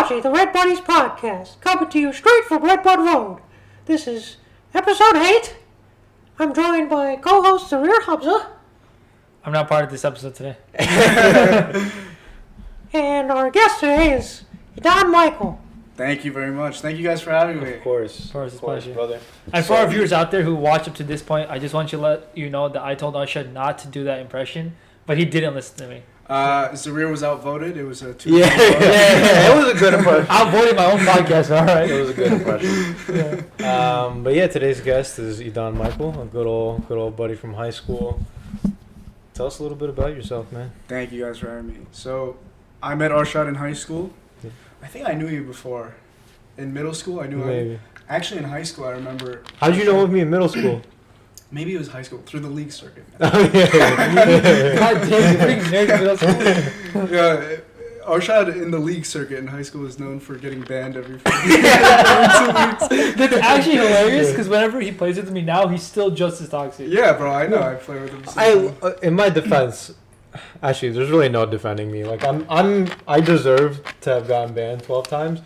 Ozzy, the Redbuddies podcast, coming to you straight from Redbud Road. This is episode 8. I'm joined by co-host Zarir Hamza. I'm not part of this episode today. And our guest today is Idan Michael. Thank you very much. Thank you guys for having me. Of course, it's a pleasure, brother. And for our viewers out there who watch up to this point, I just want to let you know that I told Arshad not to do that impression, but he didn't listen to me. Zarir was outvoted. It was a 2-2 Yeah, it was a good impression. Outvoted my own podcast, all right? It was a good impression. But yeah, today's guest is Idan Michael, a good old buddy from high school. Tell us a little bit about yourself, man. Thank you guys for having me. So, I met Arshad in high school. Yeah. I think I knew you before. In middle school, I knew Maybe. Actually, in high school, I remember. How'd you know of me in middle school? Maybe it was high school, through the league circuit. Oh, yeah. God damn, you're bringing nerds to middle school. Yeah, Arshad in the league circuit in high school is known for getting banned every 2 weeks. That's actually hilarious because whenever he plays with me now, he's still just as toxic. Yeah, bro, I know. I play with him. In my defense, actually, there's really no defending me. Like I deserve to have gotten banned 12 times.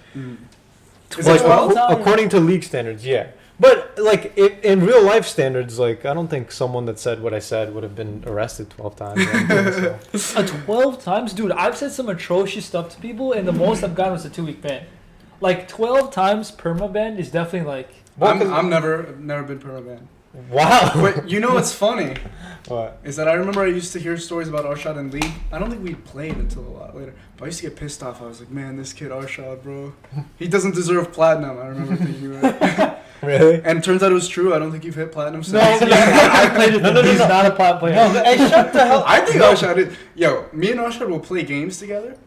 Is it 12 times? According to league standards, yeah. But like in real life standards, like I don't think someone that said what I said would have been arrested 12 times. Or anything, so. 12 times? Dude, I've said some atrocious stuff to people, and the most I've gotten was a 2-week ban. Like 12 times perma-ban is definitely like... I've never been perma-banned. Wow. But you know what's funny? What? Is that I remember I used to hear stories about Arshad in league. I don't think we played until a lot later. But I used to get pissed off. I was like, man, this kid Arshad, bro. He doesn't deserve platinum. I remember thinking that. Really? And it turns out it was true. I don't think you've hit platinum No, since. I played with him. He's not a plat player. No, hey, shut the hell. I think Arshad is. Yo, me and Arshad will play games together.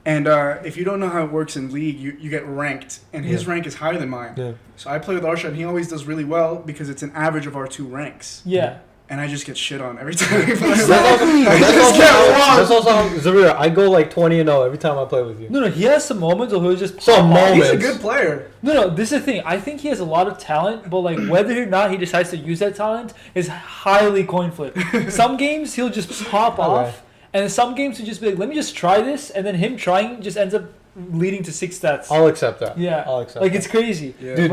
And if you don't know how it works in league, you get ranked. And his rank is higher than mine. Yeah. So I play with Arshad, and he always does really well because it's an average of our 2 ranks. Yeah. And I just get shit on every time we play. That's also Zarir. I go like 20-0 every time I play with you. No, he has some moments where he'll just... Some moments. He's a good player. No, this is the thing. I think he has a lot of talent, but like whether or not he decides to use that talent is highly coin flip. Some games he'll just pop off, and some games he'll just be like, let me just try this, and then him trying just ends up leading to 6 stats. I'll accept that. Yeah. I'll accept like that. It's crazy. Yeah. Dude,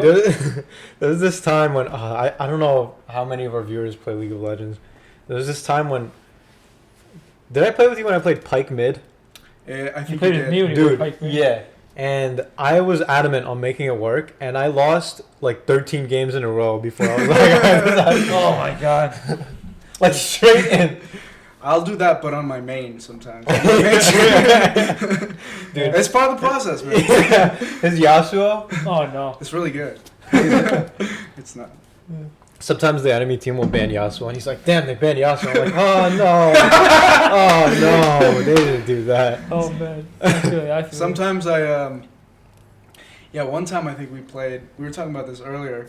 there's this time when I don't know how many of our viewers play League of Legends. There's this time when... Did I play with you when I played Pike Mid? Yeah, I think you played with me when you played Pike Mid. Yeah. And I was adamant on making it work, and I lost like 13 games in a row before I was like... Oh my god. Like straight in. I'll do that, but on my main sometimes. Dude, it's part of the process, man. His Yasuo? Oh no. It's really good. It's not. Sometimes the enemy team will ban Yasuo, and he's like, damn, they banned Yasuo. I'm like, oh no. Oh no, they didn't do that. Oh man. I feel Sometimes one time I think we were talking about this earlier.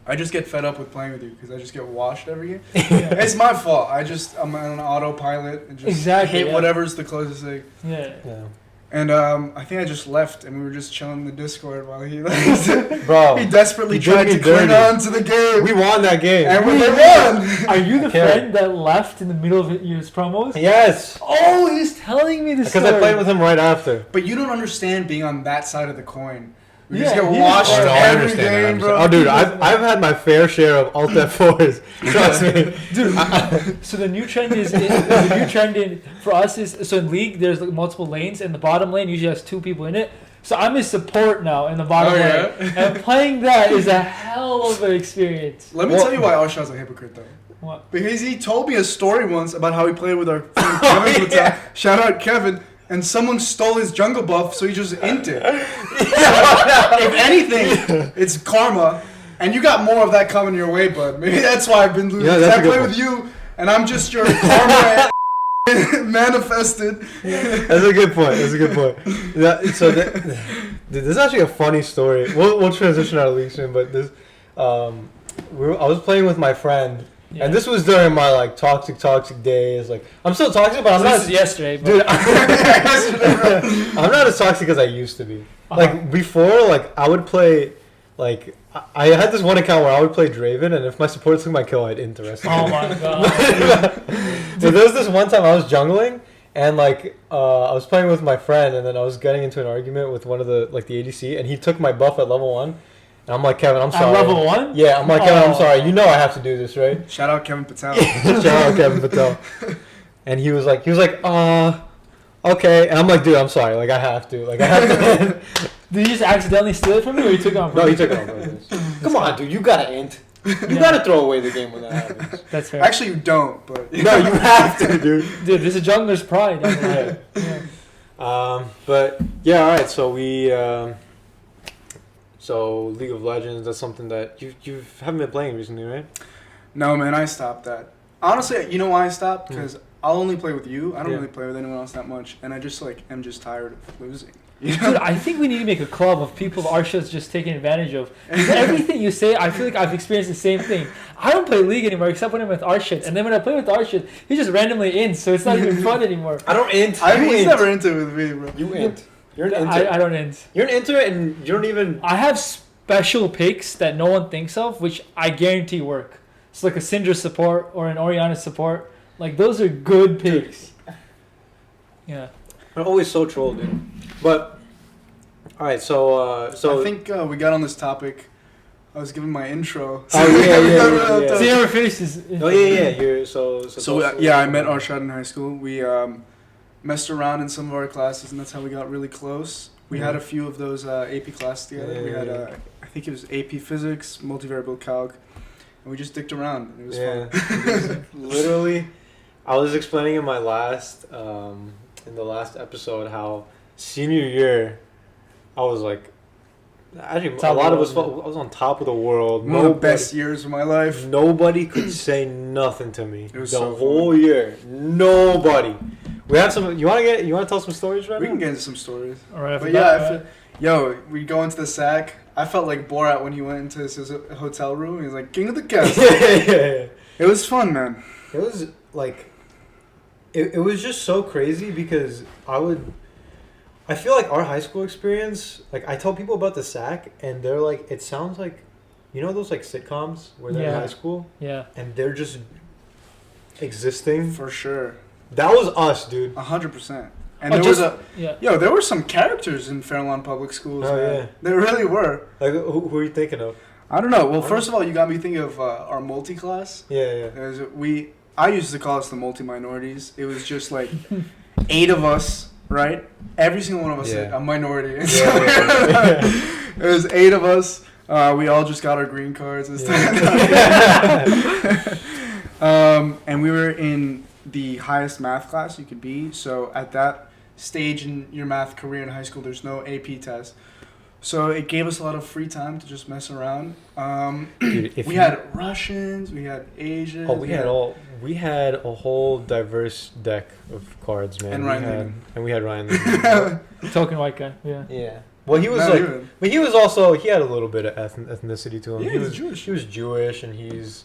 I just get fed up with playing with you because I just get washed every game. Yeah. It's my fault. I'm on autopilot and just hit whatever's the closest thing. Yeah. And I think I just left and we were just chilling in the Discord while he left. Bro, he desperately tried to cling on to the game. We won that game. And we won. Are you the friend that left in the middle of your promos? Yes. Oh, he's telling me this because I played with him right after. But you don't understand being on that side of the coin. We just get washed every game, bro. Oh, dude, I've had my fair share of Alt F4s. Trust me, dude. So the new trend for us is so in League there's like multiple lanes, and the bottom lane usually has 2 people in it. So I'm a support now in the bottom lane, and playing that is a hell of an experience. Let me tell you why Arshad's a hypocrite though. What? Because he told me a story once about how he played with our friend Kevin. Shout out Kevin. And someone stole his jungle buff, so he just inked it. If anything, it's karma. And you got more of that coming your way, bud. Maybe that's why I've been losing. Yeah, I play with you, and I'm just your karma manifested. That's a good point. Dude, this is actually a funny story. We'll transition out of League soon, but this, I was playing with my friend. Yeah. And this was during my like toxic days. Like I'm still toxic, but I'm not. This is yesterday, but. Dude, I'm not as toxic as I used to be. Like before, like I would play, like I had this one account where I would play Draven, and if my support took my kill, I'd interest. Oh my god! So there was this one time I was jungling, And like I was playing with my friend, and then I was getting into an argument with one of the ADC, and he took my buff at level 1. And I'm like, Kevin, I'm sorry. At level 1? Yeah, I'm like, Kevin, I'm sorry. You know I have to do this, right? Shout out Kevin Patel. Shout out Kevin Patel. And he was like, okay. And I'm like, dude, I'm sorry. Like, I have to. Did you just accidentally steal it from me, or you took it on purpose? No, he took it on purpose. Come on, dude. You gotta int. You gotta throw away the game when that happens. That's fair. Actually, you don't, but... No, you have to, dude. Dude, there's a jungler's pride. But, yeah, alright. So we... So, League of Legends, that's something that you haven't been playing recently, right? No, man, I stopped that. Honestly, you know why I stopped? Because I'll only play with you. I don't really play with anyone else that much. And I just, am just tired of losing. You know? Dude, I think we need to make a club of people our show's just taking advantage of. Everything you say, I feel like I've experienced the same thing. I don't play League anymore except when I'm with our shit. And then when I play with our shit, he just randomly ints, so it's not even fun anymore. I don't int. He's never into it with me, bro. You int. You're an inter. I don't int. You're an inter, and you don't even... I have special picks that no one thinks of, which I guarantee work. It's like a Syndra support or an Orianna support. Like, those are good picks. Yeah. I'm always so trolled, dude. But, alright, so... I think we got on this topic. I was giving my intro. Oh, yeah. So you never finished this. Oh, yeah. You're, I met Arshad in high school. We messed around in some of our classes, and that's how we got really close. We had a few of those AP classes together. Yeah, we had, I think it was AP Physics, Multivariable Calc, and we just dicked around. It was fun. Literally, I was explaining in my last, in the last episode how senior year, I was like, actually, I was on top of the world. One of the best years of my life. Nobody could say nothing to me. It was the so whole fun. year. Nobody. We have some. You want to tell some stories right We now? can get into some stories. All right. But we go into the sack. I felt like Borat when he went into his hotel room. He was like, King of the Castle. Yeah. It was fun, man. It was like, it was just so crazy because I feel like our high school experience, like I tell people about the SAC and they're like, it sounds like, you know those like sitcoms where they're in high school? Yeah. And they're just existing? For sure. That was us, dude. 100%. And there were some characters in Fairlawn Public Schools, Oh, man. yeah. There really were. Like, who are you thinking of? I don't know. Well, first of all, you got me thinking of our multi-class. Yeah. I used to call us the multi-minorities. It was just like 8 of us, right? Every single one of us a minority. It was 8 of us. We all just got our green cards and stuff. And we were in the highest math class you could be. So at that stage in your math career in high school, there's no AP test. So it gave us a lot of free time to just mess around. Dude, we had Russians, we had Asians. Oh, we had a whole diverse deck of cards, man. And Ryan Lehman. Token white guy. Yeah. Yeah. Well, he was but he had a little bit of ethnicity to him. Yeah, he was Jewish. He was Jewish, and he's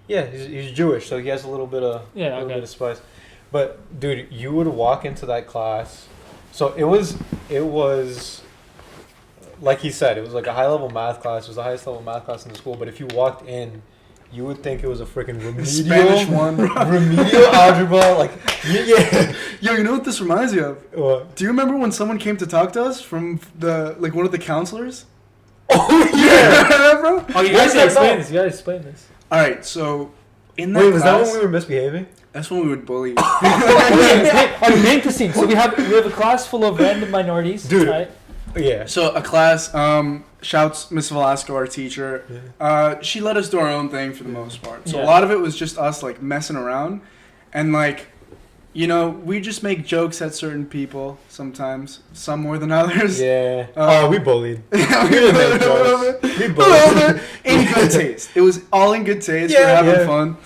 Jewish, so he has a little bit of bit of spice. But dude, you would walk into that class, so it was like he said, it was like a high level math class. It was the highest level math class in the school. But if you walked in, you would think it was a freaking remedial Spanish one, bro. remedial algebra. Like, yeah. Yo, you know what this reminds you of? What? Do you remember when someone came to talk to us from one of the counselors? Oh yeah, bro. Oh, you guys gotta explain this. All right, so in that Wait, class, was that when we were misbehaving? That's when we would bully. Name the scene. So we have a class full of random minorities, Dude. right? Yeah. So a class, shouts Miss Velasco, our teacher. Yeah. She let us do our own thing for the most part. So Yeah. a lot of it was just us like messing around, and like, you know, we just make jokes at certain people sometimes, some more than others. Yeah. We bullied. We bullied. In good taste. It was all in good taste. We're having fun.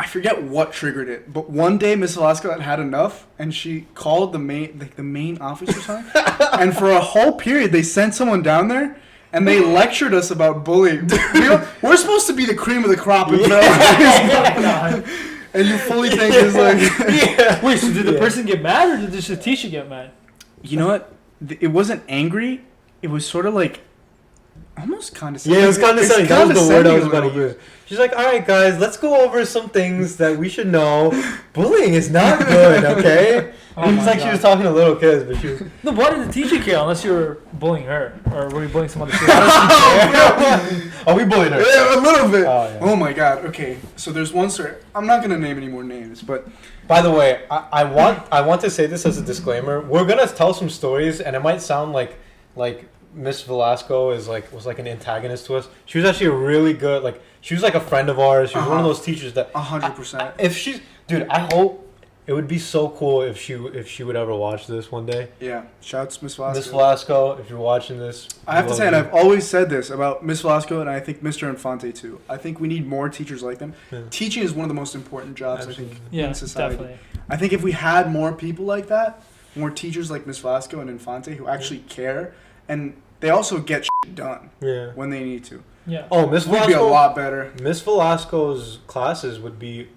I forget what triggered it, but one day Miss Velasco had enough, and she called the main office or something. And for a whole period, they sent someone down there, and they lectured us about bullying. We're supposed to be the cream of the crop in and you fully think it's like... Wait, so did the person get mad, or did just the teacher get mad? You know what? It wasn't angry. It was sort of like... almost condescending. Yeah, it was condescending. It's That was the word I was about to condescending a little use. She's like, all right, guys, let's go over some things that we should know. Bullying is not good, okay? Oh It's my like she God. was talking to little kids, but she was... No, why did the teacher care unless you were bullying her? Or were you bullying some other kid? Oh, we bullied her. Yeah, a little bit. Oh, yeah. Oh my god. Okay, so there's one story. I'm not gonna name any more names, but By the way, I want to say this as a disclaimer. We're gonna tell some stories, and it might sound like Miss Velasco was like an antagonist to us. She was actually a really good, like, she was like a friend of ours. She was one of those teachers that 100%. if she's, dude, I hope it would be so cool if she would ever watch this one day. Yeah, shouts Miss Velasco. Miss Velasco, if you're watching this, I have we to say, love and you. I've always said this about Miss Velasco, and I think Mr. Infante too. I think we need more teachers like them. Yeah. Teaching is one of the most important jobs, I Absolutely. think, Yeah, in society. definitely. I think if we had more people like that, more teachers like Miss Velasco and Infante who actually care, and they also get shit done Yeah. when they need to, Yeah. Oh, Miss we'd be a Velasco. lot better. Miss Velasco's classes would be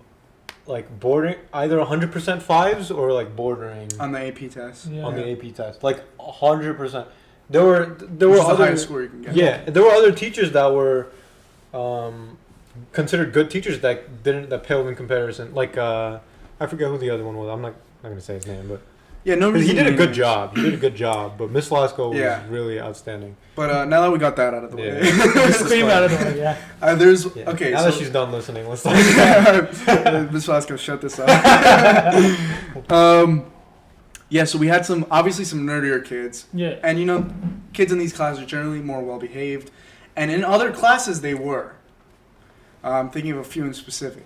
like bordering either 100% fives or like bordering On the AP test. Yeah. on the AP test, like 100%. There were Which is the other highest score you can get. yeah, there were other teachers that were considered good teachers that paled in comparison. Like I forget who the other one was. I'm not gonna say his name, but Yeah, no 'cause he reason did a to good name job. He did a good job, but Miss Velasco was Yeah. really outstanding. But now that we got that out of the Yeah. way, Just scream out of the way, yeah. there's Yeah. okay. Now so that she's done listening, let's talk. About Miss Velasco, shut this up. Yeah, so we had some nerdier kids, Yeah. and you know, kids in these classes are generally more well behaved, and in other classes they were. I'm thinking of a few in specific.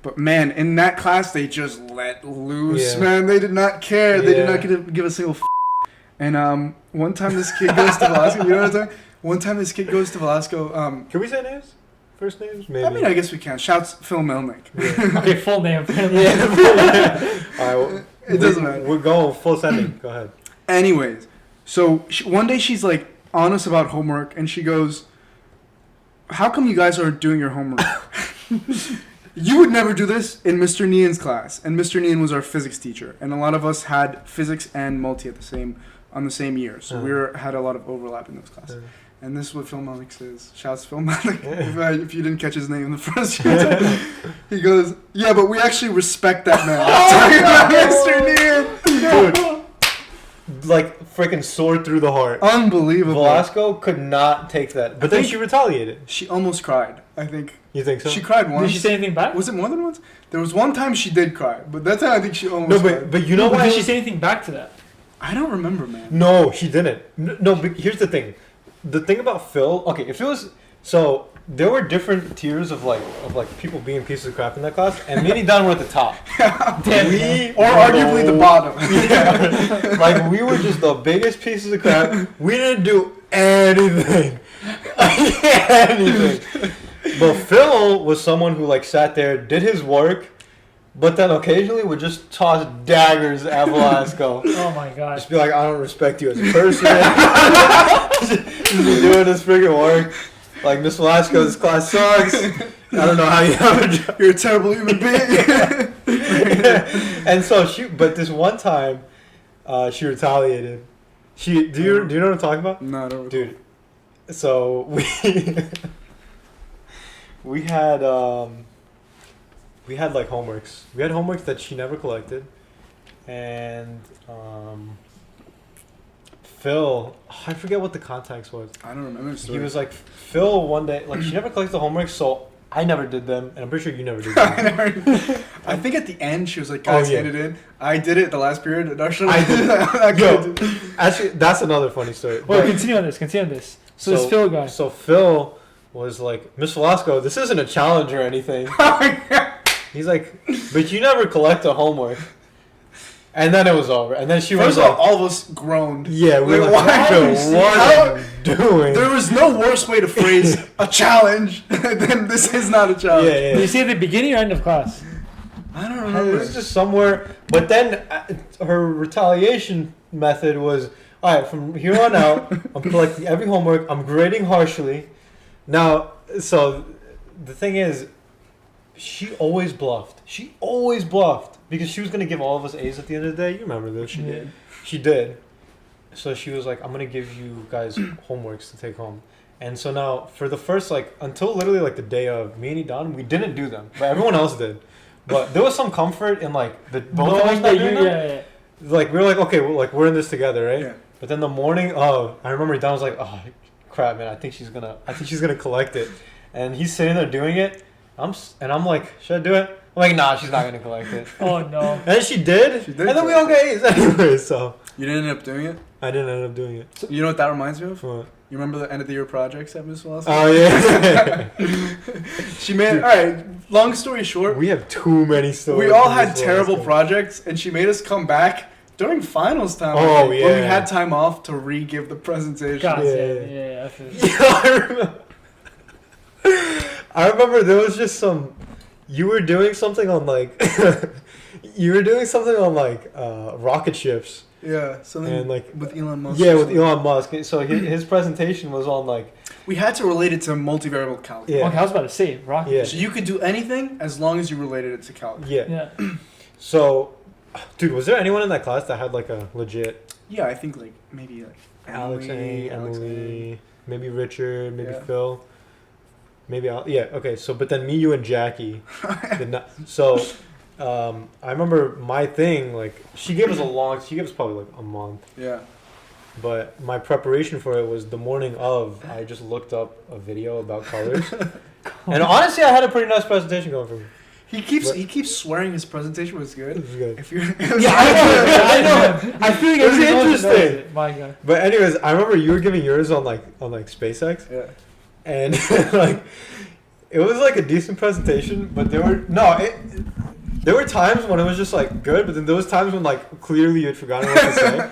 But man, in that class they just let loose. Yeah. Man, they did not care. They did Yeah. not give a single. And one time this kid goes to Velasco. You know what I'm talking? One time this kid goes to Velasco. Can we say names? First names? Maybe. I mean, I guess we can. Shouts Phil Melnick. Okay, full name. All right, well, It doesn't matter. We're going full sending. Go ahead. Anyways, so one day she's like on us about homework, and she goes, "How come you guys aren't doing your homework?" You would never do this in Mr. Nian's class, and Mr. Nian was our physics teacher, and a lot of us had physics and multi on the same year, so we had a lot of overlap in those classes. And this is what Phil Melnick says. Shouts Phil Melnick. If you didn't catch his name in the first year, he goes, "Yeah, but we actually respect that man." Talking about Mr. Nian. Dude, like freaking sword through the heart. Unbelievable. Velasco could not take that, but then think- she retaliated. She almost cried. I think You think so? she cried once. Did she say anything back? Was it more than once? There was one time she did cry, but that time I think she almost No, cried. but you know But why? did she say anything back to that? I don't remember, man. No, she didn't. No, but here's the thing. The thing about Phil. Okay, if it was so, there were different tiers of like people being pieces of crap in that class, and me and Idan were at the top. We Or were arguably the bottom. Yeah. Like we were just the biggest pieces of crap. We didn't do anything. Anything. But Phil was someone who like sat there, did his work, but then occasionally would just toss daggers at Velasco. Oh my gosh. Just be like, I don't respect you as a person. Just be doing this freaking work. Like, Miss Velasco, this class sucks. I don't know how you have a job. You're a terrible human being. And so but this one time, she retaliated. Do you know what I'm talking about? No, I don't. Dude, so we had like homeworks. We had homeworks that she never collected, and Phil, I forget what the context was. I don't remember the He story. was like, Phil one day, like she never collected the homework, so I never did them, and I'm pretty sure you never did them. I think at the end she was like, "Guys, Oh, yeah. hand it in." I did it the last period. And actually, I did. I Yo, couldn't. actually, that's another funny story. Well, But- continue on this. So this Phil guy. So Phil was like, Miss Velasco, this isn't a challenge or anything. He's like, but you never collect the homework. And then it was over. And then she was First of all, like, all of us groaned. yeah, we were Like, like, why? Phil, what How- are you doing? There was no worse way to phrase a challenge than this is not a challenge. Yeah, Did you yeah. see at the beginning or end of class? I don't It remember. was just somewhere. But then her retaliation method was, all right, from here on out, I'm collecting every homework. I'm grading harshly. Now, so the thing is, she always bluffed. She always bluffed because she was going to give all of us A's at the end of the day. You remember this? She did. She did. so she was like, I'm gonna give you guys homeworks to take home. And so now, for the first, like, until literally, like, the day of, me and Idan, we didn't do them. But everyone else did. But there was some comfort in, like, the both of us not doing them. Yeah. Like, we were like, okay, well, like, we're in this together, right? Yeah. But then the morning of, I remember Idan was like, oh, crap, man, I think she's gonna collect it. And he's sitting there doing it. I'm like, should I do it? I'm like, nah, she's not gonna collect it. Oh, no. And then she did. And then we all got A's anyway, so. You didn't end up doing it? I didn't end up doing it. So, you know what that reminds me of? What? You remember the end of the year projects at Miss Wilson? Oh, yeah. She made, alright, long story short. We have too many stories. We all had terrible projects, and she made us come back during finals time. Oh, yeah. When we had time off to re-give the presentation. God, Yeah. I feel I remember there was just some. You were doing something on like. Rocket ships. Yeah, something And, like, with Elon Musk. Yeah, with Elon Musk. So his presentation was on like. We had to relate it to multivariable calculus. Yeah. Okay, I was about to say, rocket. Yeah. So you could do anything as long as you related it to calculus. Yeah. Yeah. So, dude, was there anyone in that class that had like a legit Yeah, I think like maybe like Emily, maybe Richard, maybe Yeah. Phil, maybe okay. So, but then me, you, and Jackie did not. So, I remember my thing. Like, she gave us probably like a month. Yeah. But my preparation for it was the morning of. I just looked up a video about colors, and honestly, I had a pretty nice presentation going for me. He keeps swearing his presentation was good. It was good. If you're Yeah, I know. I feel like It was everyone knows interesting. it. My God. But anyways, I remember you were giving yours on SpaceX. Yeah. And like, it was like a decent presentation, but there were times when it was just like good, but then there was times when like clearly you had forgotten what to say,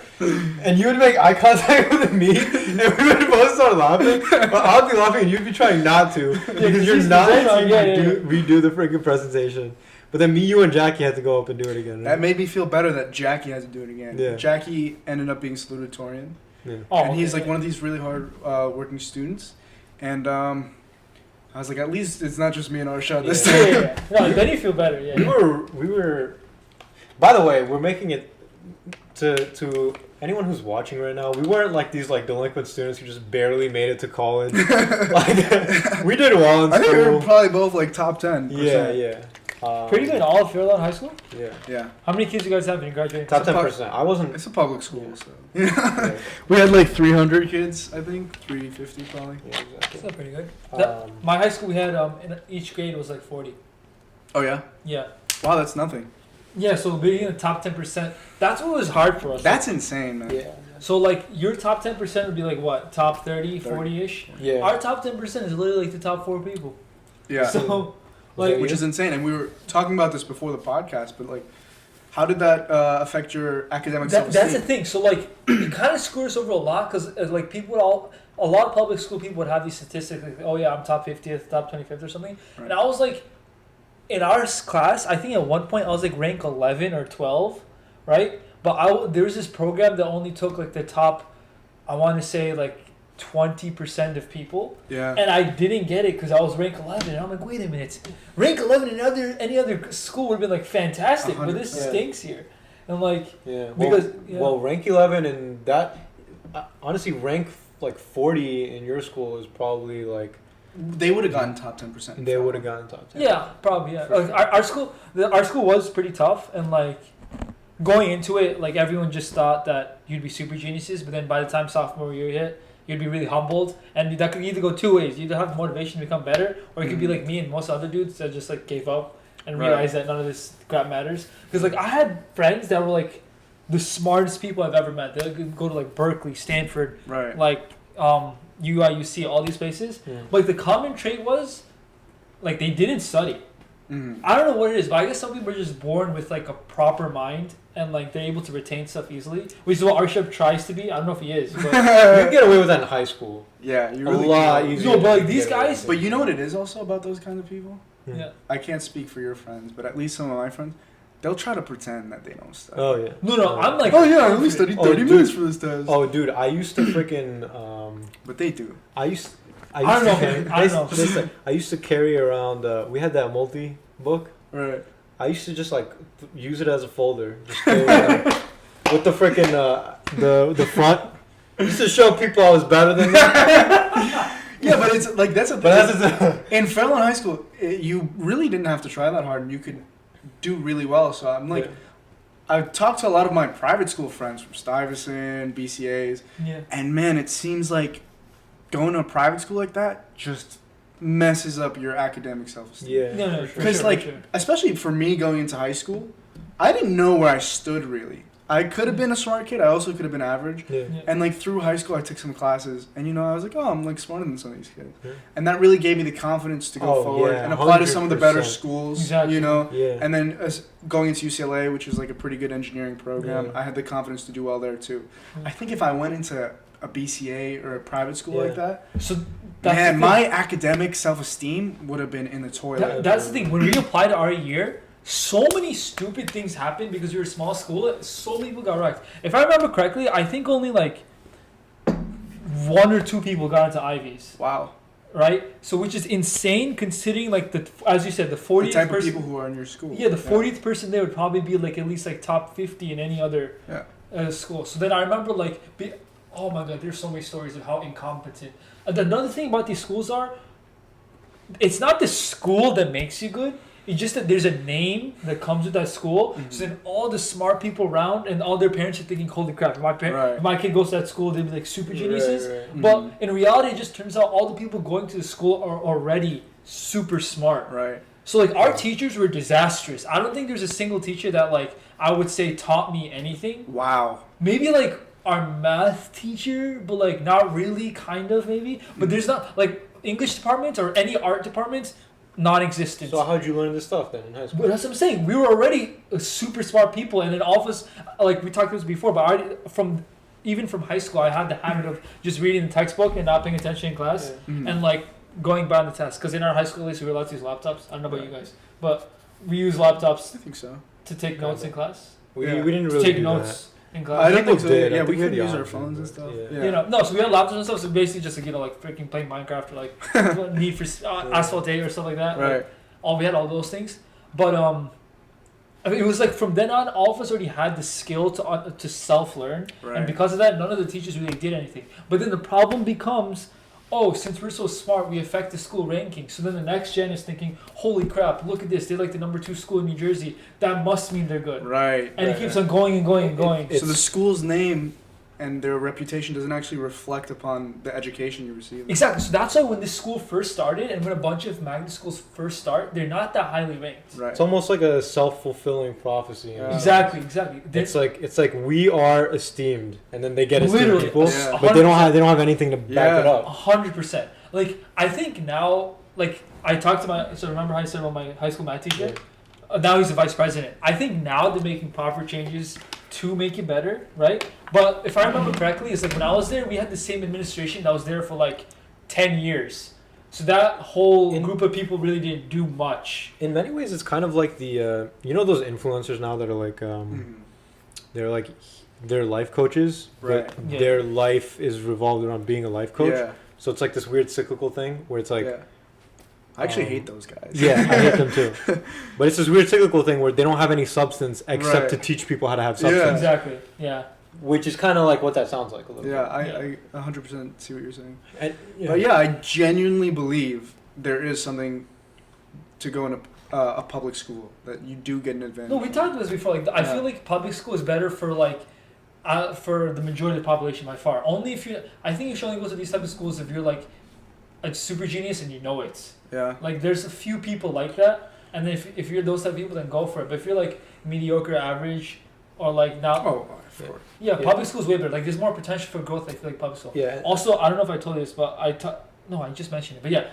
and you would make eye contact with me, and we would both start laughing, but I'd be laughing and you'd be trying not to because you're not trying to redo the freaking presentation. But then me, you, and Jackie had to go up and do it again. Right? That made me feel better that Jackie had to do it again. Yeah. Jackie ended up being salutatorian, Yeah. Oh, and he's okay. like one of these really hard working students, and I was like, at least it's not just me and Arshad this Yeah. time. Yeah. No, then you feel better. Yeah. We were. By the way, we're making it to anyone who's watching right now. We weren't like these like delinquent students who just barely made it to college. Like, we did well in I think we were school. probably both like top 10%. Yeah. Pretty good in all of Fairlawn High School. Yeah. Yeah. How many kids you guys have in your graduating? Top class? 10%. I wasn't. It's a public school, so. Yeah. We had like 300 kids, I think. 350 probably. Yeah, That's exactly. not pretty good. Um, My high school, we had in each grade was like 40. Oh, yeah? Yeah. Wow, that's nothing. Yeah, so being in the top 10%, that's what was hard for us. That's insane, man. yeah. So like your top 10% would be like what? Top 30, 40-ish? Yeah. Our top 10% is literally like the top 4 people. Yeah. So Was that like Which is insane. And we were talking about this before the podcast, but like, how did that affect your academic self-esteem? that's the thing. So like it kind of screws us over a lot because like people would a lot of public school people would have these statistics like, oh yeah, I'm top 50th, top 25th or something. Right. And I was like, in our class, I think at one point I was like rank 11 or 12, right? But there was this program that only took like the top, I want to say like 20% of people. Yeah. And I didn't get it because I was rank 11. And I'm like, wait a minute. Rank 11 in any other school would have been like fantastic, but this 100%. stinks here. And like, Yeah. because yeah. Well, rank 11 and that, honestly, rank like 40 in your school is probably like They would have gotten top 10%. they would have gotten top 10. Yeah, probably. Yeah, For like our school was pretty tough, and like going into it, like everyone just thought that you'd be super geniuses, but then by the time sophomore year hit, you'd be really humbled, and that could either go two ways. You either have motivation to become better, or you could be like me and most other dudes that just like gave up and Right. realized that none of this crap matters. Because like I had friends that were like the smartest people I've ever met. They would go to like Berkeley, Stanford, Right. like UIUC, all these places. Yeah. But like the common trait was like they didn't study. Mhm. I don't know what it is, but I guess some people are just born with like a proper mind and like they're able to retain stuff easily, which is what Arshad tries to be. I don't know if he is, but You can get away with that in high school. Yeah, you A really lot can. easier. No, but, like, to these get away guys- with But it. you know what it is also about those kind of people? yeah. I can't speak for your friends, but at least some of my friends, they'll try to pretend that they don't study. Oh yeah. No, I'm like, Oh yeah, I only studied Oh, 30 dude. minutes for this test. Oh dude, I used to freaking But they do. I used I don't know, to man. I don't know. I used to carry around. We had that multi book. Right. I used to just like use it as a folder, just carry it around with the freaking the front Just to show people I was better than them. Yeah, but it's like that's a thing. But In Fairlawn High School, you really didn't have to try that hard, and you could do really well. So I'm like, I've talked to a lot of my private school friends from Stuyvesant, BCAs, and man, it seems like going to a private school like that just messes up your academic self-esteem. Yeah. No, Because especially for me going into high school, I didn't know where I stood really. I could have been a smart kid. I also could have been average. Yeah. And like through high school, I took some classes, and I was like, oh, I'm like smarter than some of these kids. Yeah. And that really gave me the confidence to go forward and apply to some of the better 100%. schools. Exactly. Yeah. And then going into UCLA, which is like a pretty good engineering program, Yeah. I had the confidence to do well there too. I think if I went into a BCA or a private school like that, so that's man, my academic self-esteem would have been in the toilet. that's the thing. When we applied to our year, so many stupid things happened because we were a small school. So many people got wrecked. If I remember correctly, I think only like 1 or 2 people got into Ivies. Wow. Right? So which is insane considering like as you said, the 40th The type person, of people who are in your school. Yeah, the 40th person there would probably be like at least like top 50 in any other school. So then I remember like, oh my god, there's so many stories of how incompetent. And another thing about these schools it's not the school that makes you good. It's just that there's a name that comes with that school. Mm-hmm. So then all the smart people around and all their parents are thinking, holy crap, if my kid goes to that school, they'd be like super geniuses. Right. But in reality, it just turns out all the people going to the school are already super smart. Right. So like our teachers were disastrous. I don't think there's a single teacher that like I would say taught me anything. Wow. Maybe like our math teacher, but like not really, kind of maybe. But there's not like English departments or any art departments. Non-existent. So how'd you learn this stuff then in high school? But that's what I'm saying. We were already super smart people, and then all of us, like we talked about this before, but even from high school, I had the habit of just reading the textbook and not paying attention in class, and like going by the test. Because in our high school, at least, we were allowed to use laptops. I don't know about you guys, but we use laptops. I think so. To take notes in class. We didn't really take do notes. In class. I don't think so. did. Yeah, I we think could we had use the our option, phones and but, stuff. yeah. No, so we had laptops and stuff, so basically just like, like freaking playing Minecraft or like Need for Asphalt 8 or stuff like that. Right. Like, we had all those things. But I mean, it was like from then on, all of us already had the skill to self-learn. Right. And because of that, none of the teachers really did anything. But then the problem becomes, since we're so smart, we affect the school ranking. So then the next gen is thinking, holy crap, look at this. They're like the number 2 school in New Jersey. That must mean they're good. Right. And it keeps on going and going and going. So the school's name and their reputation doesn't actually reflect upon the education you receive. Exactly. So that's why when this school first started and when a bunch of magnet schools first start, they're not that highly ranked. Right. It's almost like a self-fulfilling prophecy. Exactly. It's like we are esteemed, and then they get esteemed Literally, people, yeah. but they don't have anything to back it up. 100%. Like I think now, like I talked to remember how I said about my high school math teacher? Now he's the vice president. I think now they're making proper changes to make it better, right? But if I remember correctly, it's like when I was there, we had the same administration that was there for like 10 years. So that whole group of people really didn't do much. In many ways, it's kind of like the those influencers now that are like they're life coaches, right? But their life is revolved around being a life coach. Yeah. So it's like this weird cyclical thing where it's like. Yeah. I actually hate those guys. Yeah, I hate them too. But it's this weird cyclical thing where they don't have any substance except to teach people how to have substance. Yeah. Exactly. Yeah. Which is kind of like what that sounds like a little bit. I 100% see what you're saying. And, But yeah, I genuinely believe there is something to go in a public school that you do get an advantage. No, we talked about this before. Like, I feel like public school is better for like, for the majority of the population by far. Only if I think you should only go to these type of schools if you're like a super genius and you know it. Yeah. Like there's a few people like that, and then if you're those type of people, then go for it. But if you're like mediocre, average, or like not. Oh, of course. Yeah, public school is way better. Like there's more potential for growth. I feel like public school. Yeah. Also, I don't know if I told you this, but I just mentioned it. But yeah,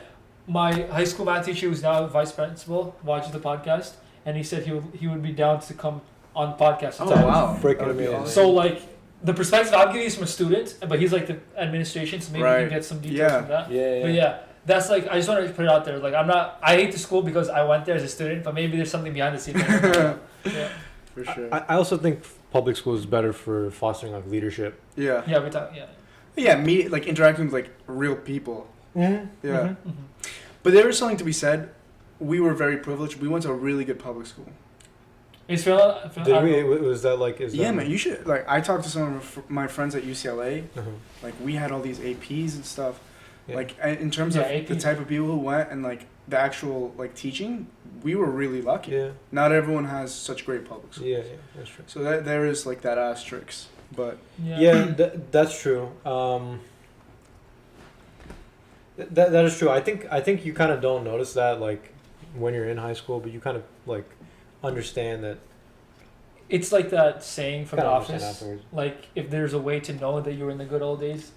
my high school math teacher, who's now vice principal, watches the podcast, and he said he would be down to come on podcast. Oh wow, freaking amazing. Awesome. So like the perspective I'm giving is from a student, but he's like the administration, so maybe we can get some details from that. Yeah. But yeah. That's like, I just want to put it out there. Like, I hate the school because I went there as a student, but maybe there's something behind the scenes. Yeah. For sure. I also think public school is better for fostering like leadership. Yeah. Yeah, we talk. Yeah. Yeah, like interacting with like real people. Mm-hmm. Yeah. Mm-hmm. But there is something to be said. We were very privileged. We went to a really good public school. It's Was that like? Is Yeah, that man, you should like. I talked to some of my friends at UCLA. Uh-huh. Like we had all these APs and stuff. Yeah. Like in terms of the APs. type of people who went and like the actual like teaching, we were really lucky. Yeah. Not everyone has such great public schools. Yeah, that's true. So that there is like that asterisk, but That's true. That is true. I think you kind of don't notice that like when you're in high school, but you kind of like understand that. It's like that saying from Kinda The understand Office, afterwards. like if there's a way to know that you were in the good old days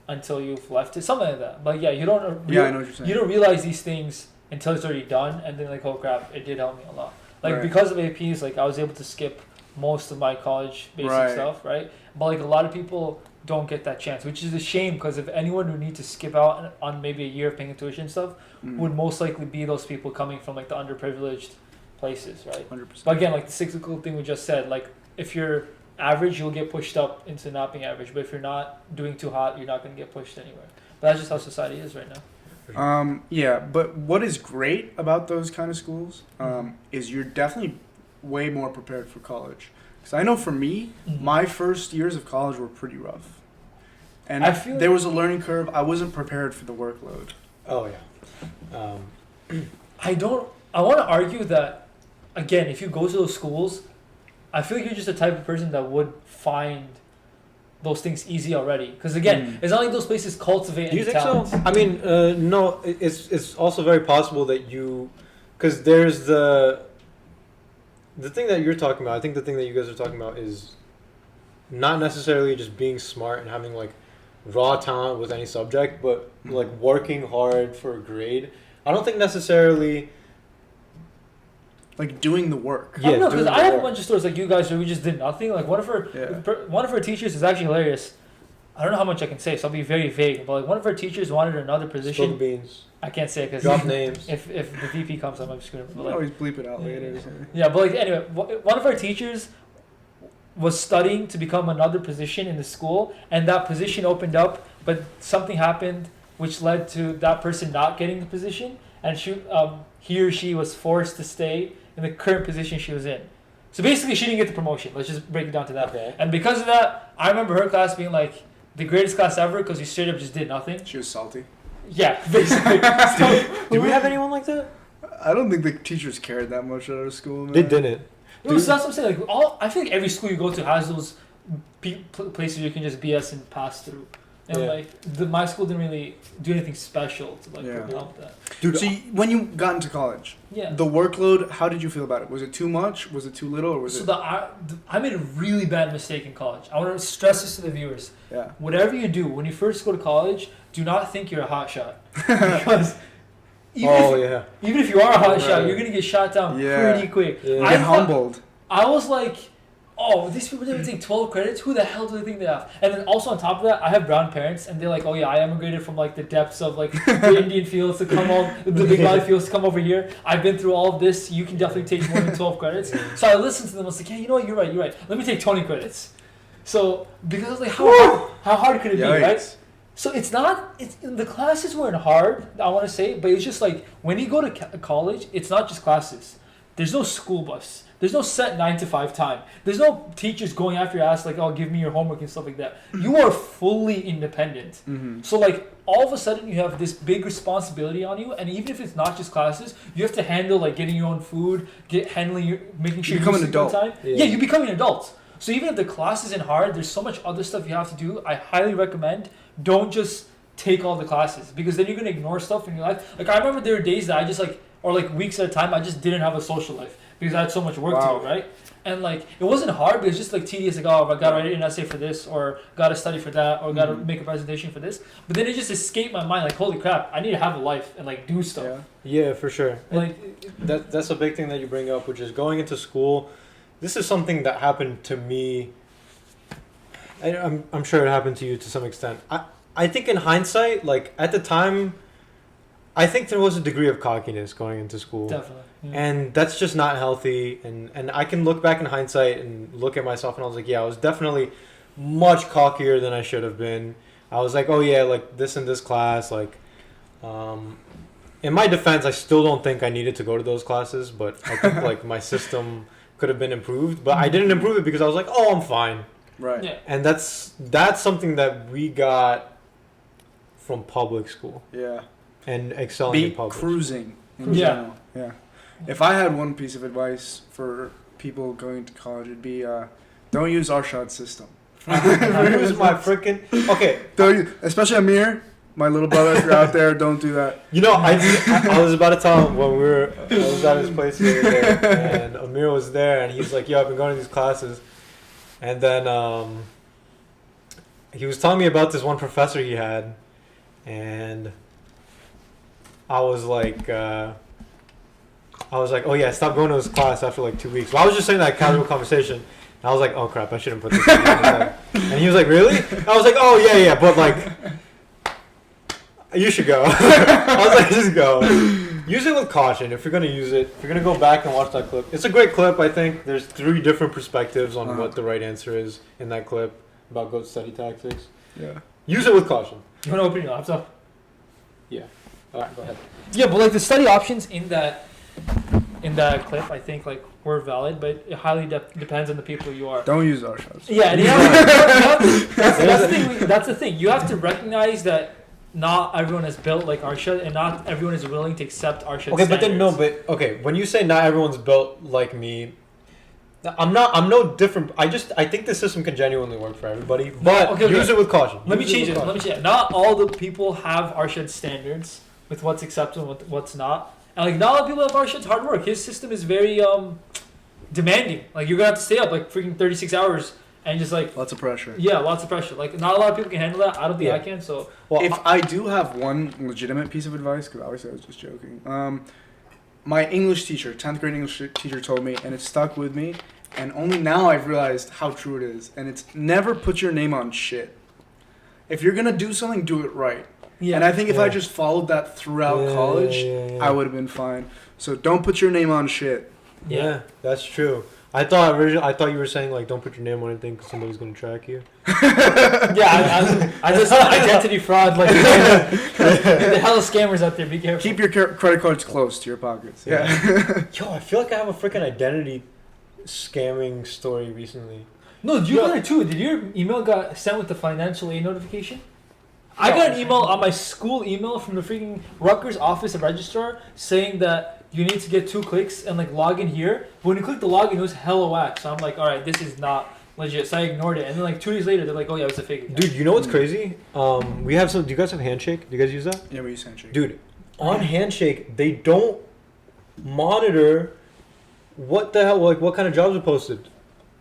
until you've left it, something like that. But yeah, you don't. yeah, I know what you're saying. You don't realize these things until it's already done, and then like, oh crap, it did help me a lot. Like Right. because of APs, like I was able to skip most of my college basic Right. stuff, right? But like a lot of people don't get that chance, which is a shame because if anyone would need to skip out on maybe a year of paying tuition stuff, would most likely be those people coming from like the underprivileged places, right? 100%. But again, like the cyclical thing we just said, like if you're average, you'll get pushed up into not being average. But if you're not doing too hot, you're not going to get pushed anywhere. But that's just how society is right now. Yeah, but what is great about those kind of schools is you're definitely way more prepared for college. Because I know for me, my first years of college were pretty rough. And I feel there was a learning curve. I wasn't prepared for the workload. Oh yeah. I want to argue that, again, if you go to those schools, I feel like you're just the type of person that would find those things easy already. Because again, it's not like those places cultivate Do you any think talent. so? I mean, no. It's also very possible that because there's the thing that you're talking about. I think the thing that you guys are talking about is not necessarily just being smart and having like raw talent with any subject, but like working hard for a grade. I don't think necessarily. Like doing the work. I don't know, doing because the I have a work. bunch of stories like you guys where we just did nothing. Like one of her teachers is actually hilarious. I don't know how much I can say, so I'll be very vague. But like one of her teachers wanted another Spill the position. beans. I can't say it because Drop names. if the VP comes up, I'm just gonna. You can always bleep it out later. Yeah, but like anyway, one of our teachers was studying to become another position in the school, and that position opened up, but something happened which led to that person not getting the position, and he or she was forced to stay in the current position she was in. So basically, she didn't get the promotion. Let's just break it down to that. Okay. And because of that, I remember her class being like the greatest class ever because we straight up just did nothing. She was salty. Yeah, basically. Did we have anyone like that? I don't think the teachers cared that much at our school. Man. They didn't. No, so that's what I'm saying. Like, I feel like every school you go to has those places you can just BS and pass through. And like my school didn't really do anything special to like help that. Dude, so when you got into college, the workload, how did you feel about it? Was it too much? Was it too little? Or was it? I made a really bad mistake in college. I want to stress this to the viewers. Yeah. Whatever you do, when you first go to college, do not think you're a hot shot. Because even if you are a hot shot, you're gonna get shot down pretty quick. Yeah. I get humbled. I was like, oh, these people didn't take 12 credits? Who the hell do they think they have? And then also on top of that, I have brown parents, and they're like, oh yeah, I emigrated from like the depths of like the Indian fields to come on, the Big Valley fields to come over here. I've been through all of this. You can definitely take more than 12 credits. So I listened to them. I was like, yeah, you know what? You're right. Let me take 20 credits. So because I was like, how hard could it be, right? So it's the classes weren't hard, I want to say, but it's just like when you go to college, it's not just classes. There's no school bus. There's no set 9 to 5 time. There's no teachers going after your ass like, oh, give me your homework and stuff like that. You are fully independent. Mm-hmm. So like all of a sudden you have this big responsibility on you, and even if it's not just classes, you have to handle like getting your own food, making sure you become an adult. Time. Yeah, you become an adult. So even if the class isn't hard, there's so much other stuff you have to do. I highly recommend don't just take all the classes, because then you're gonna ignore stuff in your life. Like I remember there were days that I just or weeks at a time, I just didn't have a social life because I had so much work to do, right? And like it wasn't hard, but it's just like tedious. Like, oh, I gotta write an essay for this, or gotta study for that, or gotta make a presentation for this. But then it just escaped my mind. Like, holy crap, I need to have a life and like do stuff. Yeah, for sure. Like that's a big thing that you bring up, which is going into school. This is something that happened to me. I'm sure it happened to you to some extent. I think in hindsight, like at the time, I think there was a degree of cockiness going into school. Definitely. Yeah. And that's just not healthy. And I can look back in hindsight and look at myself and I was like, yeah, I was definitely much cockier than I should have been. I was like, oh yeah, like this and this class, like, in my defense, I still don't think I needed to go to those classes, but I think like my system could have been improved, but I didn't improve it because I was like, oh, I'm fine. Right. Yeah. And that's something that we got from public school Yeah. and excelling in public. Cruising in Yeah. general. Yeah. If I had one piece of advice for people going to college, it'd be don't use our shot system. Use my freaking okay. Don't use, especially Amir, my little brother. If you're out there, don't do that. You know, I was about to tell him when I was at his place the other day, and Amir was there, and he's like, "Yo, I've been going to these classes," and then he was telling me about this one professor he had, and I was like, "Oh yeah, stop going to his class after like 2 weeks." But I was just saying that casual conversation. And I was like, "Oh crap, I shouldn't put this." In and he was like, "Really?" I was like, "Oh yeah, but like." You should go. I was like, just go. Use it with caution if you're going to use it. If you're going to go back and watch that clip. It's a great clip, I think. There's 3 different perspectives on what the right answer is in that clip about goat study tactics. Yeah. Use it with caution. You want to open your laptop? Yeah. All right, go ahead. Yeah, but like the study options in that clip, I think like were valid, but it highly depends on the people you are. Don't use our shots. Yeah, and that's the thing. You have to recognize that not everyone is built like Arshad, and not everyone is willing to accept Arshad's Okay, but standards. when you say not everyone's built like me, I'm no different. I think the system can genuinely work for everybody, but use it with caution. Let me change it. Not all the people have Arshad's standards with what's acceptable and what's not. And like not all the people have Arshad's hard work. His system is very demanding. Like you're gonna have to stay up like freaking 36 hours and just like Lots of pressure. yeah, lots of pressure. Like not a lot of people can handle that. I don't think I can. So Well, If I do have one legitimate piece of advice, because obviously I was just joking. My English teacher, 10th grade English teacher, told me, and it stuck with me. And only now I've realized how true it is. And it's never put your name on shit. If you're gonna do something, do it right. yeah. And I think if I just followed that throughout college, I would have been fine. So don't put your name on shit. Yeah, that's true. I thought you were saying like don't put your name on anything because somebody's gonna track you. I just identity fraud. Like the hell of scammers out there. Be careful. Keep your credit cards close to your pockets. Yeah. Yo, I feel like I have a freaking identity scamming story recently. No, you got it too. Did your email got sent with the financial aid notification? I got an email on my school email from the freaking Rutgers office of registrar saying that you need to get 2 clicks and like log in here. But when you click the login, it was hella whack. So I'm like, all right, this is not legit. So I ignored it. And then like 2 days later, they're like, oh yeah, it was a fake account. Dude, you know what's crazy? We have some. Do you guys have Handshake? Do you guys use that? Yeah, we use handshake. Dude, on Handshake, they don't monitor what the hell, like what kind of jobs are posted.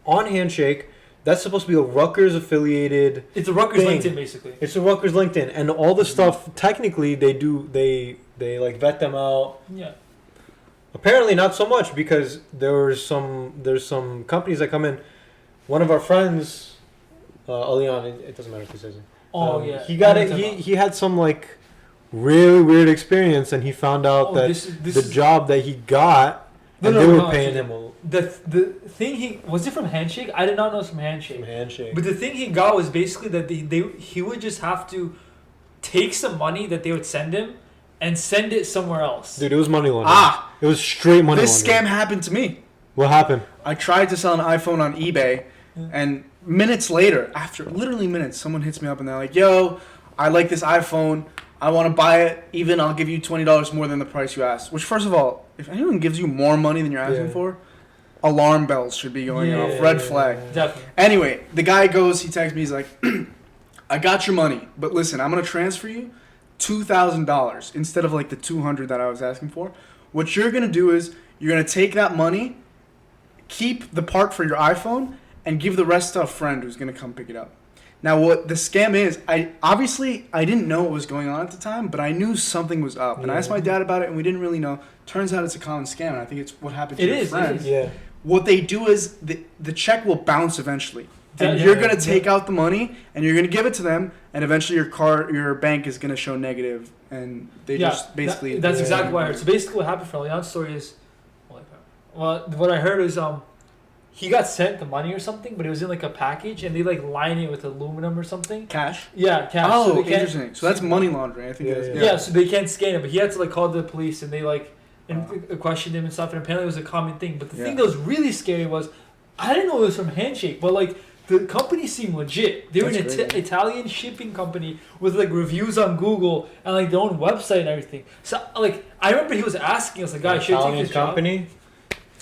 On Handshake, that's supposed to be a Rutgers affiliated. It's a Rutgers thing. LinkedIn basically. It's a Rutgers LinkedIn, and all the stuff technically they like vet them out. Yeah. Apparently not so much because there's some companies that come in. One of our friends, Alian, it doesn't matter if he says it. Oh yeah. He got it. He had some like really weird experience, and he found out that the job that he got, they were paying him. The thing he was it from Handshake? I did not know it was from Handshake. From Handshake. But the thing he got was basically that he would just have to take some money that they would send him and send it somewhere else. Dude, it was money laundering. It was straight money This laundering. scam happened to me. What happened? I tried to sell an iPhone on eBay, and minutes later, after literally minutes, someone hits me up and they're like, yo, I like this iPhone. I want to buy it. Even I'll give you $20 more than the price you asked. Which, first of all, if anyone gives you more money than you're asking for, alarm bells should be going off. Red flag. Definitely. Anyway, the guy goes, he texts me, he's like, I got your money, but listen, I'm going to transfer you $2,000 instead of like the $200 that I was asking for. What you're going to do is you're going to take that money, keep the part for your iPhone, and give the rest to a friend who's going to come pick it up. Now, what the scam is, I didn't know what was going on at the time, but I knew something was up. And I asked my dad about it, and we didn't really know. Turns out it's a common scam, and I think it's what happened to your friends. Yeah. What they do is the check will bounce eventually. And you're going to take out the money, and you're going to give it to them, and eventually your bank is going to show negative, and they just basically... That's exactly what I heard. So basically what happened for Leon's story is... Well, what I heard is he got sent the money or something, but it was in like a package, and they like line it with aluminum or something. Cash? Yeah, cash. Oh, interesting. So that's money laundering, I think. Yeah, so they can't scan it, but he had to like call the police, and they like and questioned him and stuff, and apparently it was a common thing. But the thing Yeah. that was really scary was, I didn't know it was from Handshake, but like the company seemed legit. They were That's an crazy. Italian shipping company with like reviews on Google and like their own website and everything. So like I remember he was asking us like, guys, should I take Italian this job? company.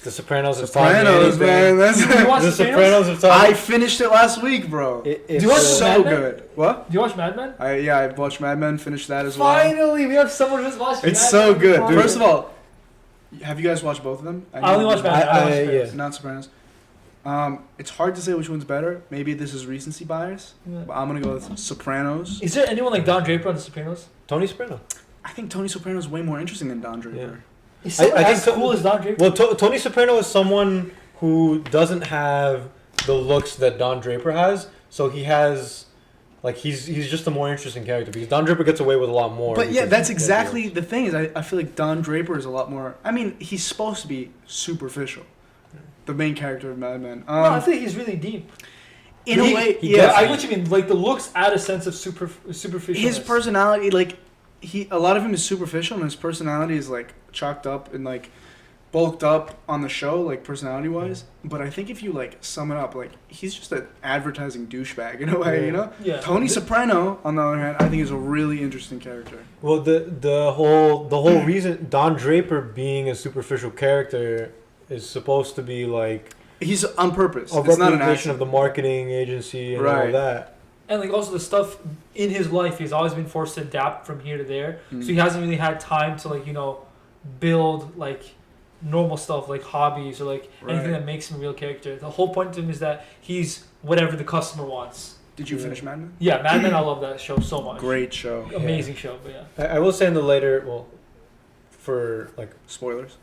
The Sopranos. Sopranos, man. That's Do you watch The Sopranos? Sopranos of I time. finished it last week, bro. Do you watch so Mad Men? good. What? Do you watch Mad Men? I watched Mad Men. Finished that as well. Finally, we have someone who's watched. It's Mad so Men. good. Finally. First of all, have you guys watched both of them? I only watched Mad Men. I don't watch Sopranos. Not Sopranos. It's hard to say which one's better. Maybe this is recency bias, Yeah. but I'm gonna go with Sopranos. Is there anyone like Don Draper on The Sopranos? Tony Soprano. I think Tony Soprano is way more interesting than Don Draper. Yeah. Is I someone think as so- cool as Don Draper? Well, Tony Soprano is someone who doesn't have the looks that Don Draper has, so he has, like, he's just a more interesting character because Don Draper gets away with a lot more. But yeah, because that's he has exactly looks. the thing. Is I feel like Don Draper is a lot more. I mean, he's supposed to be superficial. The main character of Mad Men. No, I think he's really deep. In a way, Yeah, yeah. I get what you mean. Like the looks add a sense of superficial. His personality, like a lot of him is superficial, and his personality is like chalked up and like bulked up on the show, like personality wise. But I think if you like sum it up, like he's just an advertising douchebag in a way, you know. Yeah. Tony Soprano, on the other hand, I think is a really interesting character. Well, the whole reason Don Draper being a superficial character is supposed to be like He's on purpose. a It's not an representation accident. of the marketing agency and all Right. of that. And like also the stuff in his life, he's always been forced to adapt from here to there. Mm. So he hasn't really had time to like build like normal stuff like hobbies or like anything Right. that makes him a real character. The whole point to him is that he's whatever the customer wants. Did you Yeah. finish Mad Men? Yeah, Mad Men, I love that show so much. Great show. Amazing show, but yeah. I will say in the later, well, for like Spoilers.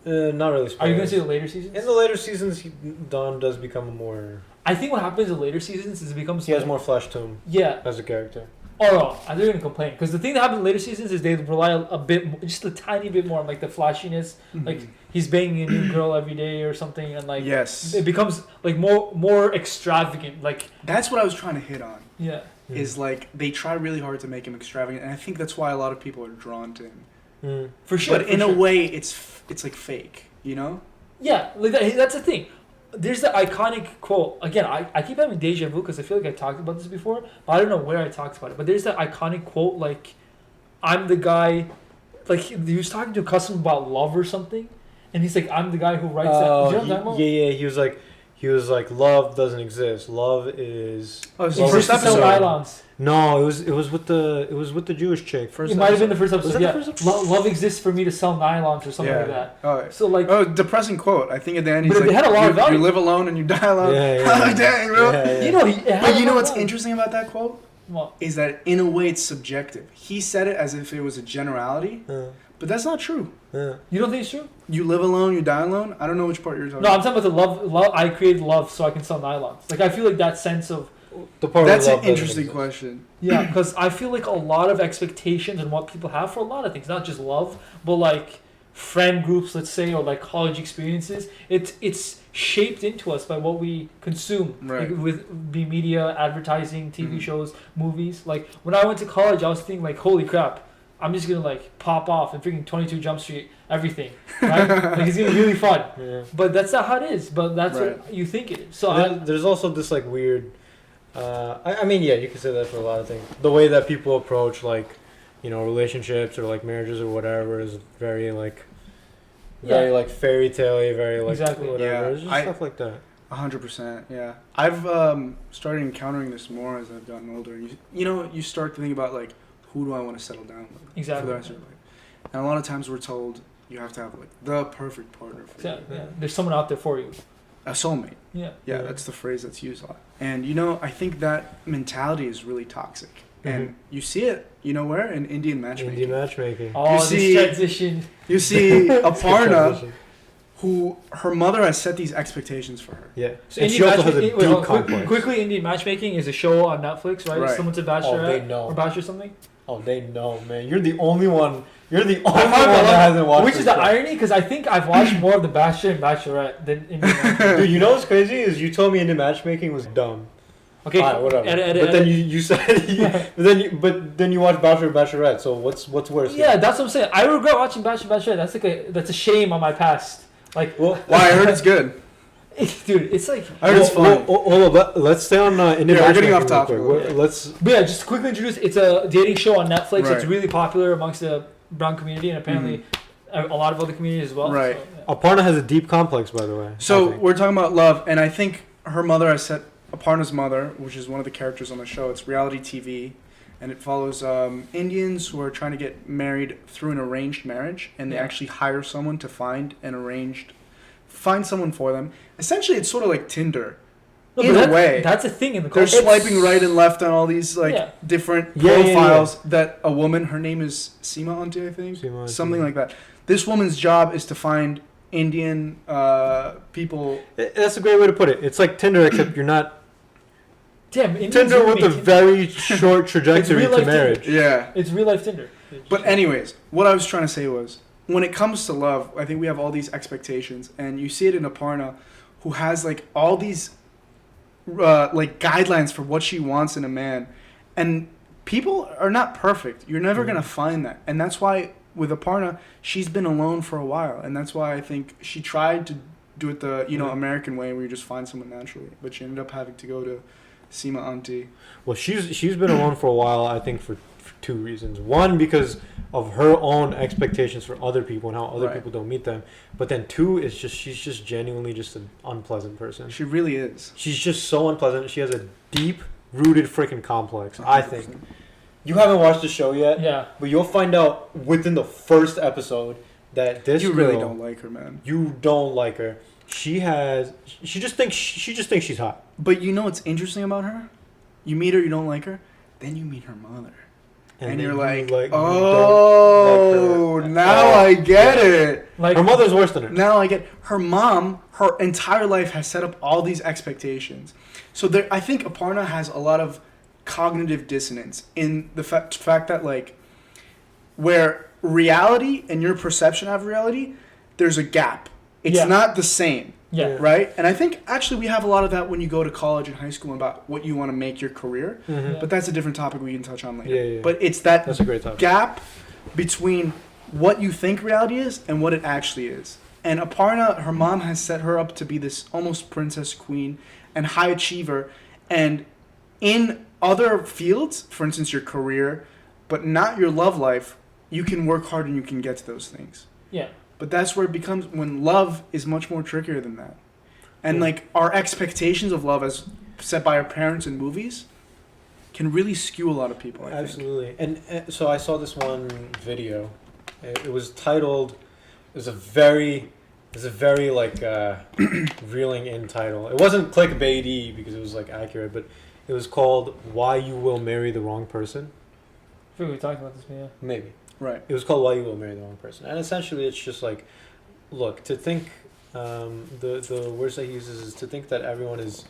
not really. Are you gonna spoilers. see the later seasons? In the later seasons, Don does become more. I think what happens in later seasons is it becomes He has more flesh to him Yeah. as a character. Oh no, I'm not gonna complain because the thing that happens in later seasons is they rely a bit, just a tiny bit more on like the flashiness. Like he's banging a new girl every day or something, and like yes, it becomes like more extravagant. Like that's what I was trying to hit on. yeah, Is like they try really hard to make him extravagant, and I think that's why a lot of people are drawn to him. Mm. for sure. But for in sure. a way, it's like fake, you know? Yeah, like that's the thing. There's the iconic quote. Again, I keep having deja vu because I feel like I talked about this before, but I don't know where I talked about it. But there's that iconic quote like, I'm the guy, like he was talking to a customer about love or something, and he's like, I'm the guy who writes that. Do you know what I'm talking about? yeah. He was like, love doesn't exist. Love is. Oh, it's He the exists first to sell episode. nylons. No, it was with the Jewish chick. First It might have been the episode. first Was episode. that Yeah, the first episode? Love exists for me to sell nylons or something like that. Oh, So like, depressing quote. I think at the end he's But it like, had a lot you, of value. you live alone and you die alone. Yeah. Dang, bro. Yeah. you know, But you know what's interesting about that quote? Well, Is that in a way it's subjective. He said it as if it was a generality, but that's not true. you don't think it's true? You live alone, you die alone. I don't know which part you're talking No, I'm about. talking about the love. I created love so I can sell nylons. Like I feel like that sense of The part That's where an love doesn't interesting exist. question. yeah, because I feel like a lot of expectations and what people have for a lot of things, not just love, but like friend groups, let's say, or like college experiences. It's shaped into us by what we consume, Right. like, with the media, advertising, TV Mhm. shows, movies. Like when I went to college, I was thinking like, holy crap, I'm just gonna like pop off and freaking 22 Jump Street, everything, right? Like it's gonna be really fun. Yeah. But that's not how it is. But that's Right. what you think it is. So There's also this like weird. I mean, yeah, you can say that for a lot of things. The way that people approach like, relationships or like marriages or whatever is very like, very Yeah. like fairy tale, very like Exactly. whatever. Yeah, It's just I- stuff like that. 100%. Yeah, I've started encountering this more as I've gotten older. You start to think about like, who do I want to settle down with for exactly. the rest of your life? And a lot of times we're told you have to have like the perfect partner for you, Yeah. There's someone out there for you. a soulmate. Yeah. Yeah, Yeah. that's the phrase that's used a lot. And I think that mentality is really toxic. And you see it, where? In Indian matchmaking. Indie matchmaking. Oh, this see- transition. You see Aparna, Transition. who her mother has set these expectations for her. Yeah. So And she Indian also has a Matchmaking- deep wait, hold on, complex. quickly, Indian Matchmaking is a show on Netflix, right? Right. Someone's a Oh, bachelorette they know. or bachelor something. Oh, they know, man. You're the only one. You're the only I one found that hasn't watched. Which is this the show. irony, because I think I've watched more of The Bachelor and Bachelorette than Indian Matchmaking. Dude, you know what's crazy is you told me Indie matchmaking was dumb. Okay, Alright, whatever. edit, but then edit. you said but then you watch Bachelor Bachelorette. So what's worse? Yeah, that's what I'm saying. I regret watching Bachelor Bachelorette. That's a shame on my past. Like, Well, Why? I heard it's good. dude, it's like. I heard it's fun. let's stay on Indian Yeah, we're getting matchmaking off real topic. quick. Let's. But yeah, just to quickly introduce. It's a dating show on Netflix. Right. It's really popular amongst the brown community and apparently a lot of other communities as well. Right. So, yeah. Aparna has a deep complex, by the way. So I think. we're talking about love, and I think her mother has set Aparna's mother, which is one of the characters on the show. It's reality TV, and it follows Indians who are trying to get married through an arranged marriage, and they Yeah. actually hire someone to find someone for them. Essentially, it's sort of like Tinder. No, In but a way. that's a thing in the They're culture. swiping right and left on all these Yeah. different Yeah, yeah, profiles that a woman, her name is Seema Auntie, I think, Seema Auntie. something like that. This woman's job is to find Indian people. That's a great way to put it. It's like Tinder, except you're not Damn, Indians Tinder don't with a make very short trajectory real to life marriage. Yeah. It's real life Tinder. But anyways, what I was trying to say was, when it comes to love, I think we have all these expectations, and you see it in Aparna, who has like all these like guidelines for what she wants in a man, and people are not perfect. You're never gonna find that, and that's why with Aparna, she's been alone for a while, and that's why I think she tried to do it the American way, where you just find someone naturally, but she ended up having to go to Seema Auntie. Well, she's been alone for a while, I think, for two reasons. One, because of her own expectations for other people and how other Right. people don't meet them. But then two is just she's just genuinely just an unpleasant person. She really is. She's just so unpleasant. She has a deep-rooted freaking complex, I think. You haven't watched the show yet, Yeah. but you'll find out within the first episode that this You really girl, don't like her, man. you don't like her. She just thinks she's hot. But you know what's interesting about her? You meet her, you don't like her, then you meet her mother. And then you're you, like, you don't oh, like her now at all. I get it. Like Her mother's worse than her. Now I get her mom. Her entire life has set up all these expectations. So there, I think Aparna has a lot of cognitive dissonance in the fact that like, where reality and your perception of reality, there's a gap. It's Yeah. not the same. Yeah. Right? And I think actually we have a lot of that when you go to college and high school about what you want to make your career. Mhm. But that's a different topic we can touch on later. Yeah, yeah. But it's that That's a great topic. gap between what you think reality is and what it actually is. And Aparna, her mom has set her up to be this almost princess queen and high achiever. And in other fields, for instance, your career, but not your love life, you can work hard and you can get to those things. Yeah. But that's where it becomes when love is much more trickier than that. And Yeah. like our expectations of love as set by our parents in movies can really skew a lot of people, I think. Absolutely. And so I saw this one video. It was titled. It was a very like reeling in title. It wasn't clickbaity because it was like accurate, but it was called "Why You Will Marry the Wrong Person." I think we talked about this, yeah. Maybe. Right. It was called "Why You Will Marry the Wrong Person," and essentially it's just like, look, to think, the words that he uses is to think that everyone is,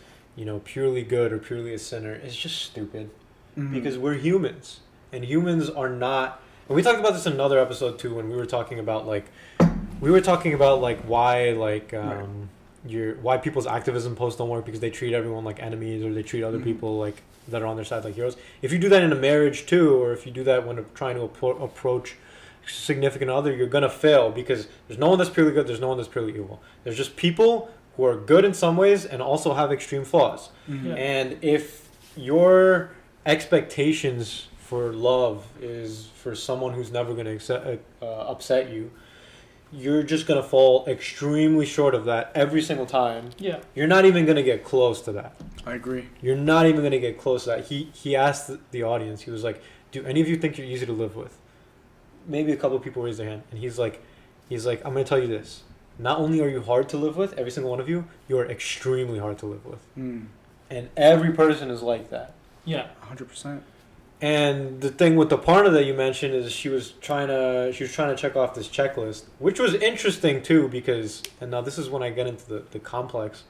purely good or purely a sinner is just stupid, Mhm. because we're humans, and humans are not. And we talked about this in another episode too, when we were talking about why why people's activism posts don't work, because they treat everyone like enemies, or they treat other Mhm. people like that are on their side like heroes. If you do that in a marriage too, or if you do that when trying to approach significant other, you're gonna fail, because there's no one that's purely good, there's no one that's purely evil. There's just people who are good in some ways and also have extreme flaws. Mhm. Yeah. And if your expectations for love is for someone who's never gonna upset you, you're just gonna fall extremely short of that every single time. Yeah. You're not even gonna get close to that. I agree. You're not even gonna get close to that. He asked the audience. He was like, "Do any of you think you're easy to live with?" Maybe a couple of people raised their hand, and he's like, "I'm gonna tell you this. Not only are you hard to live with, every single one of you, you are extremely hard to live with, Mm. and every person is like that." Yeah. 100%. And the thing with the partner that you mentioned is she was trying to check off this checklist, which was interesting too, because, and now this is when I get into the complex,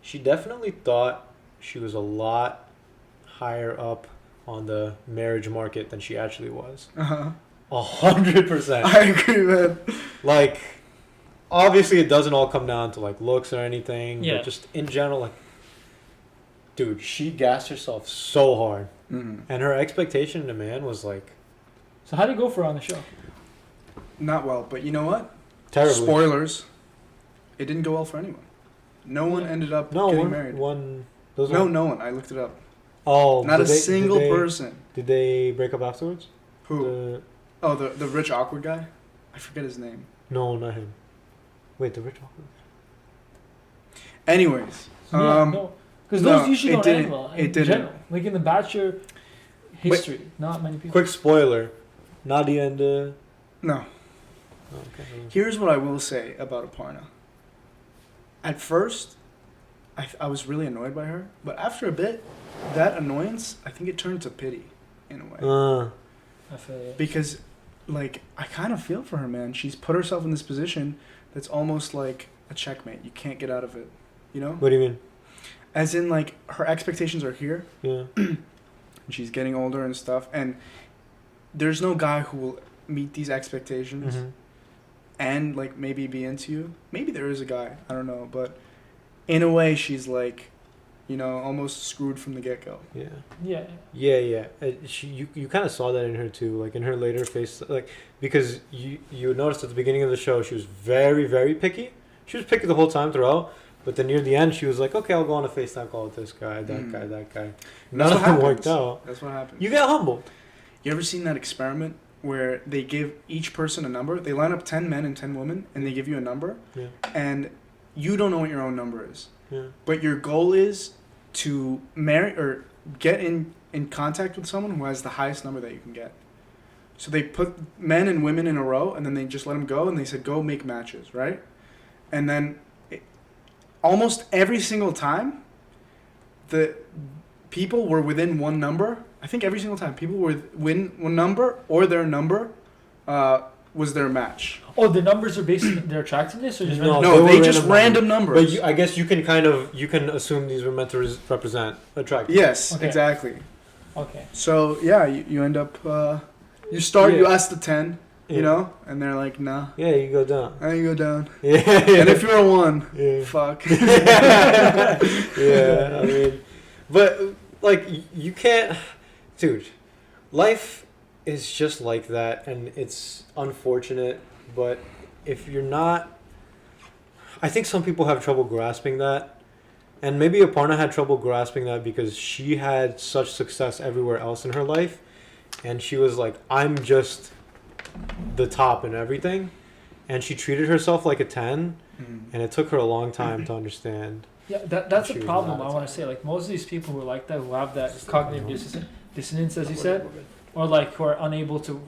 she definitely thought she was a lot higher up on the marriage market than she actually was. Uh-huh. 100%. I agree, man. Like, obviously it doesn't all come down to like looks or anything, Yeah. but just in general, like, dude, she gassed herself so hard, Mm-hmm. and her expectation in a man was like So how did it go for her on the show? Not well, but you know what? terribly. Spoilers. It didn't go well for anyone. No one ended up getting married. No one. I looked it up. Oh, Not a single did person. Did they break up afterwards? Who? The rich awkward guy? I forget his name. No, not him. Wait, the rich awkward. Anyways. No. Because those usually don't end well. It didn't. General. Like in the Bachelor history, not many people. Quick spoiler: Nadia and No. oh, okay. Here's what I will say about Aparna. At first, I was really annoyed by her, but after a bit, that annoyance, I think it turned to pity, in a way. I feel it. Because, like, I kind of feel for her, man. She's put herself in this position that's almost like a checkmate. You can't get out of it, you know? What do you mean? As in, like, her expectations are here. Yeah. And she's getting older and stuff, and there's no guy who will meet these expectations Mm-hmm. and, like, maybe be into you. Maybe there is a guy, I don't know, but in a way she's, like, you know, almost screwed from the get-go. Yeah. Yeah. You kind of saw that in her too, like in her later face, like because you noticed at the beginning of the show she was very, very picky. She was picky the whole time throughout, but then near the end she was like, okay, I'll go on a FaceTime call with this guy, that guy, that guy. None of them worked out. That's what happens. You get humbled. You ever seen that experiment where they give each person a number? They line up 10 men and 10 women, and they give you a number, Yeah. and you don't know what your own number is. Yeah. But your goal is to marry or get in contact with someone who has the highest number that you can get. So they put men and women in a row, and then they just let them go, and they said, go make matches, right? And then almost every single time, the people were within one number. I think every single time, people were within one number, or their number was their match. Oh, the numbers are based on their attractiveness, or just No, No, they they were just random numbers. But I guess you can assume these were meant to represent attractiveness. Yes, Okay. exactly. Okay. So yeah, you end up you start, you Yeah. ask the 10, you Yeah. know, and they're like, nah, Yeah, you go down. and you go down. Yeah. And if you're a 1, yeah. fuck. Yeah, I mean, but like you can't, dude. Life is just like that, and it's unfortunate. But if you're not, I think some people have trouble grasping that, and maybe Aparna had trouble grasping that because she had such success everywhere else in her life, and she was like, I'm just the top in everything, and she treated herself like a 10, and it took her a long time to understand. Yeah, that's She the was problem. not I want to say, like most of these people who are like that, who have that cognitive dissonance, as you said, or like who are unable to,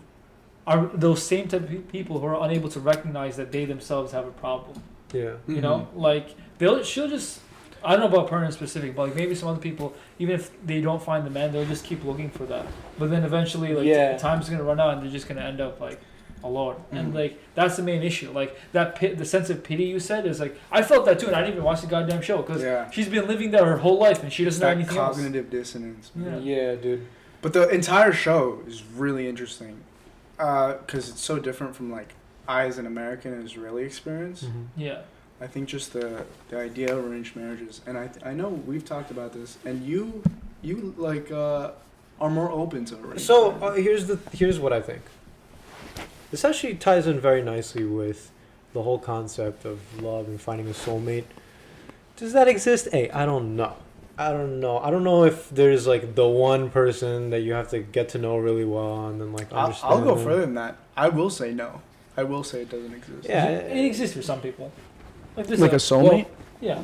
are those same type of people who are unable to recognize that they themselves have a problem. Yeah. You know, like she'll just. I don't know about Aparna in specific, but like maybe some other people, even if they don't find the man, they'll just keep looking for that. But then eventually, like time's gonna run out, and they're just gonna end up like alone. And like that's the main issue. Like the sense of pity you said is like I felt that too, and I didn't even watch the goddamn show because she's been living there her whole life, and she doesn't know anything else. Cognitive dissonance. Man. Yeah, dude. But the entire show is really interesting because it's so different from like I as an American and Israeli experience. Mm-hmm. Yeah. I think just the idea of arranged marriages, and I know we've talked about this, and you like are more open to arranged. So marriages. here's what I think. This actually ties in very nicely with the whole concept of love and finding a soulmate. Does that exist? Hey, I don't know. I don't know if there's like the one person that you have to get to know really well and then like understand. I'll go them. further than that. I will say no. I will say it doesn't exist. Yeah, It exists for some people. There's Like a soulmate? Yeah.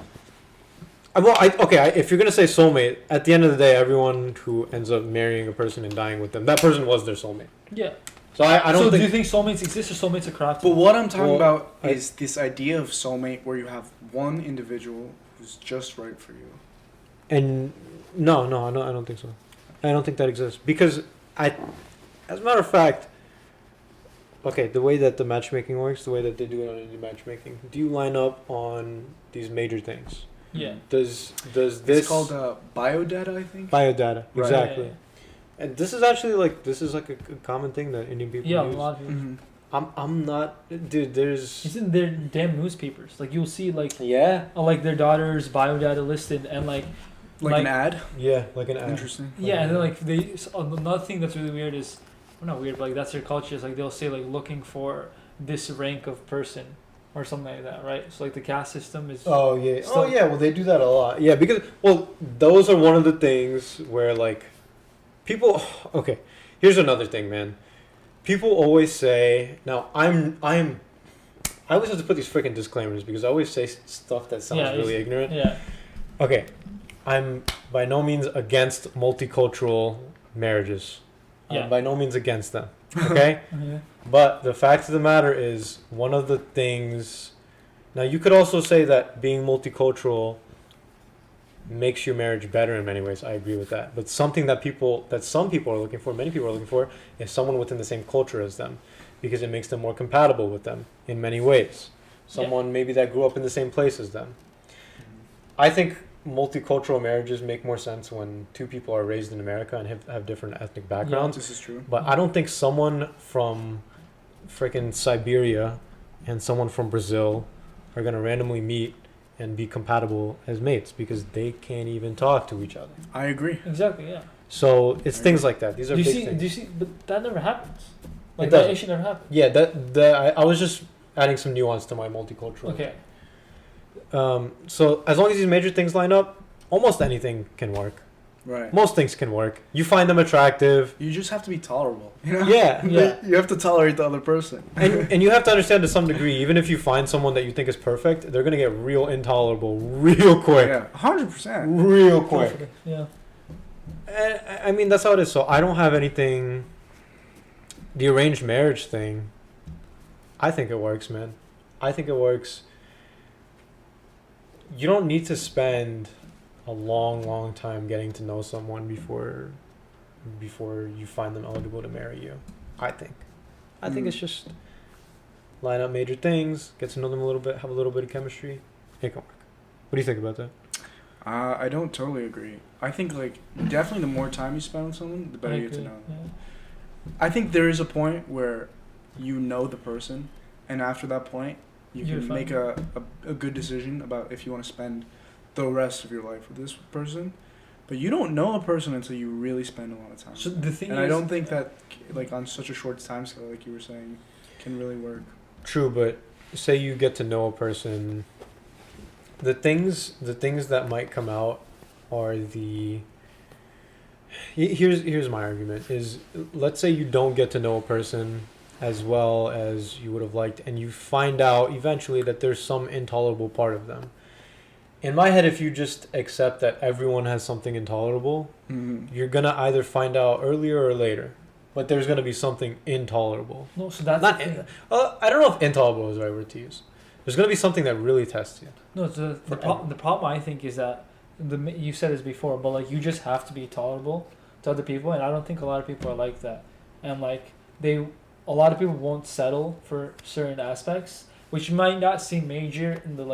If you're gonna say soulmate, at the end of the day, everyone who ends up marrying a person and dying with them, that person was their soulmate. Yeah. So I don't So think. do you think soulmates exist or soulmates are crafted? But what I'm talking about I- is this idea of soulmate where you have one individual who's just right for you. And no, I don't think so. I don't think that exists because as a matter of fact, okay, the way that the matchmaking works, the way that they do it on indie matchmaking, do you line up on these major things? Yeah. Does this? It's called biodata, I think. Biodata, Right. exactly. Yeah. And this is actually like a common thing that Indian people Yeah, a use. lot of people. Mm-hmm. I'm not, dude. There's It's in their damn newspapers. Like you'll see like yeah. like their daughter's biodata listed, and like Like an ad? Yeah, like an ad. Interesting. Yeah, and then like another thing that's really weird is, well, not weird, but like that's their culture. Is like they'll say like looking for this rank of person or something like that, right? So like the caste system is. Oh yeah. Still- Oh yeah. Well, they do that a lot. Yeah, because those are one of the things where like people. Okay, here's another thing, man. People always say now I always have to put these freaking disclaimers because I always say stuff that sounds really ignorant. Yeah. Okay, I'm by no means against multicultural marriages. Yeah. I'm by no means against them. Okay? Yeah. But the fact of the matter is, one of the things. Now, you could also say that being multicultural makes your marriage better in many ways. I agree with that. But something that some people are looking for, many people are looking for, is someone within the same culture as them, because it makes them more compatible with them in many ways. Someone maybe that grew up in the same place as them. I think multicultural marriages make more sense when two people are raised in America and have different ethnic backgrounds. This is true. But I don't think someone from freaking Siberia and someone from Brazil are going to randomly meet and be compatible as mates because they can't even talk to each other. I agree. Exactly. Yeah. So it's things like that. These are Do you big see? things. Do you see? But that never happens. Like It that doesn't. issue never happens. Yeah, I was just adding some nuance to my multicultural. Okay. So as long as these major things line up, almost anything can work. Right. Most things can work. You find them attractive. You just have to be tolerable. You know? Yeah. Yeah. You have to tolerate the other person. And you have to understand to some degree, even if you find someone that you think is perfect, they're gonna get real intolerable real quick. Yeah, 100%. Real quick. Yeah. And, I mean, that's how it is. So I don't have anything. The arranged marriage thing, I think it works, man. I think it works. You don't need to spend a long time getting to know someone before you find them eligible to marry you. I think it's just line up major things, get to know them a little bit, have a little bit of chemistry. It can work. What do you think about that? I don't totally agree. I think like definitely the more time you spend with someone, the better you get to know them. Yeah. I think there is a point where you know the person, and after that point, you You're can fine. make a good decision about if you want to spend the rest of your life with this person. But you don't know a person until you really spend a lot of time. So with them. the thing and is, I don't think that like on such a short time scale, like you were saying, can really work. True, but say you get to know a person. The things that might come out are the. Here's my argument: is let's say you don't get to know a person as well as you would have liked, and you find out eventually that there's some intolerable part of them. In my head, if you just accept that everyone has something intolerable, you're gonna either find out earlier or later, but there's gonna be something intolerable. no. So that's Not the thing. I don't know if intolerable is the right word to use. There's gonna be something that really tests you. No, the problem I think is that you said this before, but like you just have to be tolerable to other people, and I don't think a lot of people are like that. And like a lot of people won't settle for certain aspects, which might not seem major in the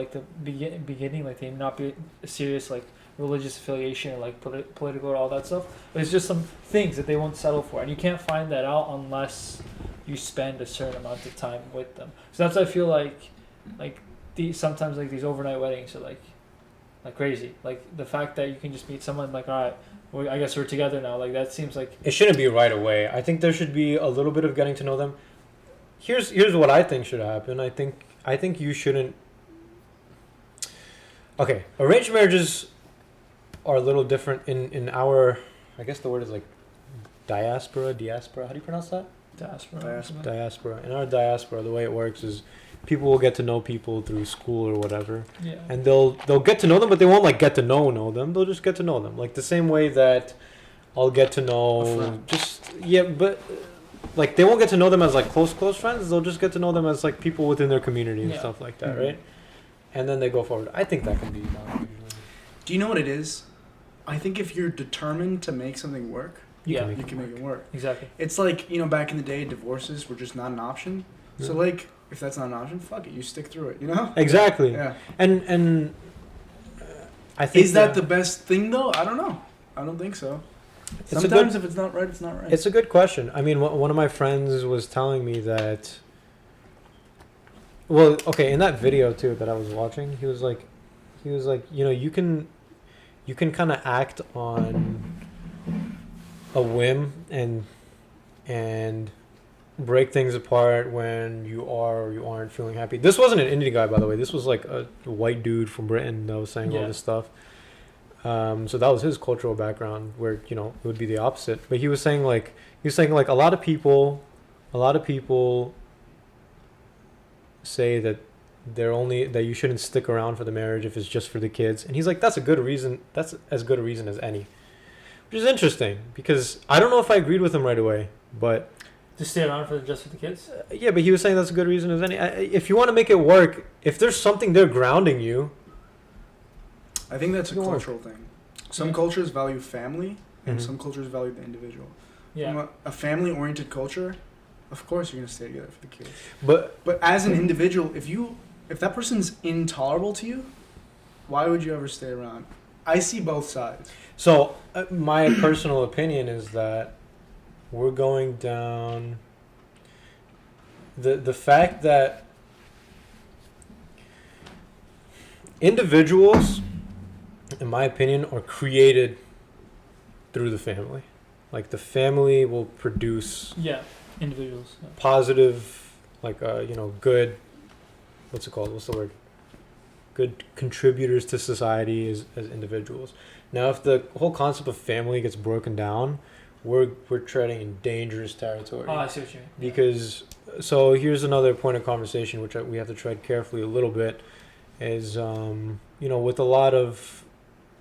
beginning, like they may not be a serious like religious affiliation or like political or all that stuff. But it's just some things that they won't settle for, and you can't find that out unless you spend a certain amount of time with them. So that's why I feel like sometimes like these overnight weddings are like crazy. Like the fact that you can just meet someone like, all right, well, I guess we're together now. Like that seems like It shouldn't be right away. I think there should be a little bit of getting to know them. Here's what I think should happen. I think you shouldn't. Okay, arranged marriages are a little different in our. I guess the word is like diaspora. How do you pronounce that? Diaspora. In our diaspora, the way it works is people will get to know people through school or whatever, yeah. and they'll get to know them, but they won't like get to know them. They'll just get to know them, like the same way that I'll get to A know friend. but like they won't get to know them as like close friends. They'll just get to know them as like people within their community and Yeah. stuff like that, Mhm. right? And then they go forward. I think that can be done. Do you know what it is? I think if you're determined to make something work, Yeah. you can make it work. Exactly. It's like, back in the day, divorces were just not an option. So, Yeah. like, if that's not an option, fuck it. You stick through it, you know? Exactly. Yeah. And I think Is that the best thing, though? I don't know. I don't think so. It's a Sometimes good- if it's not right, it's not right. It's a good question. I mean, one of my friends was telling me that. Well, okay, in that video too that I was watching, he was like, you you can kind of act on a whim and break things apart when you are or you aren't feeling happy. This wasn't an Indian guy, by the way. This was like a white dude from Britain that was saying all this stuff. So that was his cultural background, where it would be the opposite. But he was saying like a lot of people say that that you shouldn't stick around for the marriage if it's just for the kids. And he's like, that's a good reason. That's as good a reason as any. Which is interesting, because I don't know if I agreed with him right away, but to stay around just for the kids. Yeah, but he was saying that's a good reason as any. If you want to make it work, if there's something there grounding you, I think that's a cultural thing. Some cultures value family, and some cultures value the individual. Yeah. From a family-oriented culture, of course you're gonna stay together for the kids. But as an individual, if that person's intolerable to you, why would you ever stay around? I see both sides. So my personal opinion is that we're going down the fact that individuals, in my opinion, are created through the family. Like the family will produce individuals positive, like good, what's it called? What's the word? Good contributors to society as individuals. Now, if the whole concept of family gets broken down, we're treading in dangerous territory. Oh, I see what you mean. Because so here's another point of conversation which we have to tread carefully a little bit, is with a lot of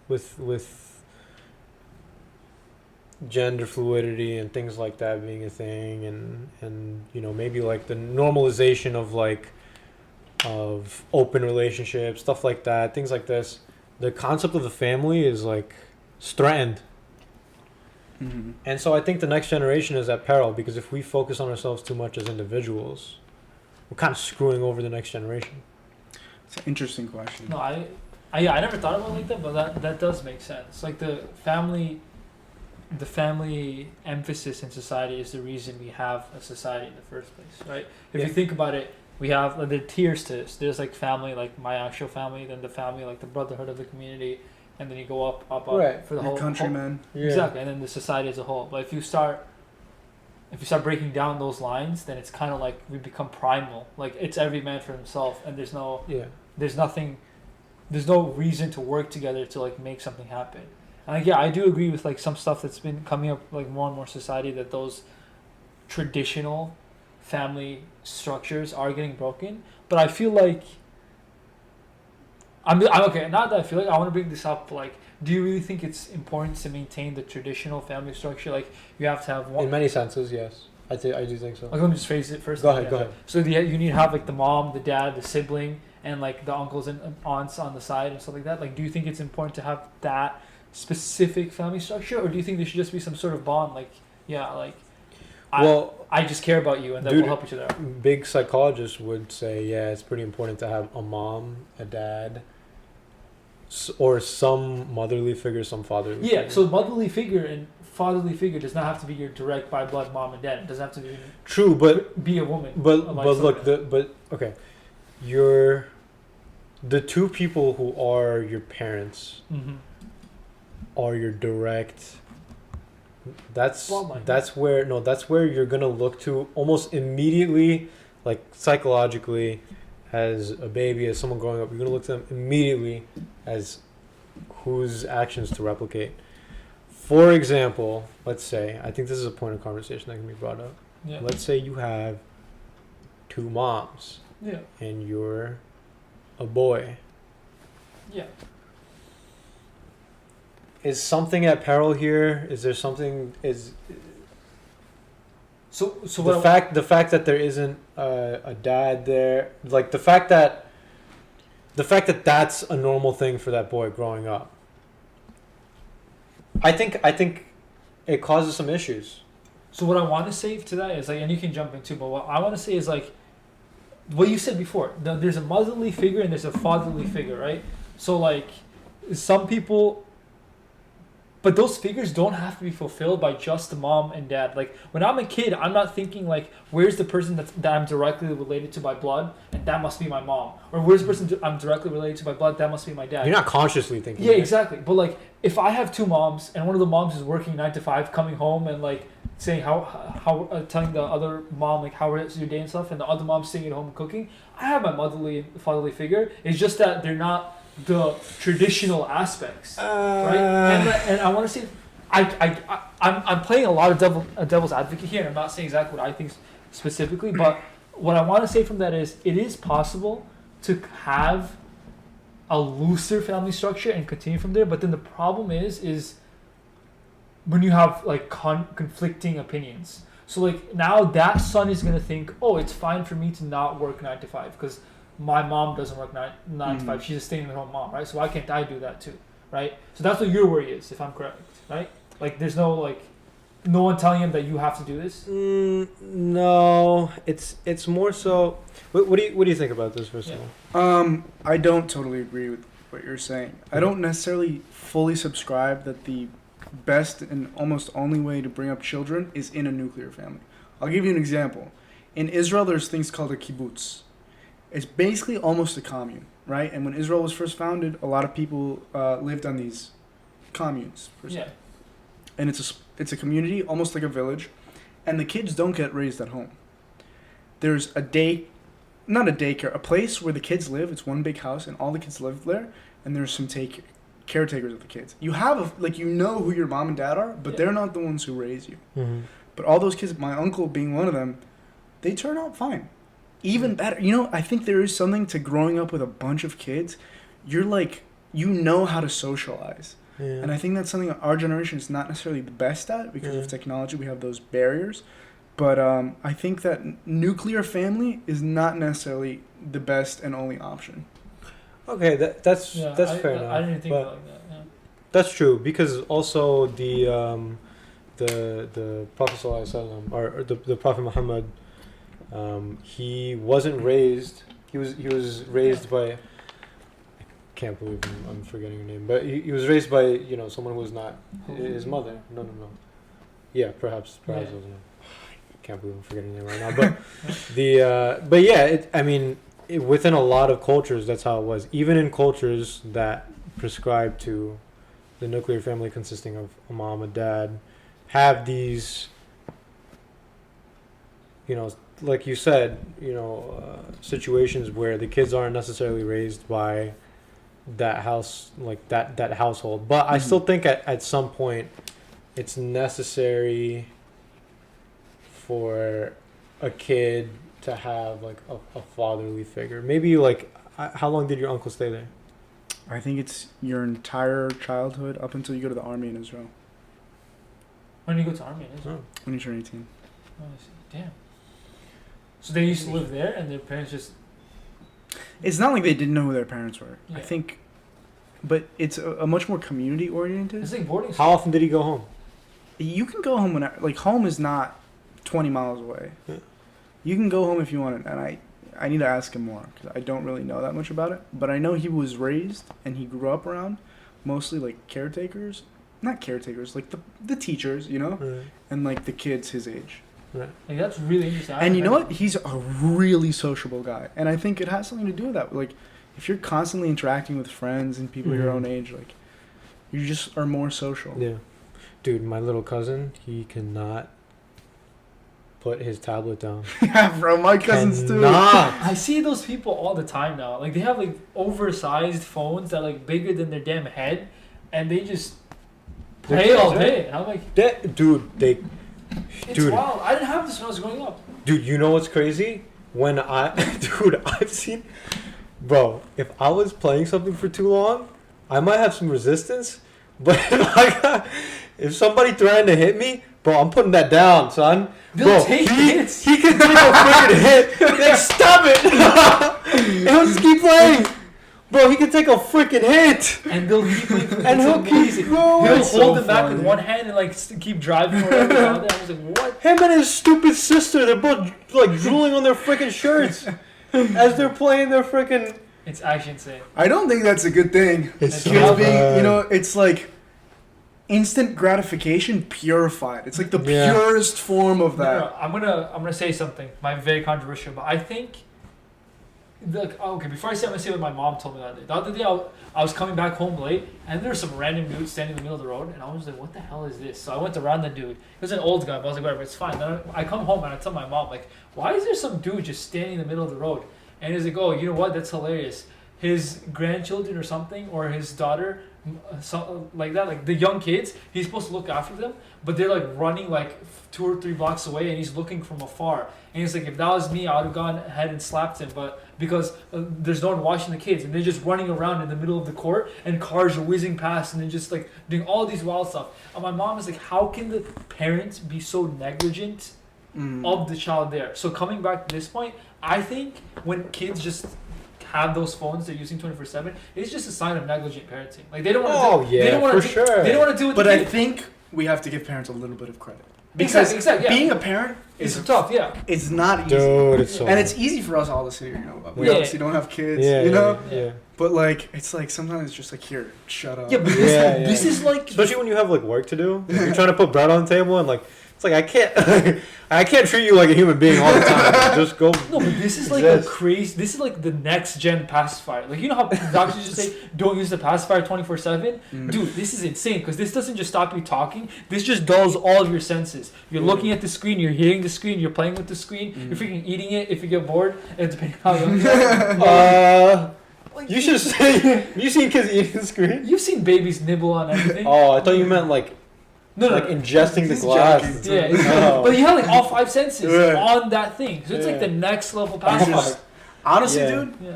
with gender fluidity and things like that being a thing, and maybe like the normalization of open relationships, stuff like that, things like this, the concept of the family is like threatened. Mm-hmm. And so I think the next generation is at peril, because if we focus on ourselves too much as individuals, we're kind of screwing over the next generation. It's an interesting question. No, I never thought about it like that, but that does make sense. Like the family emphasis in society is the reason we have a society in the first place, right? If you think about it, we have the tiers to this. There's like family, like my actual family, then the family, like the brotherhood of the community, and then you go up Right. for the Your whole countrymen. Yeah. Exactly, and then the society as a whole. But if you start breaking down those lines, then it's kind of like we become primal. Like it's every man for himself, and there's no reason to work together to like make something happen. And like, I do agree with like some stuff that's been coming up like more and more society, that those traditional family structures are getting broken. But I feel like I'm okay. Not that I feel like I want to bring this up. Like, do you really think it's important to maintain the traditional family structure? Like, you have to have one. In many senses, yes. I do think so. Like, let me just phrase it first. Go ahead. So you need to have like the mom, the dad, the sibling, and like the uncles and aunts on the side and stuff like that. Like, do you think it's important to have that specific family structure, or do you think there should just be some sort of bond? Like, I just care about you, and then we'll help each other out. Big psychologists would say, it's pretty important to have a mom, a dad, or some motherly figure, some fatherly figure. Yeah, so motherly figure and fatherly figure does not have to be your direct by blood mom and dad. It doesn't have to be true, but be a woman. But look, the two people who are your parents are your direct. That's where you're gonna look to almost immediately, like psychologically, as a baby, as someone growing up. You're gonna look to them immediately as whose actions to replicate. For example, let's say, I think this is a point of conversation that can be brought up. Yeah. Let's say you have two moms. Yeah. And you're a boy. Yeah. Is something at peril here? Is there something? So the fact that there isn't a dad there, like the fact that that's a normal thing for that boy growing up. I think it causes some issues. So what I want to say to that is like, and you can jump in too, but what I want to say is like, what you said before. There's a motherly figure and there's a fatherly figure, right? So like, some people But those figures don't have to be fulfilled by just the mom and dad. Like, when I'm a kid, I'm not thinking, like, where's the person that I'm directly related to by blood, and that must be my mom. Or where's the person I'm directly related to by blood, that must be my dad. You're not consciously thinking. Yeah, that. exactly. But, like, if I have two moms, and one of the moms is working 9 to 5, coming home and, like, saying telling the other mom, like, how is your day and stuff, and the other mom's staying at home cooking, I have my motherly and fatherly figure. It's just that they're not the traditional aspects, right? And I want to say, I'm playing a lot of devil's advocate here, and I'm not saying exactly what I think specifically, but what I want to say from that is, it is possible to have a looser family structure and continue from there, but then the problem is when you have like conflicting opinions. So like now that son is gonna think, oh, it's fine for me to not work 9 to 5 because my mom doesn't work 9 to 5. She's a stay-at-home mom, right? So why can't I do that too, right? So that's what your worry is, if I'm correct, right? Like there's no one telling him that you have to do this. No, it's more so. What do you think about this, first of all? I don't totally agree with what you're saying. I don't necessarily fully subscribe that the best and almost only way to bring up children is in a nuclear family. I'll give you an example. In Israel, there's things called a kibbutz. It's basically almost a commune, right? And when Israel was first founded, a lot of people lived on these communes, per se. Yeah. And it's a community, almost like a village, and the kids don't get raised at home. There's a daycare, a place where the kids live. It's one big house, and all the kids live there, and there's some caretakers of the kids. You have you know who your mom and dad are, but they're not the ones who raise you. Mm-hmm. But all those kids, my uncle being one of them, they turn out fine. Even better. I think there is something to growing up with a bunch of kids. You're like, you know how to socialize. Yeah. And I think that's something our generation is not necessarily the best at because of technology. We have those barriers. But I think that nuclear family is not necessarily the best and only option. Okay, that's fair enough. I didn't think like that. Yeah. That's true, because also the Prophet ﷺ, or the Prophet Muhammad, he wasn't raised. He was raised by. I can't believe I'm forgetting her name, but he was raised by someone who was not his mother. No. Yeah, perhaps Yeah. it wasn't. I can't believe I'm forgetting her name right now. But within a lot of cultures, that's how it was. Even in cultures that prescribe to the nuclear family consisting of a mom, a dad, have these, like you said, situations where the kids aren't necessarily raised by that house, like that household. But I still think at some point it's necessary for a kid to have like a fatherly figure. Maybe how long did your uncle stay there? I think it's your entire childhood up until you go to the army in Israel. When you go to army, is it? Oh. When you turn 18. Oh, I see. Damn. So they used to live there, and their parents just. It's not like they didn't know who their parents were. Yeah. I think, but it's a much more community oriented. It's like boarding How school. often did he go home? You can go home whenever. Like home is not 20 miles away. Yeah. You can go home if you want it, and I need to ask him more because I don't really know that much about it. But I know he was raised and he grew up around mostly like caretakers, not caretakers, like the teachers, Right. and like the kids his age. Right. Like that's really interesting. And you know what? He's a really sociable guy, and I think it has something to do with that. Like, if you're constantly interacting with friends and people your own age, like, you just are more social. Yeah. Dude, my little cousin, he cannot put his tablet down. Yeah, bro, my cousins too. I see those people all the time now. Like they have like oversized phones that are like bigger than their damn head, and they just play all day. And I'm like, It's dude, wild. I didn't have this when I was growing up. Dude, you know what's crazy? I've seen, bro, if I was playing something for too long, I might have some resistance, but if somebody threatened to hit me, bro, I'm putting that down, son. They'll take hits. He can take a freaking hit. Like, stop it. And he'll just keep playing. Bro, he can take a freaking hit. And they'll keep like, And he'll amazing. keep going. He'll It's hold so them back with funny. one hand and like keep driving or whatever. I was like, what? Him and his stupid sister, they're both like drooling on their freaking shirts as they're playing their freaking. It's actually insane. I don't think that's a good thing. It's Kids being, it's like, instant gratification purified. It's like the Yeah. purest form of No, that. no, I'm gonna say something. Might be very controversial, but I think. Okay, before I say, I'm gonna say what my mom told me that day. The other day, I was coming back home late, and there was some random dude standing in the middle of the road, and I was like, "What the hell is this?" So I went around the dude. He was an old guy, but I was like, "Whatever, it's fine." Then I come home and I tell my mom, like, "Why is there some dude just standing in the middle of the road?" And he's like, "Oh, you know what? That's hilarious. His grandchildren or something, or his daughter, like that, like the young kids, he's supposed to look after them, but they're like running like 2 or 3 blocks away, and he's looking from afar. And he's like, if that was me, I would have gone ahead and slapped him, but because there's no one watching the kids, and they're just running around in the middle of the court, and cars are whizzing past, and they're just like doing all these wild stuff." And my mom is like, how can the parents be so negligent of the child there? So coming back to this point, I think when kids just have those phones they're using 24/7, it's just a sign of negligent parenting. Like they don't want to. They don't want to. sure. They don't want to do it. But I think we have to give parents a little bit of credit. Because Exactly, yeah. being a parent It's is tough, yeah. It's not easy. Dude, it's so And it's easy for us all to sit here, you know. We Yeah. obviously don't have kids, yeah, you know? Yeah. But like, it's like sometimes it's just like, here, shut up. Yeah, but Yeah, this is like Especially when you have like work to do. Like, you're trying to put bread on the table and like it's like I can't I can't treat you like a human being all the time. Like, just go. no, but this is like a crazy. This is like the next gen pacifier. Like you know how doctors just say don't use the pacifier 24/7. Dude, this is insane because this doesn't just stop you talking. This just dulls all of your senses. You're looking at the screen. You're hearing the screen. You're playing with the screen. You're freaking eating it if you get bored. And depending on how young you are. You should say. You seen kids eating the screen? You've seen babies nibble on everything. Oh, I thought you meant like no, like ingesting the He's glass. joking. Yeah, Oh. but you have like all 5 senses Yeah. on that thing. So it's like Yeah. the next level It's pacifier. just- honestly, Yeah. dude, Yeah.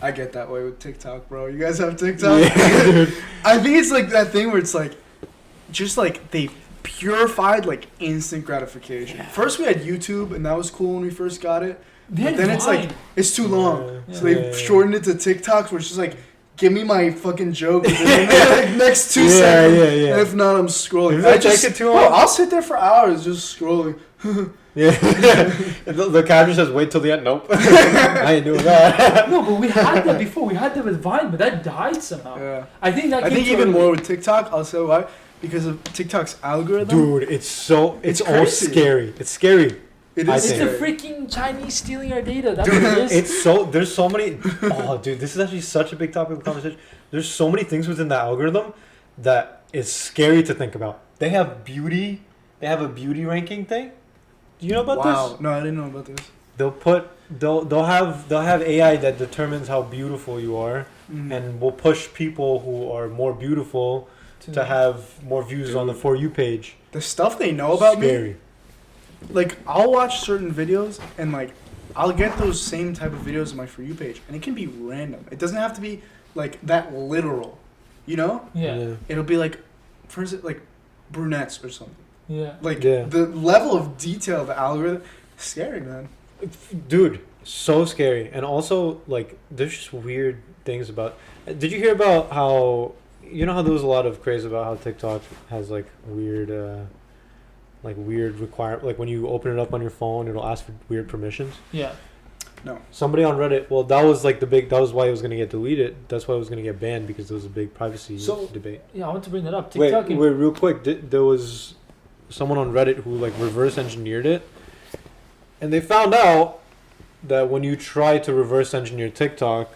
I get that way with TikTok, bro. You guys have TikTok? Yeah, dude. I think it's like that thing where it's like, just like they purified like instant gratification. First we had YouTube, and that was cool when we first got it. But then it's like, it's too long. Yeah. So they shortened it to TikToks, where it's just like, give me my fucking joke within the like, next 2 seconds. Yeah. And if not, I'm scrolling. If they take it too long- Bro, I'll sit there for hours just scrolling. Yeah. the caption says, "Wait till the end." Nope. I ain't doing that. No, but we had that before. We had that with Vine, but that died somehow. Yeah. I think that. I came think to even a- more with TikTok. I'll say why. Because of TikTok's algorithm. Dude, it's almost crazy. scary. It's scary. It I is It's think. the scary. freaking Chinese stealing our data. That's what it is. It's there's so many. Oh, dude, this is actually such a big topic of conversation. There's so many things within the algorithm that is scary to think about. They have beauty. They have a beauty ranking thing. Do you know about Wow. this? No, I didn't know about this. They'll have AI that determines how beautiful you are, Mm. and will push people who are more beautiful to have more views on the For You page. The stuff they know about me, Scary. like I'll watch certain videos and like I'll get those same type of videos on my For You page, and it can be random. It doesn't have to be like that literal, you know? yeah. It'll be like, for instance, like brunettes or something. Yeah. Like Yeah. the level of detail of the algorithm, scary, man. Dude, so scary. And also, like, there's just weird things about. Did you hear about how? You know how there was a lot of craze about how TikTok has like weird requirement. Like when you open it up on your phone, it'll ask for weird permissions. Yeah. Somebody on Reddit. Well, that was like that was why it was gonna get deleted. That's why it was gonna get banned, because there was a big privacy So- debate. Yeah, I want to bring that up. Wait, TikTok. real quick. There was someone on Reddit who like reverse engineered it, and they found out that when you try to reverse engineer TikTok,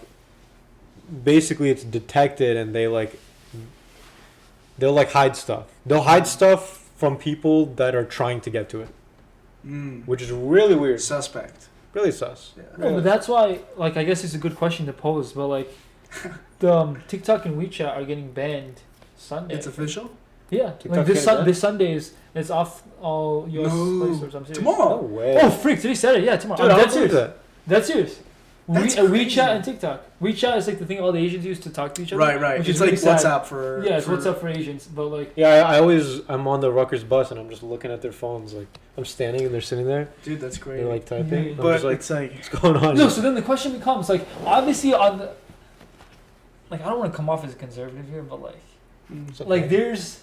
basically it's detected, and they'll hide stuff. They'll hide stuff from people that are trying to get to it, which is really weird. Suspect. Really sus. Yeah. No, but that's why, like, I guess it's a good question to pose. But like, the TikTok and WeChat are getting banned Sunday. It's official? Yeah, TikTok like getting banned? this Sundays, it's off all US No. Play Stores. I'm serious. No Tomorrow. way. Oh, freak! Did he say it? Yeah, tomorrow. Dude, I That's don't believe serious. that. That's serious. That's WeChat crazy. and TikTok. WeChat is like the thing all the Asians use to talk to each other. Right. Which It's is like really sad. WhatsApp for. Yeah, it's for, WhatsApp for Asians, but like. Yeah, I'm on the Rutgers bus and I'm just looking at their phones. Like I'm standing and they're sitting there. Dude, that's great. They're like typing. Yeah. I'm but just like, it's like. what's going on? No, so then the question becomes like, obviously on the. Like, I don't want to come off as a conservative here, but like. It's okay. Like there's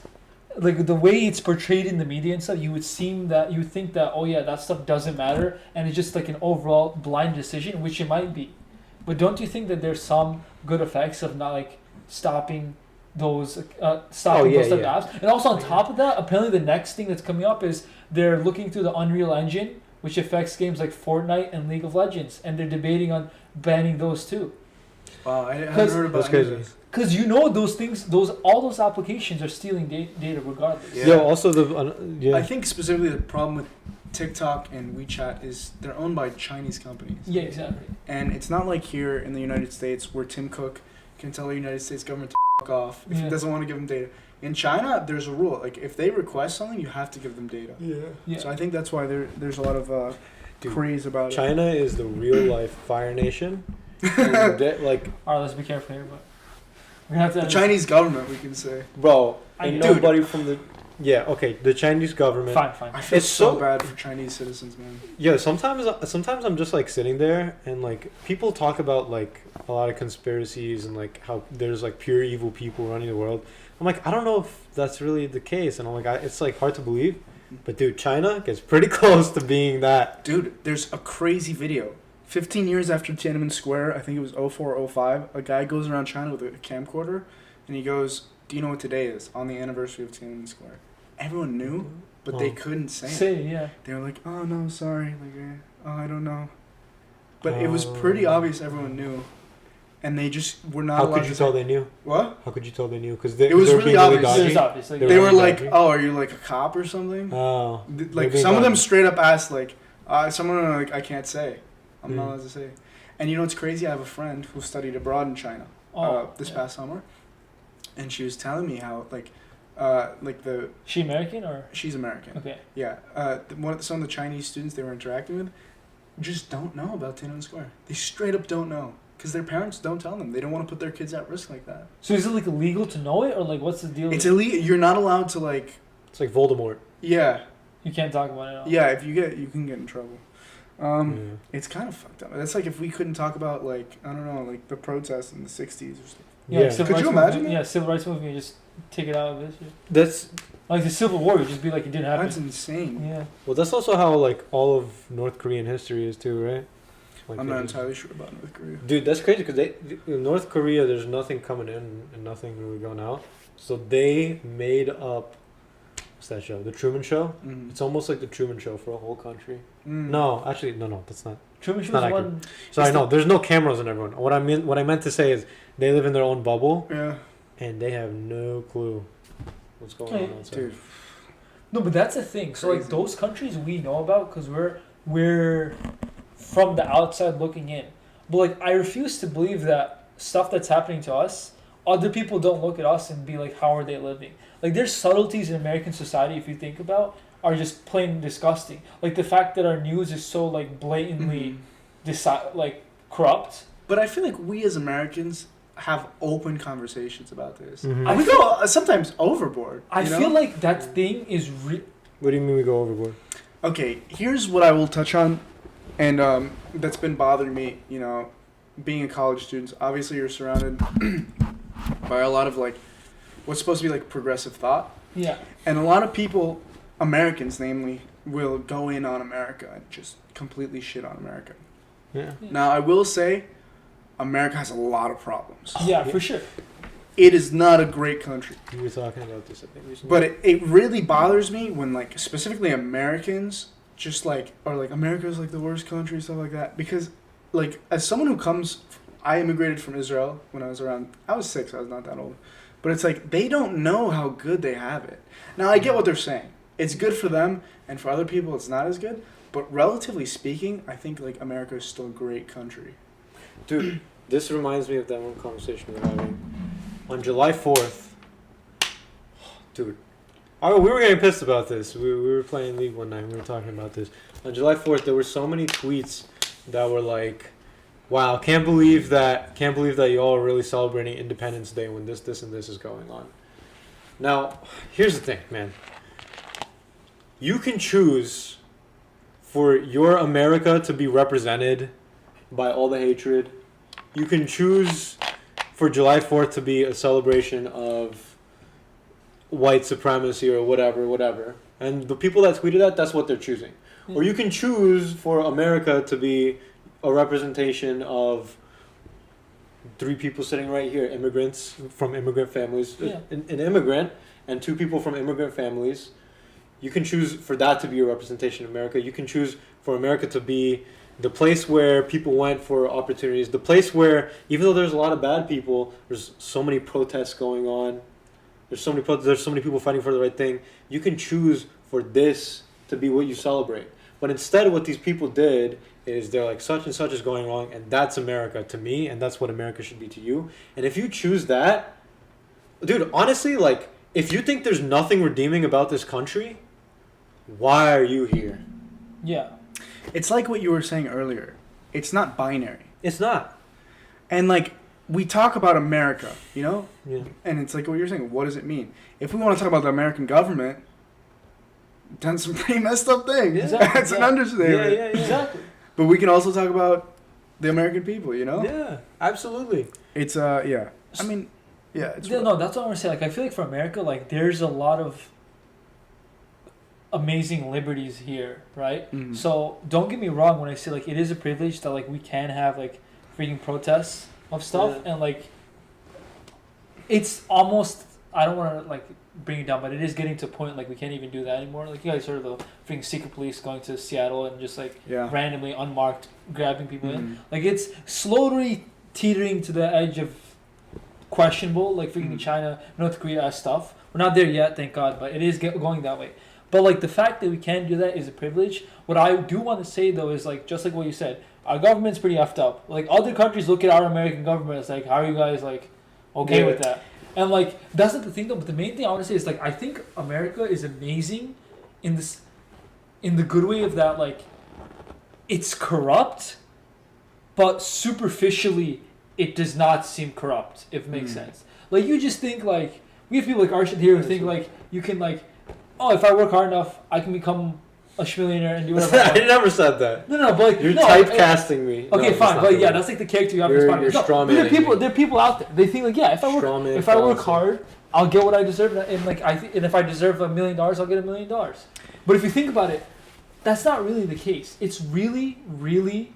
like the way it's portrayed in the media and stuff, you would think that, oh yeah, that stuff doesn't matter, and it's just like an overall blind decision, which it might be. But don't you think that there's some good effects of not like stopping those stopping those type of apps. And also on top of that, apparently the next thing that's coming up is they're looking through the Unreal Engine, which affects games like Fortnite and League of Legends, and they're debating on banning those too. Wow, I haven't heard about this. Because those things, all those applications are stealing data regardless. Yeah. Yeah. Also the I think specifically the problem with TikTok and WeChat is they're owned by Chinese companies. Yeah, exactly. And it's not like here in the United States where Tim Cook can tell the United States government to fuck off if he doesn't want to give them data. In China, there's a rule. Like, if they request something, you have to give them data. Yeah. So I think that's why there's a lot of craze about China is the real life Fire Nation. And like, Alright, let's be careful here, but we're gonna have to. The Chinese government, we can say. bro, I ain't know. nobody from the. Yeah, okay, the Chinese government. Fine. I feel It's so so- bad for Chinese citizens, man. Yeah, sometimes I'm just like sitting there and like people talk about like a lot of conspiracies and like how there's like pure evil people running the world. I'm like, I don't know if that's really the case, and I'm like, it's like hard to believe, but dude, China gets pretty close to being that. Dude, there's a crazy video. 15 years after Tiananmen Square, I think it was 04, 05, a guy goes around China with a camcorder, and he goes, "Do you know what today is on the anniversary of Tiananmen Square?" Everyone knew, but they couldn't say it. Yeah. They were like, "Oh no, sorry, like, oh, I don't know." But it was pretty obvious everyone knew, and they just were not. How allowed could you to tell say- they knew? What? How could you tell they knew? Because It was they were really being obvious. dodgy. It's obvious, like, They They were were being like, dodgy? "Oh, are you like a cop or something?" Oh, Like being some of them dodgy. straight up asked like, "Someone like I can't say, I'm not Mm. allowed to say." And you know what's crazy? I have a friend who studied abroad in China this past summer, and she was telling me how She American or? she's American. Okay. Yeah, some of the Chinese students they were interacting with just don't know about Tiananmen Square. They straight up don't know because their parents don't tell them. They don't want to put their kids at risk like that. So is it like illegal to know it, or like what's the deal? It's illegal. You're not allowed to like. It's like Voldemort. Yeah, You can't talk about it at all. yeah. If you can get in trouble. Yeah. It's kind of fucked up. That's like if we couldn't talk about like I don't know like the protests in the '60s or something. Yeah. Yeah. Civil Could rights you imagine movement, that? Yeah, civil rights movement. You just take it out of this. Yeah. That's Like the Civil War, you just be like it didn't happen. That's insane. Yeah. well. That's also how like all of North Korean history is too, right? Like I'm they not just- entirely sure about North Korea. Dude, that's crazy because in North Korea, there's nothing coming in and nothing really going out. So they made up. What's that show? The Truman Show. Mm. It's almost like the Truman Show for a whole country. Mm. No, actually, no, that's not. Truman It's Show not was accurate. one. Sorry, It's no, there's no cameras on everyone. What I meant to say is they live in their own bubble Yeah, and they have no clue what's going Hey, on outside. dude. No, but that's the thing. So like Crazy. those countries we know about because we're from the outside looking in. But like I refuse to believe that stuff that's happening to us, other people don't look at us and be like, how are they living? Like there's subtleties in American society if you think about are just plain disgusting. Like the fact that our news is so like blatantly like corrupt. But I feel like we as Americans have open conversations about this. Mhm. And we go sometimes overboard. I you know? feel like that thing is What do you mean we go overboard? Okay, here's what I will touch on, and that's been bothering me. You know, being a college student, obviously you're surrounded by a lot of like what's supposed to be like progressive thought, yeah. and a lot of people, Americans namely, will go in on America and just completely shit on America. Yeah. Now I will say, America has a lot of problems. Yeah, for sure. It is not a great country. You were talking about this, I think, recently. But it really bothers me when, like, specifically Americans just, like, are like, America's, like, the worst country, stuff like that. Because, like, as someone who comes, I immigrated from Israel when I was 6, I was not that old. But it's like, they don't know how good they have it. Now, I get what they're saying. It's good for them, and for other people, it's not as good. But relatively speaking, I think, like, America is still a great country. Dude, this reminds me of that one conversation we were having. On July 4th, dude, we were getting pissed about this. We were playing League one night and we were talking about this. On July 4th, there were so many tweets that were like, wow, can't believe that y'all are really celebrating Independence Day when this, and this is going on. Now, here's the thing, man. You can choose for your America to be represented by all the hatred. You can choose for July 4th to be a celebration of white supremacy or whatever. And the people that tweeted that's what they're choosing. Or you can choose for America to be a representation of 3 people sitting right here, immigrants from immigrant families, Yeah. an immigrant, and 2 people from immigrant families. You can choose for that to be a representation of America. You can choose for America to be the place where people went for opportunities, the place where, even though there's a lot of bad people, there's so many protests going on, there's so many people fighting for the right thing. You can choose for this to be what you celebrate. But instead, what these people did is they're like, such and such is going wrong, and that's America to me, and that's what America should be to you. And if you choose that, dude, honestly, like, if you think there's nothing redeeming about this country, why are you here? Yeah. It's like what you were saying earlier. It's not binary. It's not. And like we talk about America, you know? Yeah. And it's like what you're saying, what does it mean? If we want to talk about the American government, done some pretty messed up things. Exactly. It's an understatement. Yeah. Exactly. But we can also talk about the American people, you know? Yeah, absolutely. It's yeah. I mean, yeah, it's Yeah, no, that's what I want to say. Like, I feel like for America, like, there's a lot of amazing liberties here, right? Mhm. So don't get me wrong when I say like it is a privilege that like we can have like freaking protests of stuff, and like it's almost, I don't want to like bring it down, but it is getting to a point like we can't even do that anymore. Like you guys heard of the freaking secret police going to Seattle and just like Yeah. randomly unmarked grabbing people Mhm. in. Like it's slowly teetering to the edge of questionable, like freaking China, North Korea stuff. We're not there yet, thank God, but it is going that way. But like the fact that we can do that is a privilege. What I do want to say though is like just like what you said, our government's pretty effed up. Like other countries look at our American government as like, how are you guys like okay with that? And like that's not the thing though. But the main thing I want to say is like I think America is amazing in the good way of that like it's corrupt, but superficially it does not seem corrupt. If it makes sense. Like you just think like we have people like Arshad here who think like you can like. Oh, if I work hard enough, I can become a schmillionaire and do whatever I want. I never said that. No, but like You're no, typecasting me. Okay, No, fine, that's but not yeah, the that's like the character you have in You're- this podcast. you're No, straw but there manning are people out there. They think like, yeah, if I Straw man work fallacy. hard, I'll get what I deserve, and like and if I deserve $1 million, I'll get $1 million. But if you think about it, that's not really the case. It's really, really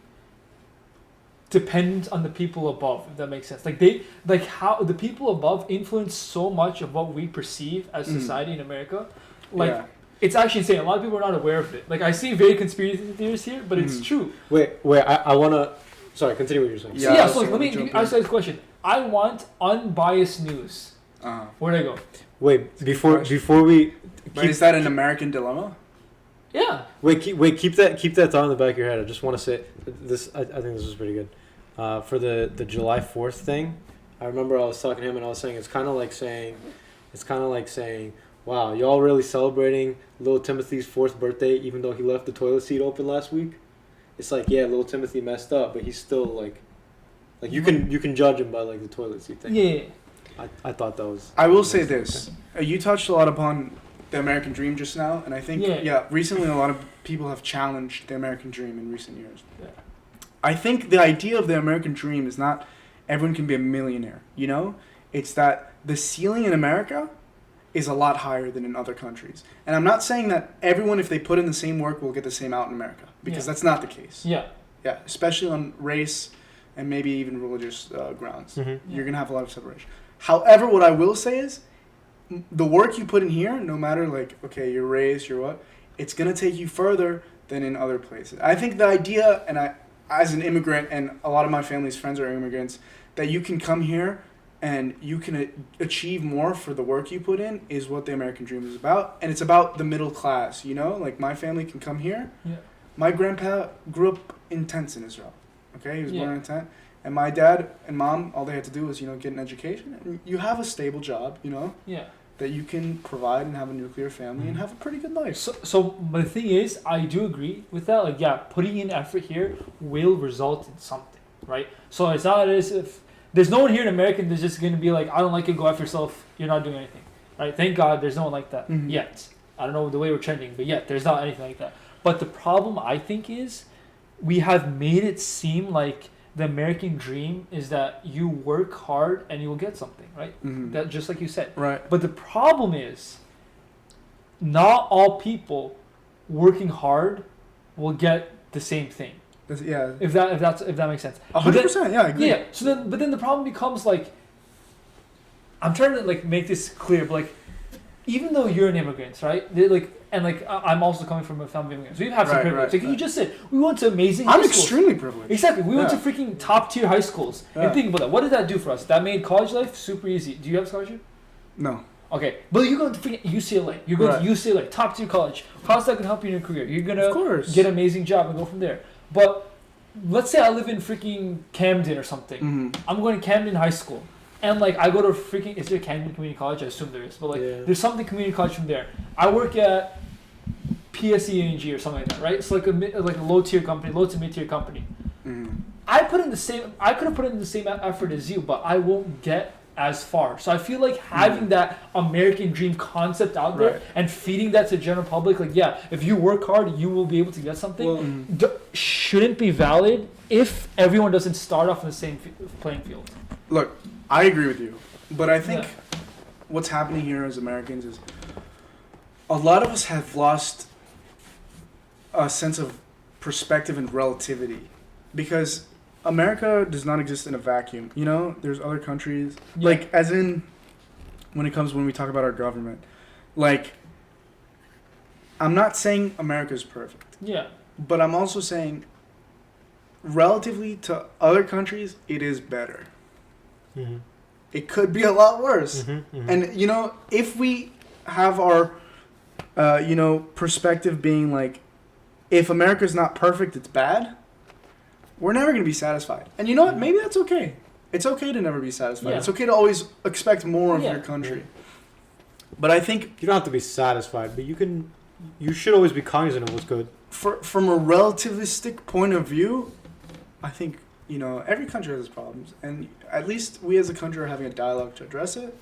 dependent on the people above, if that makes sense. Like how the people above influence so much of what we perceive as society in America. Like. Yeah. It's actually insane. A lot of people are not aware of it. Like I see very conspiracy theories here, but it's true. Wait. I wanna. Sorry, continue what you're saying. Yeah. So like, let me jump ask you this question. I want unbiased news. Where'd I go? Wait, before we. But is that an American dilemma? Yeah. Keep that thought in the back of your head. I just want to say this. I think this was pretty good. For the July 4th thing, I remember I was talking to him and I was saying it's kind of like saying, wow, y'all really celebrating little Timothy's 4th birthday even though he left the toilet seat open last week? It's like, yeah, little Timothy messed up, but he's still like you can judge him by like the toilet seat thing. Yeah. I thought that was. I will say this. You touched a lot upon the American dream just now, and I think, recently a lot of people have challenged the American dream in recent years. Yeah. I think the idea of the American dream is not everyone can be a millionaire, you know? It's that the ceiling in America is a lot higher than in other countries. And I'm not saying that everyone, if they put in the same work, will get the same out in America, because that's not the case. Yeah. Yeah, especially on race and maybe even religious grounds. Mm-hmm. You're going to have a lot of separation. However, what I will say is the work you put in here, no matter like, okay, your race, your what, it's going to take you further than in other places. I think the idea, and I, as an immigrant, and a lot of my family's friends are immigrants, that you can come here and you can achieve more for the work you put in is what the American dream is about. And it's about the middle class, you know? Like, my family can come here. Yeah. My grandpa grew up in tents in Israel, okay? He was born in a tent. And my dad and mom, all they had to do was, get an education. And you have a stable job, Yeah. that you can provide and have a nuclear family and have a pretty good life. But the thing is, I do agree with that. Like, yeah, putting in effort here will result in something, right? So it's not as if there's no one here in America that's just going to be like, I don't like it, go after yourself, you're not doing anything, right? Thank God there's no one like that yet. I don't know the way we're trending, but yet there's not anything like that. But the problem, I think, is we have made it seem like the American dream is that you work hard and you will get something, right? That just like you said. Right. But the problem is not all people working hard will get the same thing. Yeah. If that makes sense. 100%. Yeah, I agree. Yeah. So then the problem becomes like, I'm trying to like make this clear, but like, even though you're an immigrant, right? I'm also coming from a family of immigrants. So you have some privilege. Like you just said, we went to amazing high I'm schools. extremely privileged. Exactly. We went to freaking top tier high schools. Yeah. And think about that. What did that do for us? That made college life super easy. Do you have a scholarship? No. Okay. But you're going to freaking UCLA. You're going to UCLA, top tier college. How's that going to help you in your career? You're going to get an amazing job and go from there. But let's say I live in freaking Camden or something. Mm-hmm. I'm going to Camden High School. And like I go to freaking, is there Camden Community College? I assume there is. But like there's something community college from there. I work at PSE&G or something like that, right? It's like a low tier company, low to mid tier company. Mm-hmm. I could have put in the same effort as you, but I won't get as far. So I feel like having that American dream concept out there and feeding that to the general public, like if you work hard, you will be able to get something. Shouldn't be valid if everyone doesn't start off in the same playing field. Look, I agree with you, but I think what's happening here as Americans is a lot of us have lost a sense of perspective and relativity, because America does not exist in a vacuum. You know, there's other countries, like as in when we talk about our government, like I'm not saying America's perfect. Yeah. But I'm also saying relatively to other countries, it is better. Mm-hmm. It could be a lot worse. Mm-hmm, mm-hmm. And, you know, if we have our, perspective being like, if America's not perfect, it's bad, we're never going to be satisfied. And you know what? Maybe that's okay. It's okay to never be satisfied. Yeah. It's okay to always expect more of your country. But I think... You don't have to be satisfied, but you should always be cognizant of what's good. From a relativistic point of view, I think... You know, every country has its problems, and at least we as a country are having a dialogue to address it.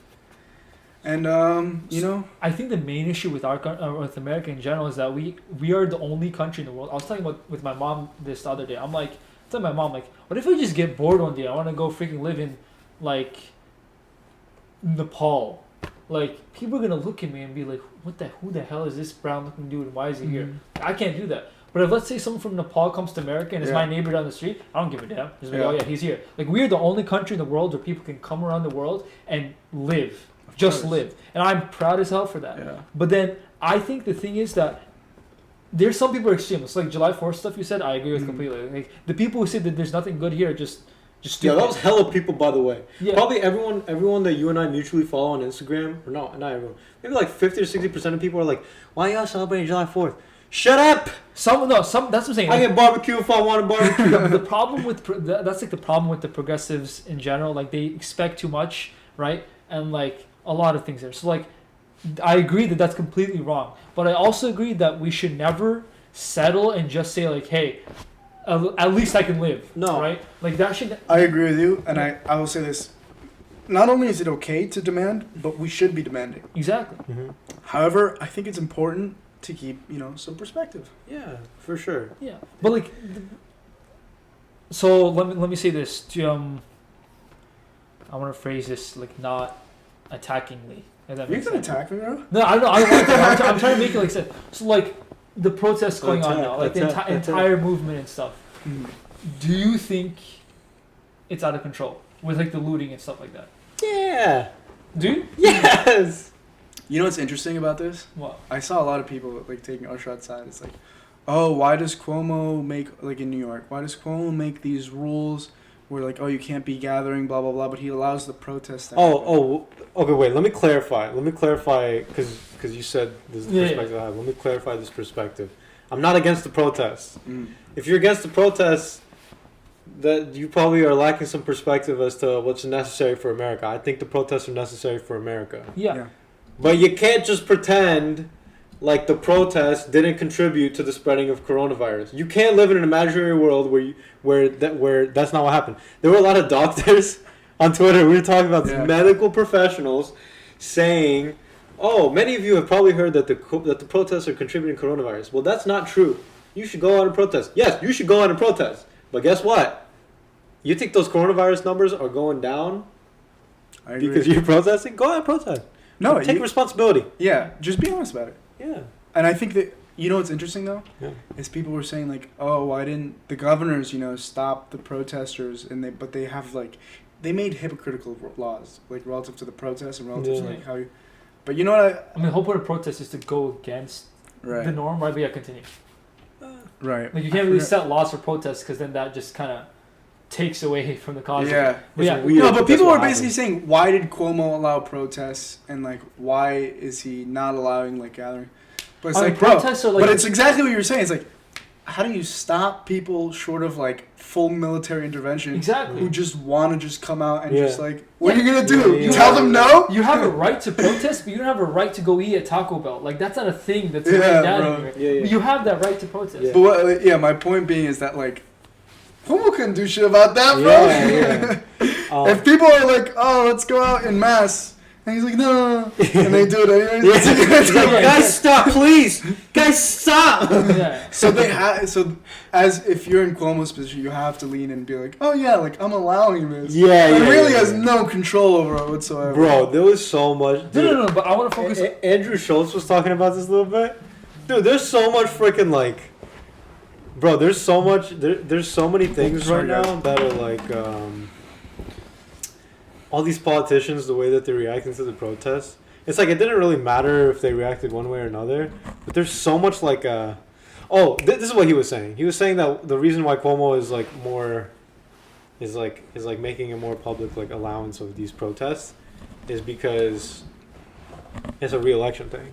And I think the main issue with with America in general is that we are the only country in the world. I was talking with my mom this the other day. I'm like, telling my mom, like, what if we just get bored one day? I want to go freaking live in like Nepal. Like, people are gonna look at me and be like, who the hell is this brown looking dude? And why is he here? I can't do that. But if, let's say, someone from Nepal comes to America and is my neighbor down the street, I don't give a damn. Just like, oh yeah, he's here. Like, we're the only country in the world where people can come around the world and live. Just live. And I'm proud as hell for that. Yeah. But then, I think the thing is that there's some people who are extremists. Like, July 4th stuff you said, I agree with completely. Like, the people who say that there's nothing good here just stupid. Yeah, that was hella people, by the way. Yeah. Probably everyone that you and I mutually follow on Instagram, or no, not everyone. Maybe like 50 or 60% of people are like, why y'all celebrating July 4th? Shut up! That's what I'm saying. I get barbecue if I want to barbecue. The problem with that's like the problem with the progressives in general. Like, they expect too much, right? And like a lot of things there. So like, I agree that that's completely wrong. But I also agree that we should never settle and just say like, hey, at least I can live. No, right? Like that should. I agree with you, and I will say this: not only is it okay to demand, but we should be demanding. Exactly. Mm-hmm. However, I think it's important to keep, some perspective. Yeah, for sure. Yeah, but like, so let me say this. I want to phrase this like not attackingly. You can attack me, bro. No, I don't know. I don't want to. I'm trying to make it like sense. So like the protests going on now, like the entire movement and stuff. Mm. Do you think it's out of control with like the looting and stuff like that? Yeah. Do you? Yes. You know what's interesting about this? What? I saw a lot of people like taking Usher's side. It's like, oh, why does Cuomo make, like in New York, why does Cuomo make these rules where like, oh, you can't be gathering, blah, blah, blah, but he allows the protest. Okay, wait, let me clarify, because you said this is the perspective I have. Let me clarify this perspective. I'm not against the protests. Mm. If you're against the protests, that you probably are lacking some perspective as to what's necessary for America. I think the protests are necessary for America. Yeah. But you can't just pretend like the protests didn't contribute to the spreading of coronavirus. You can't live in an imaginary world where that's not what happened. There were a lot of doctors on Twitter. We were talking about these medical professionals saying, "Oh, many of you have probably heard that the protests are contributing to coronavirus." Well, that's not true. You should go out and protest. Yes, you should go out and protest. But guess what? You think those coronavirus numbers are going down because you're protesting? Go out and protest. No, take responsibility. Yeah, just be honest about it. Yeah. And I think that You know what's interesting though? Yeah. Is people were saying like, oh, why didn't the governors, stop the protesters? But they have like, they made hypocritical laws like relative to the protests and relative to like how you. But you know what? I mean, the whole point of protest is to go against the norm, right? But yeah, continue. Right. Like you can't really set laws for protests because then that just kind of takes away from the cause. Yeah. Yeah. Weird, No, but people were happened. basically saying, why did Cuomo allow protests and like why is he not allowing like gathering? But it's like, bro, protests are like, but it's exactly what you're saying. It's like, how do you stop people short of like full military intervention? Exactly. Who just want to just come out and Yeah. just like, what are you gonna do? Yeah, yeah. Tell them no? You have a right to protest, but you don't have a right to go eat at Taco Bell. Like that's not a thing that's Yeah, written down bro. anywhere. Yeah, yeah. But you have that right to protest. Yeah. But my point being is that like, Cuomo couldn't do shit about that, bro. Yeah. If people are like, oh, let's go out in mass. And he's like, no. And they do it anyways. Yeah. Guys, stop, please. Guys, stop. Yeah. So as if you're in Cuomo's position, you have to lean in and be like, oh yeah, like I'm allowing this. Yeah, He yeah, really yeah, has yeah. no control over it whatsoever. Bro, there was so much. Dude, No, but I want to focus. Andrew Schultz was talking about this a little bit. Dude, there's so much freaking like. Bro, there's so much. There's so many things Sorry, right now guys. that are like. All these politicians, the way that they're reacting to the protests, it's like it didn't really matter if they reacted one way or another. But there's so much like. This is what he was saying. He was saying that the reason why Cuomo is like more. Is like making a more public like allowance of these protests, is because. It's a re-election thing.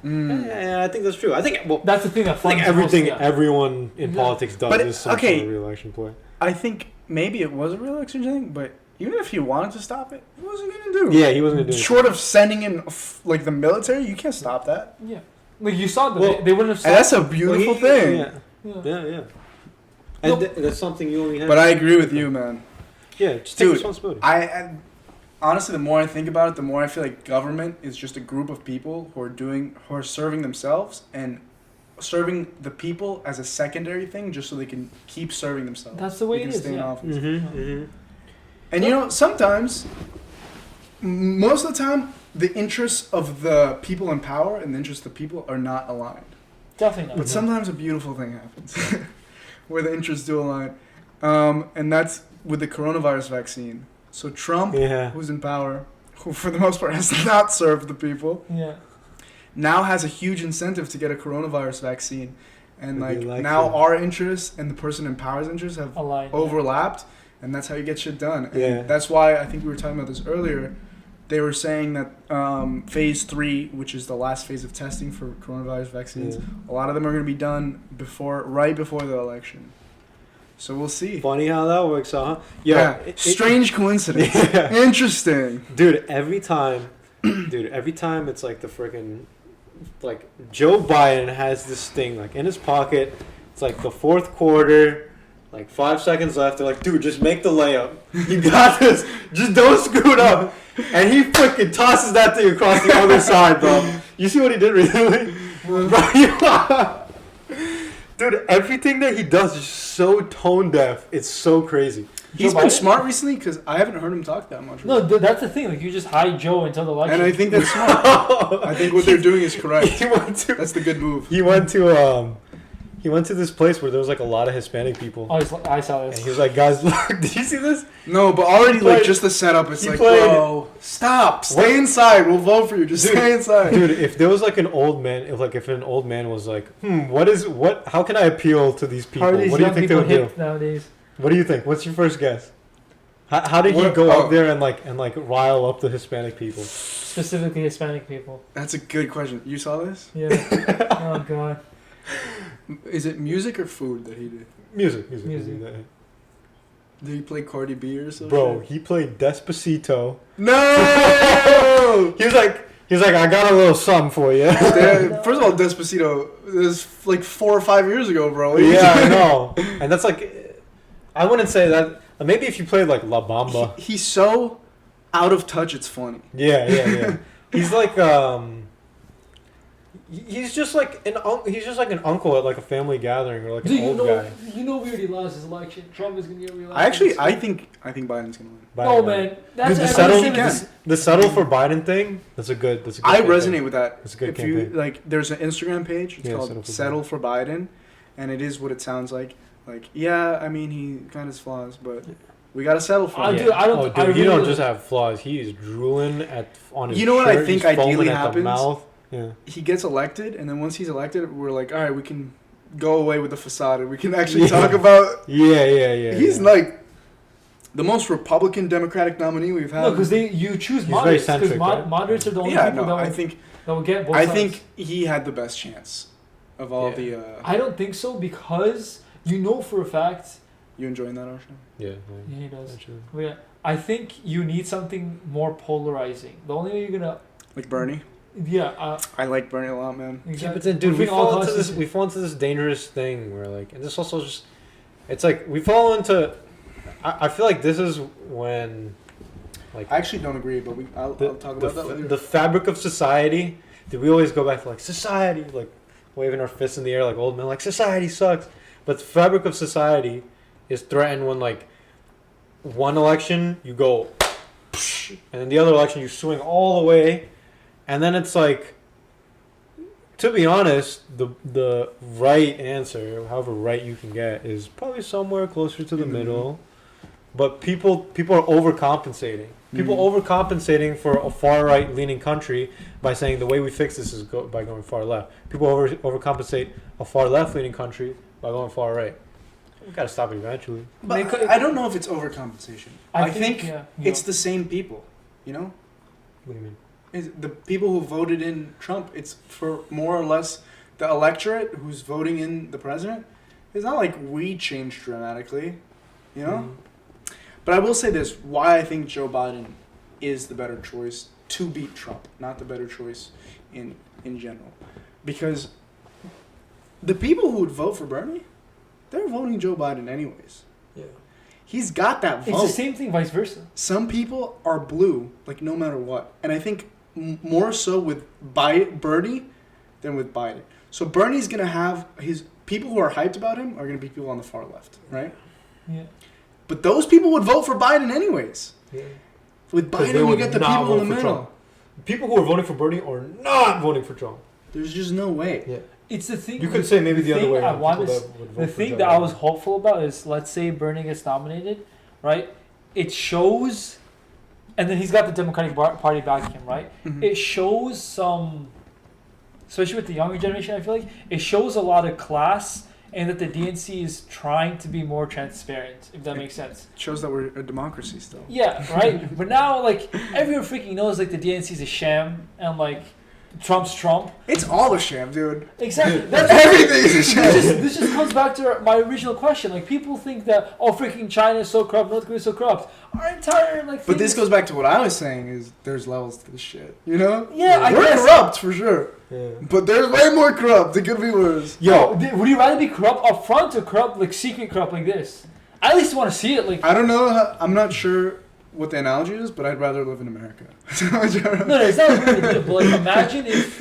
Yeah, I think that's true. I think That's the thing that I think funds everything most, yeah. everyone in Yeah. politics does But is some okay. kind of re-election play. I think maybe it was a real election thing, but even if he wanted to stop it, he wasn't gonna do. Yeah, he wasn't gonna do it. Short of sending in like the military, you can't stop that. Yeah. Like you saw them. Well, they wouldn't have And that's stopped. a beautiful thing. Yeah, Yeah. yeah. No. And that's something you only have. But I agree with you, man. Yeah, just take Dude, responsibility. I honestly, the more I think about it, the more I feel like government is just a group of people who are serving themselves and serving the people as a secondary thing, just so they can keep serving themselves. That's the way they it can is, stay in yeah. office. Mm-hmm. And sometimes, most of the time, the interests of the people in power and the interests of the people are not aligned. Definitely not. But sometimes a beautiful thing happens where the interests do align. And that's with the coronavirus vaccine. So Trump, Yeah. who's in power, who for the most part has not served the people, Yeah. now has a huge incentive to get a coronavirus vaccine. And With the like now election. our interests and the person in power's interests have Aligned. overlapped, and that's how you get shit done. And Yeah. that's why I think we were talking about this earlier. They were saying that phase 3, which is the last phase of testing for coronavirus vaccines, a lot of them are going to be done right before the election. So we'll see. Funny how that works out, huh? Yo, Yeah, strange coincidence. Yeah. Interesting. Dude, every time it's like the freaking, like Joe Biden has this thing like in his pocket. It's like the fourth quarter, like 5 seconds left. They're like, dude, just make the layup. You got this. Just don't screw it up. And he freaking tosses that thing across the other side, bro. You see what he did recently? Bro, dude, everything that he does is so tone deaf. It's so crazy. He's Joe been Biden? smart recently because I haven't heard him talk that much. No, that's the thing. Like you just hide Joe until the election. And I think that's smart. I think what they're doing is correct. He went to That's the good move. he went to this place where there was like a lot of Hispanic people. Oh, I saw And this. he was like, guys, look, did you see this? No, but already He played- like just the setup. It's he like, played- bro, stop, stay inside. We'll vote for you. Just stay inside. Dude, if there was like an old man, if an old man was like, how can I appeal to these people? How are these What do you young think they people would do? hip nowadays? What do you think? What's your first guess? How did he What- go oh. up there and rile up the Hispanic people? Specifically Hispanic people. That's a good question. You saw this? Yeah. Oh god. Is it music or food that he did? Music. Music. Did he play Cardi B or something? Bro, he played Despacito. No! He was like, I got a little something for you. First of all, Despacito is like 4 or 5 years ago, bro. Yeah, I know. And that's like, I wouldn't say that. Maybe if you played like La Bamba. He's so out of touch, it's funny. Yeah. He's like, He's just like an uncle at like a family gathering or like Dude, an old guy. we already lost his election. Trump is gonna get reelected. I think Biden's gonna win. No, man. That's Dude, the settle for Biden thing. That's a good. I campaign. resonate with that. That's a good if campaign. you like, there's an Instagram page. It's Yeah, called Settle for Biden, and it is what it sounds like. Like, yeah, I mean, he kind of has flaws, but we gotta settle for him. Dude, I don't. Oh, dude, I he really don't just have flaws. He is drooling on his. You know what I shirt. think He's foaming ideally at the happens? mouth. Yeah. He gets elected, and then once he's elected, we're like, all right, we can go away with the facade, and we can actually talk about. Yeah. He's like the most Republican Democratic nominee we've had. No, because you choose He's moderates. very Because centric, right? moderates are the only yeah, people no, that will get both I sides. think he had the best chance of all the. I don't think so because you know for a fact. You enjoying that, Arsha? Yeah. Yeah, he does. Actually. But yeah, I think you need something more polarizing. The only way you're gonna. Like Bernie. Yeah. I like Bernie a lot, man. Exactly. Yeah, but then, dude, Between all classes- we fall into this dangerous thing where, like, and this also just, it's like we fall into. I feel like this is when, like, I actually don't agree, but I'll talk about that later. the fabric of society. Did we always go back to like society, like waving our fists in the air like old men, like society sucks. But the fabric of society is threatened when, like, one election you go, and then the other election you swing all the way, and then it's like, to be honest, the right answer, however right you can get, is probably somewhere closer to the middle. But people are overcompensating. People overcompensating for a far right leaning country by saying the way we fix this is by going far left. People overcompensate a far left leaning country by going far right. We gotta stop it eventually. But I don't know if it's overcompensation. I think it's the same people. You know, What do you mean? the people who voted in Trump. It's for more or less the electorate who's voting in the president. It's not like we changed dramatically. You know. But I will say this: why I think Joe Biden is the better choice to beat Trump, not the better choice in general, because the people who would vote for Bernie, they're voting Joe Biden anyways. Yeah. He's got that vote. It's the same thing, vice versa. Some people are blue, like no matter what, and I think more so with Bernie than with Biden. So Bernie's gonna have his people who are hyped about him are gonna be people on the far left, right? Yeah. But those people would vote for Biden anyways. Yeah. With 'Cause they Biden, you would get the not people in vote the for middle. Trump. People who are voting for Bernie are not voting for Trump. There's just no way. Yeah. It's the thing. You could say maybe the other thing way I around. want People is- that would vote The for thing Joe that I Biden. was hopeful about is, let's say Bernie gets nominated, right? It shows, and then he's got the Democratic Party backing him, right? Mhm. It shows some, especially with the younger generation, I feel like it shows a lot of class, and that the DNC is trying to be more transparent, if that makes sense. Shows that we're a democracy still. Yeah, right? But now, like, everyone freaking knows, like, the DNC is a sham, and, like, Trump's Trump. It's all a sham, dude. Exactly. That's Everything is a sham. this just comes back to my original question. Like, people think that, oh, freaking China is so corrupt, North Korea is so corrupt. Our entire, like, But thing this is- goes back to what I was saying: is there's levels to this shit. You know? Yeah, I we're guess. corrupt for sure, Yeah. but there's way more corrupt. It could be worse. Yo, would you rather be corrupt up front or corrupt, like, secret corrupt like this? I at least want to see it, like... I don't know. I'm not sure what the analogy is, but I'd rather live in America. No, it's not really good, but, like, imagine if...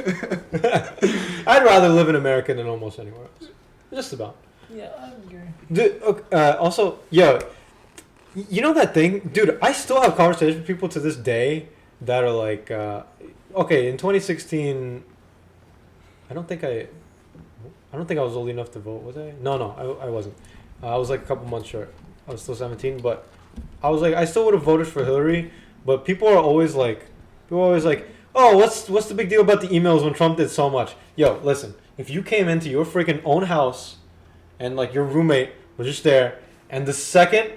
I'd rather live in America than almost anywhere else. Just about. Yeah, I agree. Dude, also, yo, you know that thing? Dude, I still have conversations with people to this day that are like, okay, in 2016, I don't think I was old enough to vote, was I? No, I wasn't. I was like a couple months short. I was still 17, but I was like, I still would have voted for Hillary, but people are always like, oh, what's the big deal about the emails when Trump did so much? Yo, listen, if you came into your freaking own house and like your roommate was just there, and the second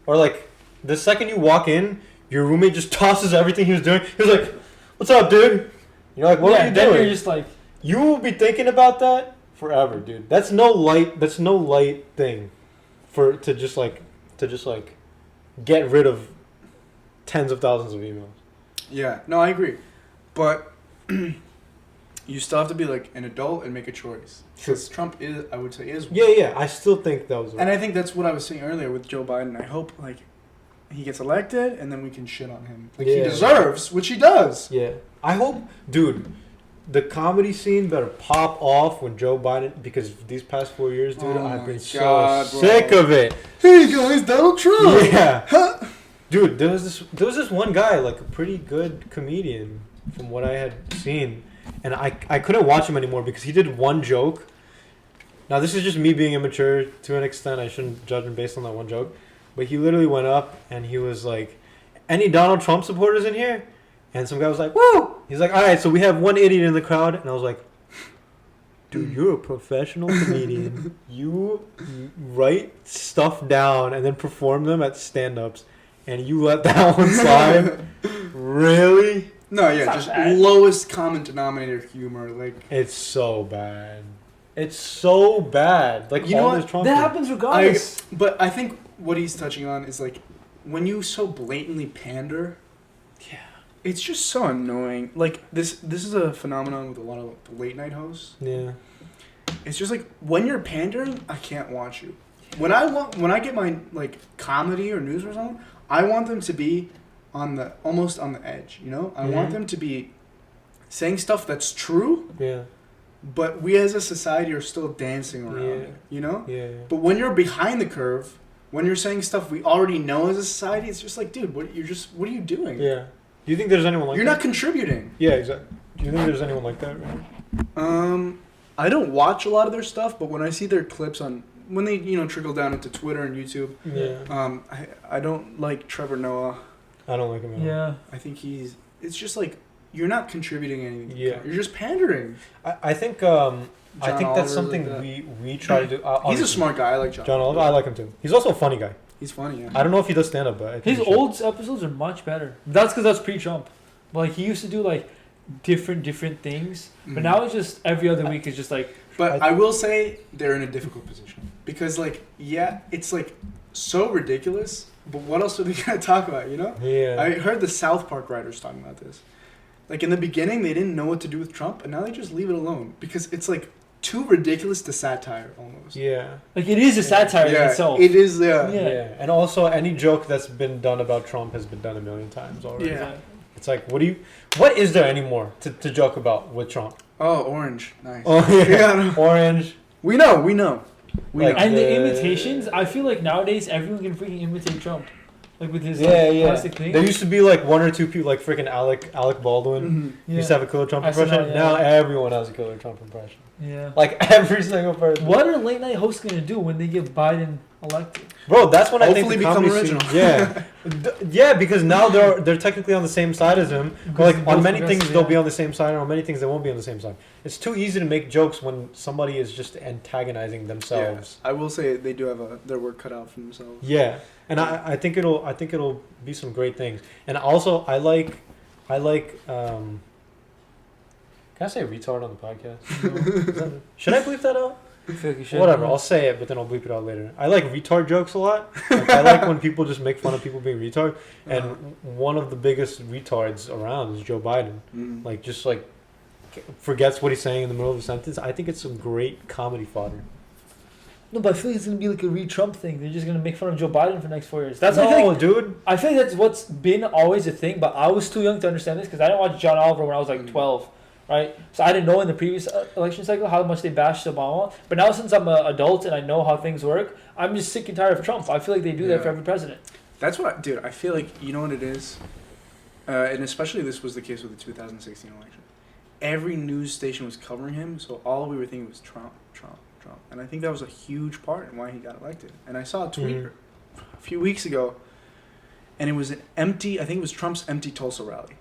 you walk in, your roommate just tosses everything he was doing. He was like, "What's up, dude?" You're like, "What are you then doing?" you're just like... You will be thinking about that forever, dude. That's no light thing to just get rid of tens of thousands of emails. Yeah, no, I agree, but you still have to be like an adult and make a choice. Because Trump is, I would say, is. Yeah. I still think that was. And I think that's what I was saying earlier with Joe Biden. I hope like he gets elected and then we can shit on him like he Yeah. deserves, which he does. Yeah, I hope, dude. the comedy scene better pop off when Joe Biden, because these past 4 years, dude, Oh I've my been God, so bro. sick of it. Hey guys, Donald Trump. Yeah. Huh? Dude, there was this one guy, like a pretty good comedian from what I had seen, and I couldn't watch him anymore because he did one joke. Now this is just me being immature to an extent. I shouldn't judge him based on that one joke, but he literally went up and he was like, "Any Donald Trump supporters in here?" And some guy was like, "Woo!" He's like, "All right, so we have one idiot in the crowd," and I was like, "Dude, you're a professional comedian. You write stuff down and then perform them at stand-ups, and you let that one slide? Really?" No, yeah, It's not just bad. lowest common denominator humor. Like, It's so bad. It's so bad. Like, You know all what? this Trump That thing. happens regardless. but I think what he's touching on is like when you so blatantly pander. Yeah. It's just so annoying. Like this is a phenomenon with a lot of late night hosts. Yeah. It's just like when you're pandering, I can't watch you. When I get my like comedy or news or something, I want them to be almost on the edge, you know? I want Mhm. them to be saying stuff that's true, Yeah. but we as a society are still dancing around Yeah. it, you know? Yeah. But when you're behind the curve, when you're saying stuff we already know as a society, it's just like, dude, what are you doing? Yeah. Do you think there's anyone like You're that? not contributing. Yeah, exactly. Do you think there's anyone like that, right? I don't watch a lot of their stuff, but when I see their clips when they trickle down into Twitter and YouTube, Yeah. I don't like Trevor Noah. I don't like him at all. Yeah. I think it's just like you're not contributing anything. Yeah. You're just pandering. I think John that's Oliver's something like that. we try to do. He's Obviously, a smart guy. I like John. John Oliver. I like him too. He's also a funny guy. He's funny. Yeah. I don't know if he does stand up, but I think His he should. old episodes are much better. That's because that's pre-Trump. Like he used to do like different things, but Mhm. now it's just every other week is just like But I will say they're in a difficult position because, like, yeah, it's like so ridiculous. But what else are they gonna talk about? You know? Yeah. I heard the South Park writers talking about this. Like in the beginning, they didn't know what to do with Trump, and now they just leave it alone because it's like too ridiculous to satire almost. Yeah. it is a satire in Yeah, itself. it is. Yeah. Yeah. Yeah. And also, any joke that's been done about Trump has been done a million times already. Yeah. It's like, what is there anymore to joke about with Trump? Oh, orange, nice. Oh yeah. Yeah, I know. Orange. We know. We Like- know. And the The- imitations, I feel like nowadays everyone can freaking imitate Trump, like with his Yeah, yeah. classic thing. There used to be like one or two people, like freaking Alec Baldwin. Mhm. Yeah. Used to have a killer Trump SNL, impression. yeah. Now everyone has a killer Trump impression. Yeah. Like every single person. What are late night hosts gonna do when they get Biden elected? Bro, that's when I think Hopefully the become comedy scene- original. Yeah, yeah, because now they're technically on the same side as him. But like Both on many things progressive, they'll yeah. be on the same side, and on many things they won't be on the same side. It's too easy to make jokes when somebody is just antagonizing themselves. I will say they do have their work cut out for themselves. Yeah, and I think it'll be some great things. And also I like can I say retard on the podcast? Should I bleep that out? I feel like you should. Whatever, I'll say it, but then I'll bleep it out later. I like retard jokes a lot. Like, I like when people just make fun of people being retard. And one of the biggest retards around is Joe Biden. Mm. Like, just like forgets what he's saying in the middle of a sentence. I think it's some great comedy fodder. No, but I feel like it's gonna be like a re-Trump thing. They're just gonna make fun of Joe Biden for the next 4 years. That's no, I feel like, dude. I feel like that's what's been always a thing. But I was too young to understand this because I didn't watch John Oliver when I was like 12, right? So I didn't know in the previous election cycle how much they bashed Obama. But now since I'm an adult and I know how things work, I'm just sick and tired of Trump. I feel like they do that Yeah. for every president. That's what, dude. I feel like you know what it is, and especially this was the case with the 2016 election. Every news station was covering him, so all we were thinking was Trump, Trump, Trump, and I think that was a huge part in why he got elected. And I saw a tweet Mhm. a few weeks ago, and it was an empty. I think it was Trump's empty Tulsa rally.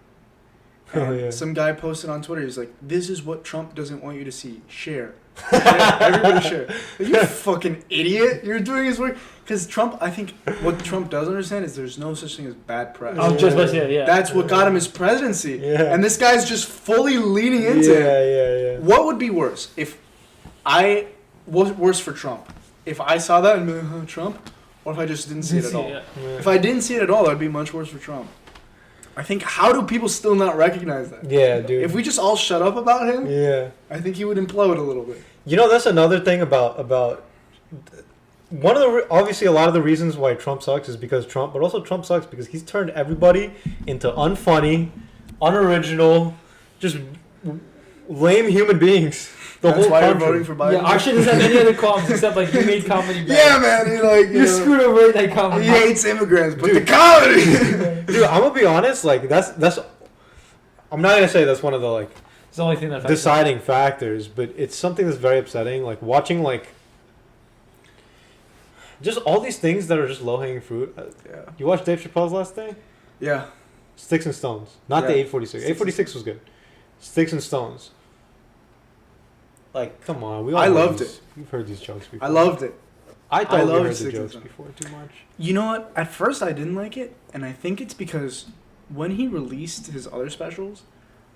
Oh, And yeah. some guy posted on Twitter. He's like, "This is what Trump doesn't want you to see. Share, share. Everybody share." Like, you fucking idiot! You're doing his work because Trump. I think what Trump does understand is there's no such thing as bad press. I was just about to say, yeah. That's what got him his presidency. Yeah. And this guy's just fully leaning into Yeah, it. yeah, yeah. What would be worse if I was worse for Trump? If I saw that and be like, "Oh, Trump, or if I just didn't see it at all? Yeah. Yeah. If I didn't see it at all, that'd be much worse for Trump. I think, how do people still not recognize that? Yeah, dude. If we just all shut up about him, Yeah. I think he would implode a little bit. You know, that's another thing about one of the obviously a lot of the reasons why Trump sucks is because Trump, but also Trump sucks because he's turned everybody into unfunny, unoriginal, just lame human beings. The That's whole why country. you're voting for Biden. Yeah, Akshay doesn't have any other qualms except like he made comedy bad. Yeah, man. He like You screwed over that comedy. He hates immigrants, but Dude. the comedy. Dude, I'm gonna be honest. Like that's. I'm not gonna say that's one of the like It's the only thing that affects deciding factors, but it's something that's very upsetting. Like watching like just all these things that are just low hanging fruit. Yeah. You watched Dave Chappelle's last thing? Yeah. Sticks and Stones, not the Yeah. 846. 846 was good. Sticks and Stones. Like, come on, we all I heard loved these- We've heard these jokes before. I loved it. I thought we loved heard the Sticks and jokes Stones. before too much. You know what? At first, I didn't like it, and I think it's because when he released his other specials,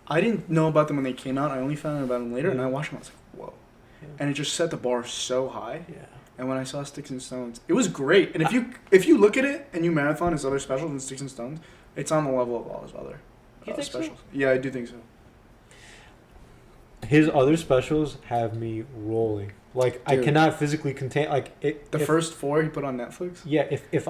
I didn't know about them when they came out. I only found out about them later, and I watched them. I was like, whoa. Yeah. And it just set the bar so high. Yeah. And when I saw Sticks and Stones, it was great. And if you look at it and you marathon his other specials and Sticks and Stones, it's on the level of all his other You think so? specials. Yeah, I do think so. His other specials have me rolling. Like I Dude. cannot physically contain. Like it. The first 4 he put on Netflix. Yeah. If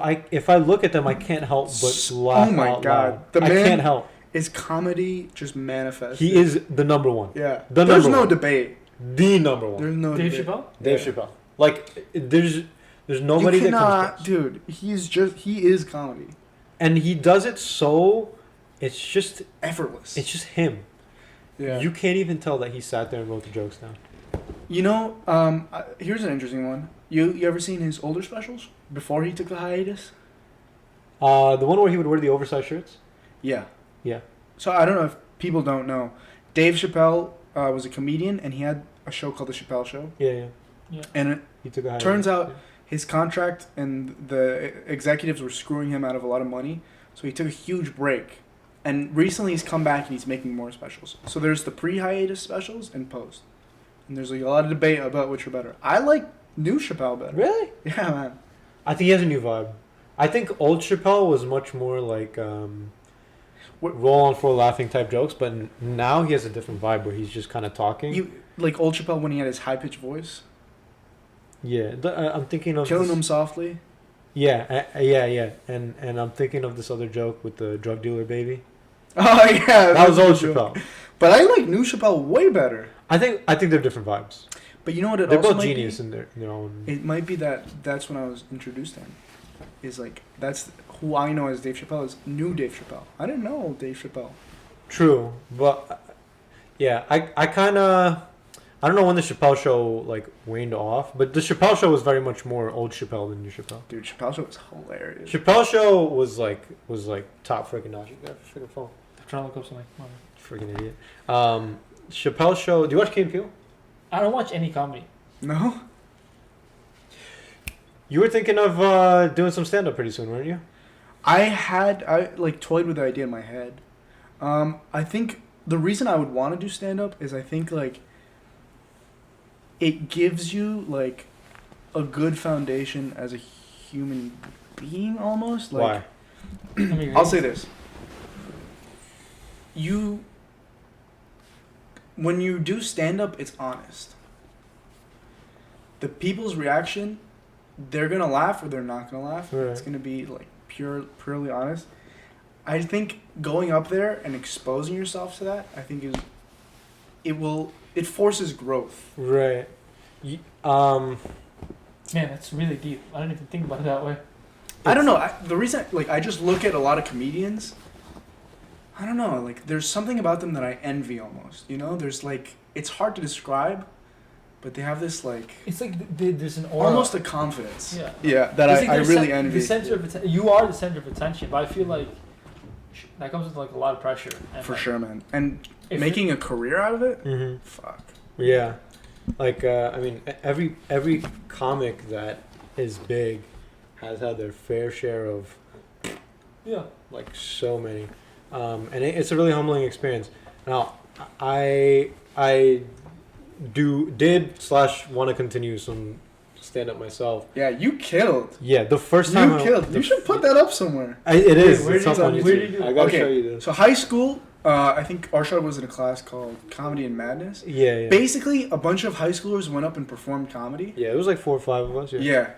I look at them, I can't help but laugh. Oh my out God. loud. The I man- can't help. His comedy just manifests. He is the number one. Yeah. The There's number no one. debate. The number one. There's no Dave debate. Chappelle? Dave Yeah. Chappelle. Like there's nobody You that cannot, comes close. dude. He is comedy. And he does it so. It's just Effortless. him. Yeah. You can't even tell that he sat there and wrote the jokes down. You know, here's an interesting one. You ever seen his older specials before he took the hiatus? The one where he would wear the oversized shirts. Yeah. Yeah. So I don't know if people don't know. Dave Chappelle was a comedian, and he had a show called The Chappelle Show. Yeah. And it He took a hiatus. turns out his contract and the executives were screwing him out of a lot of money, so he took a huge break. And recently he's come back and he's making more specials. So there's the pre-hiatus specials and post. And there's like a lot of debate about which are better. I like new Chappelle better. Really? Yeah, man. I think he has a new vibe. I think old Chappelle was much more like roll on floor laughing type jokes, but now he has a different vibe where he's just kind of talking. You like old Chappelle when he had his high-pitched voice? Yeah, I'm thinking of Killing this- him softly? Yeah, yeah, and I'm thinking of this other joke with the drug dealer baby. Oh, yeah. That was old that's a joke. Chappelle. But I like new Chappelle way better. I think they're different vibes. But you know what it They're also both might genius be? in their own. It might be that's when I was introduced to him. Is like, that's who I know as Dave Chappelle is new Dave Chappelle. I didn't know old Dave Chappelle. True, but yeah, I kind of I don't know when the Chappelle show like waned off, but the Chappelle show was very much more old Chappelle than new Chappelle. Dude, Chappelle Show was hilarious. Chappelle show was like top freaking notch. You got a freaking phone. I'm trying to look up something. Come on. Freaking idiot. Chappelle show. Do you watch Key and Peele? I don't watch any comedy. No? You were thinking of doing some stand up pretty soon, weren't you? I like toyed with the idea in my head. I think the reason I would want to do stand up is I think like it gives you like a good foundation as a human being almost. Like Why? Let me I'll say this. When you do stand up, it's honest. The people's reaction, they're gonna laugh or they're not gonna laugh. Right. It's gonna be like purely honest. I think going up there and exposing yourself to that, I think it forces growth. Right. Man, that's really deep. I didn't even think about it that way. I don't know. The reason, like, I just look at a lot of comedians. I don't know. Like, there's something about them that I envy almost. You know, there's like, it's hard to describe, but they have this like It's like there's an aura. almost a confidence. Yeah. Yeah, that It's like I they're really envy. The center of you are the center of attention, but I feel like that comes with like a lot of pressure. And For like, sure, man. And if making a career out of it, Mm-hmm. fuck. Yeah, like I mean, every comic that is big has had their fair share of Yeah. like so many, and it's a really humbling experience. Now, I want to continue some stand up myself. Yeah, you killed. Yeah, the first time You killed. You should put that up somewhere. It is. Where It's did up on you- where YouTube. did you do it? I gotta Okay. show you this. So high school, I think Arshad was in a class called Comedy and Madness. Yeah. Basically, a bunch of high schoolers went up and performed comedy. Yeah, it was like 4 or 5 of us. Yeah. Yeah.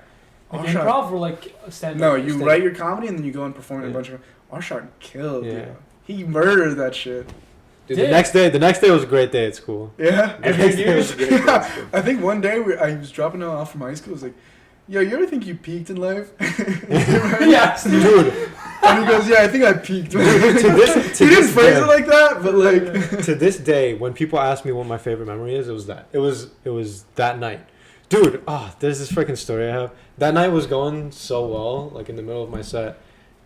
Like Arshad- improv or like stand No, up? you stand- write your comedy and then you go and perform in a Yeah. bunch of. Arshad killed. Yeah. Yeah. He murdered that shit. Dude, Yeah. the next day was a great day at school. Yeah. The next day was a great day at school. I think one day I was dropping her off from high school. I was like, yo, you ever think you peaked in life? Yeah, Dude, And he goes, yeah, I think I peaked. to this He didn't phrase day- it like that, but like. to this day, when people ask me what my favorite memory is, it was that. It was that night. Dude, there's this freaking story I have. That night was going so well, like in the middle of my set.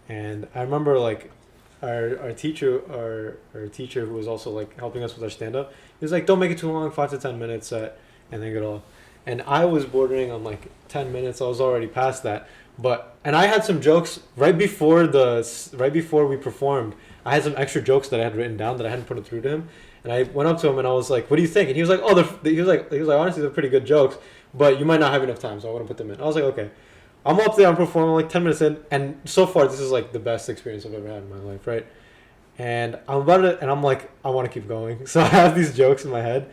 And I remember like our teacher who was also like helping us with our stand up, he was like, don't make it too long, 5 to 10 minutes set, and then get off. And I was bordering on like 10 minutes. I was already past that. And I had some jokes right before we performed. I had some extra jokes that I had written down that I hadn't put it through to him. And I went up to him and I was like, "What do you think?" And he was like, he was like, honestly, they're pretty good jokes, but you might not have enough time, so I want to put them in. I was like, okay. I'm up there, I'm performing like 10 minutes in, and so far this is like the best experience I've ever had in my life, right? And I'm about it, and I'm like, I want to keep going. So I have these jokes in my head,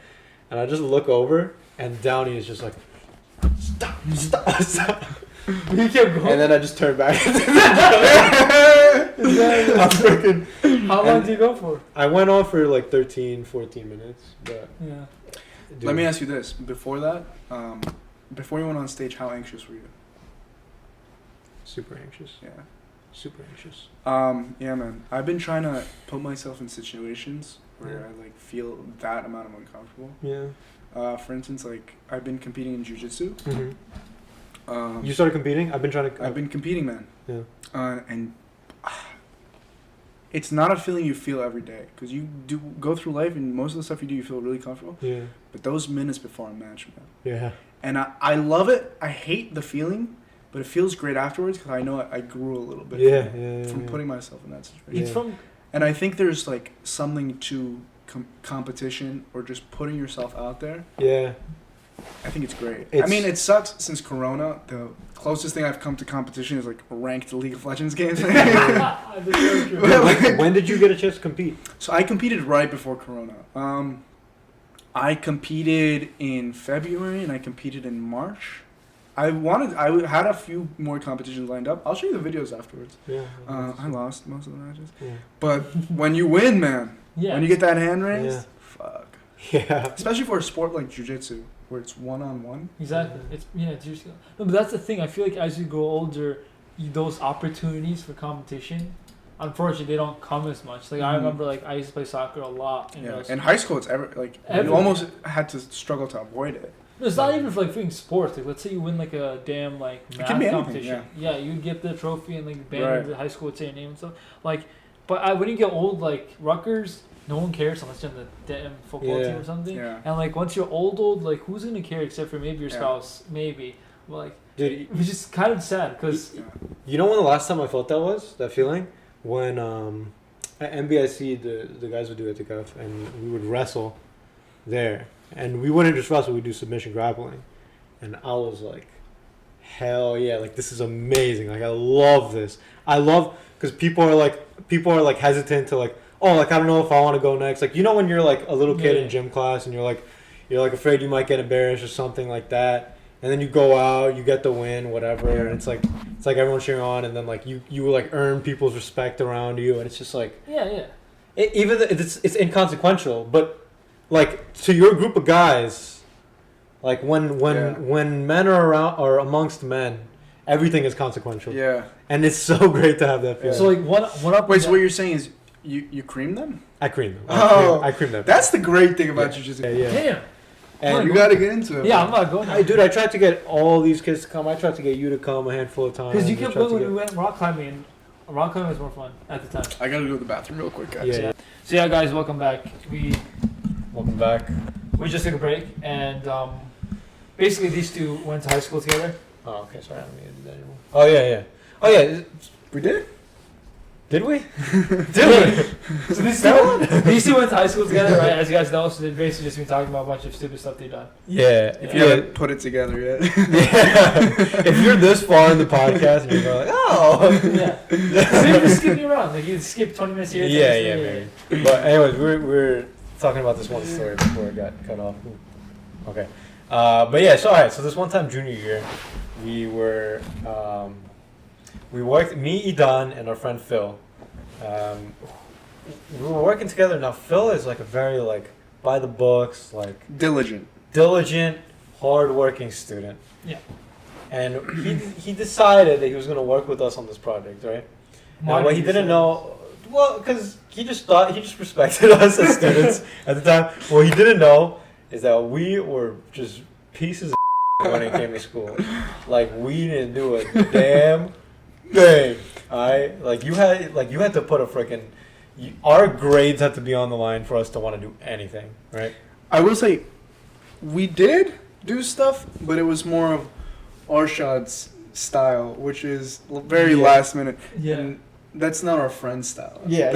and I just look over, and Downey is just like, stop. You kept going. And then I just turn back. I'm freaking. How long did you go for? I went on for like 13, 14 minutes. But Yeah. dude, Let me ask you this. Before that, before you went on stage, how anxious were you? super anxious. Yeah. Super anxious. Yeah, man. I've been trying to put myself in situations where Yeah. I like feel that amount of uncomfortable. Yeah. For instance, like I've been competing in jiu-jitsu. You started competing? I've been trying to. I've been competing, man. Yeah. And it's not a feeling you feel every day because you do go through life and most of the stuff you do, you feel really comfortable. Yeah. But those minutes before a match, man. Yeah. And I love it. I hate the feeling, but it feels great afterwards because I know I grew a little bit Yeah. from, Yeah. from yeah. putting myself in that situation. It's Yeah. from. And I think there's like something to competition or just putting yourself out there. Yeah. I think it's great. I It's- mean, it sucks since Corona. The closest thing I've come to competition is like ranked League of Legends games. That's very true. When did you get a chance to compete? So I competed right before Corona. I competed in February and I competed in March. I had a few more competitions lined up. I'll show you the videos afterwards. Yeah. I lost most of the matches. Yeah. But when you win, man, Yeah. when you get that hand raised, Yeah. fuck. Yeah. Especially for a sport like jiu-jitsu, where it's one-on-one. Exactly. It's your skill. No, but that's the thing. I feel like as you grow older, those opportunities for competition, unfortunately, they don't come as much. Like I Mhm. remember, like I used to play soccer a lot. Yeah. In high school, it's you Everywhere. almost had to struggle to avoid it. It's not even for like freaking sports. Like let's say you win like a damn like It math can be anything, competition. Yeah, you get the trophy and like the banner Right. of the high school would say your name and stuff. Like, but when you get old, like Rutgers, no one cares unless you're on the damn football Yeah. team or something. Yeah. And like once you're old, like who's gonna care except for maybe your Yeah. spouse, maybe. But, like Dude, it was just kind of sad because Yeah. you know when the last time I felt that feeling? When at NBIC the guys would do it together and we would wrestle there. And we wouldn't just wrestle, we'd do submission grappling. And I was like, hell yeah, like this is amazing. Like I love this. I love because people are like hesitant to like, oh, like I don't know if I want to go next. Like you know when you're like a little kid Yeah. in gym class and you're like afraid you might get embarrassed or something like that. And then you go out, you get the win, whatever, and it's like everyone cheering on, and then like you like earn people's respect around you, and it's just like yeah. it's inconsequential, but like to your group of guys, like when men are around or amongst men, everything is consequential. Yeah. And it's so great to have that feeling. So like one up. Wait, so what you're saying is you cream them? I cream them. Oh, I cream them. That's the great thing about Yeah. jiu-jitsu. yeah. Damn. And You gotta get into it. Yeah, I'm not going. dude, I tried to get all these kids to come. I tried to get you to come a handful of times. Because you I kept tried going to when get- we went rock climbing. And rock climbing was more fun at the time. I gotta go to the bathroom real quick, guys. Yeah. So yeah, guys, welcome back. Welcome back. We just took a break, and basically these two went to high school together. Oh, okay. Sorry, I don't need to do that anymore. Oh yeah. Oh yeah. We did? Did we? So these two went to high school together, right? As you guys know, so they've basically just been talking about a bunch of stupid stuff they've done. Yeah. If you haven't put it together yet. If you're this far in the podcast and you're like, oh. Yeah. So they're just skipping around. Like you skip 20 minutes here. 20 Yeah, minutes yeah, there. maybe. But anyways, we're talking about this one story before it got cut off. Okay. But yeah, so alright, so this one time junior year, we worked, me, Idan, and our friend Phil. we were working together. Now Phil is like a very like by the books, like diligent, hard-working student. Yeah. And he decided that he was going to work with us on this project, right? Now, what he didn't know, well, because he just respected us as students at the time. What he didn't know is that we were just pieces of when it came to school. Like, we didn't do a damn thing. Alright? Like you had to put a freaking, our grades had to be on the line for us to want to do anything, right? I will say, we did do stuff, but it was more of Arshad's style, which is very last minute. Yeah. And that's not our friend style. Yeah.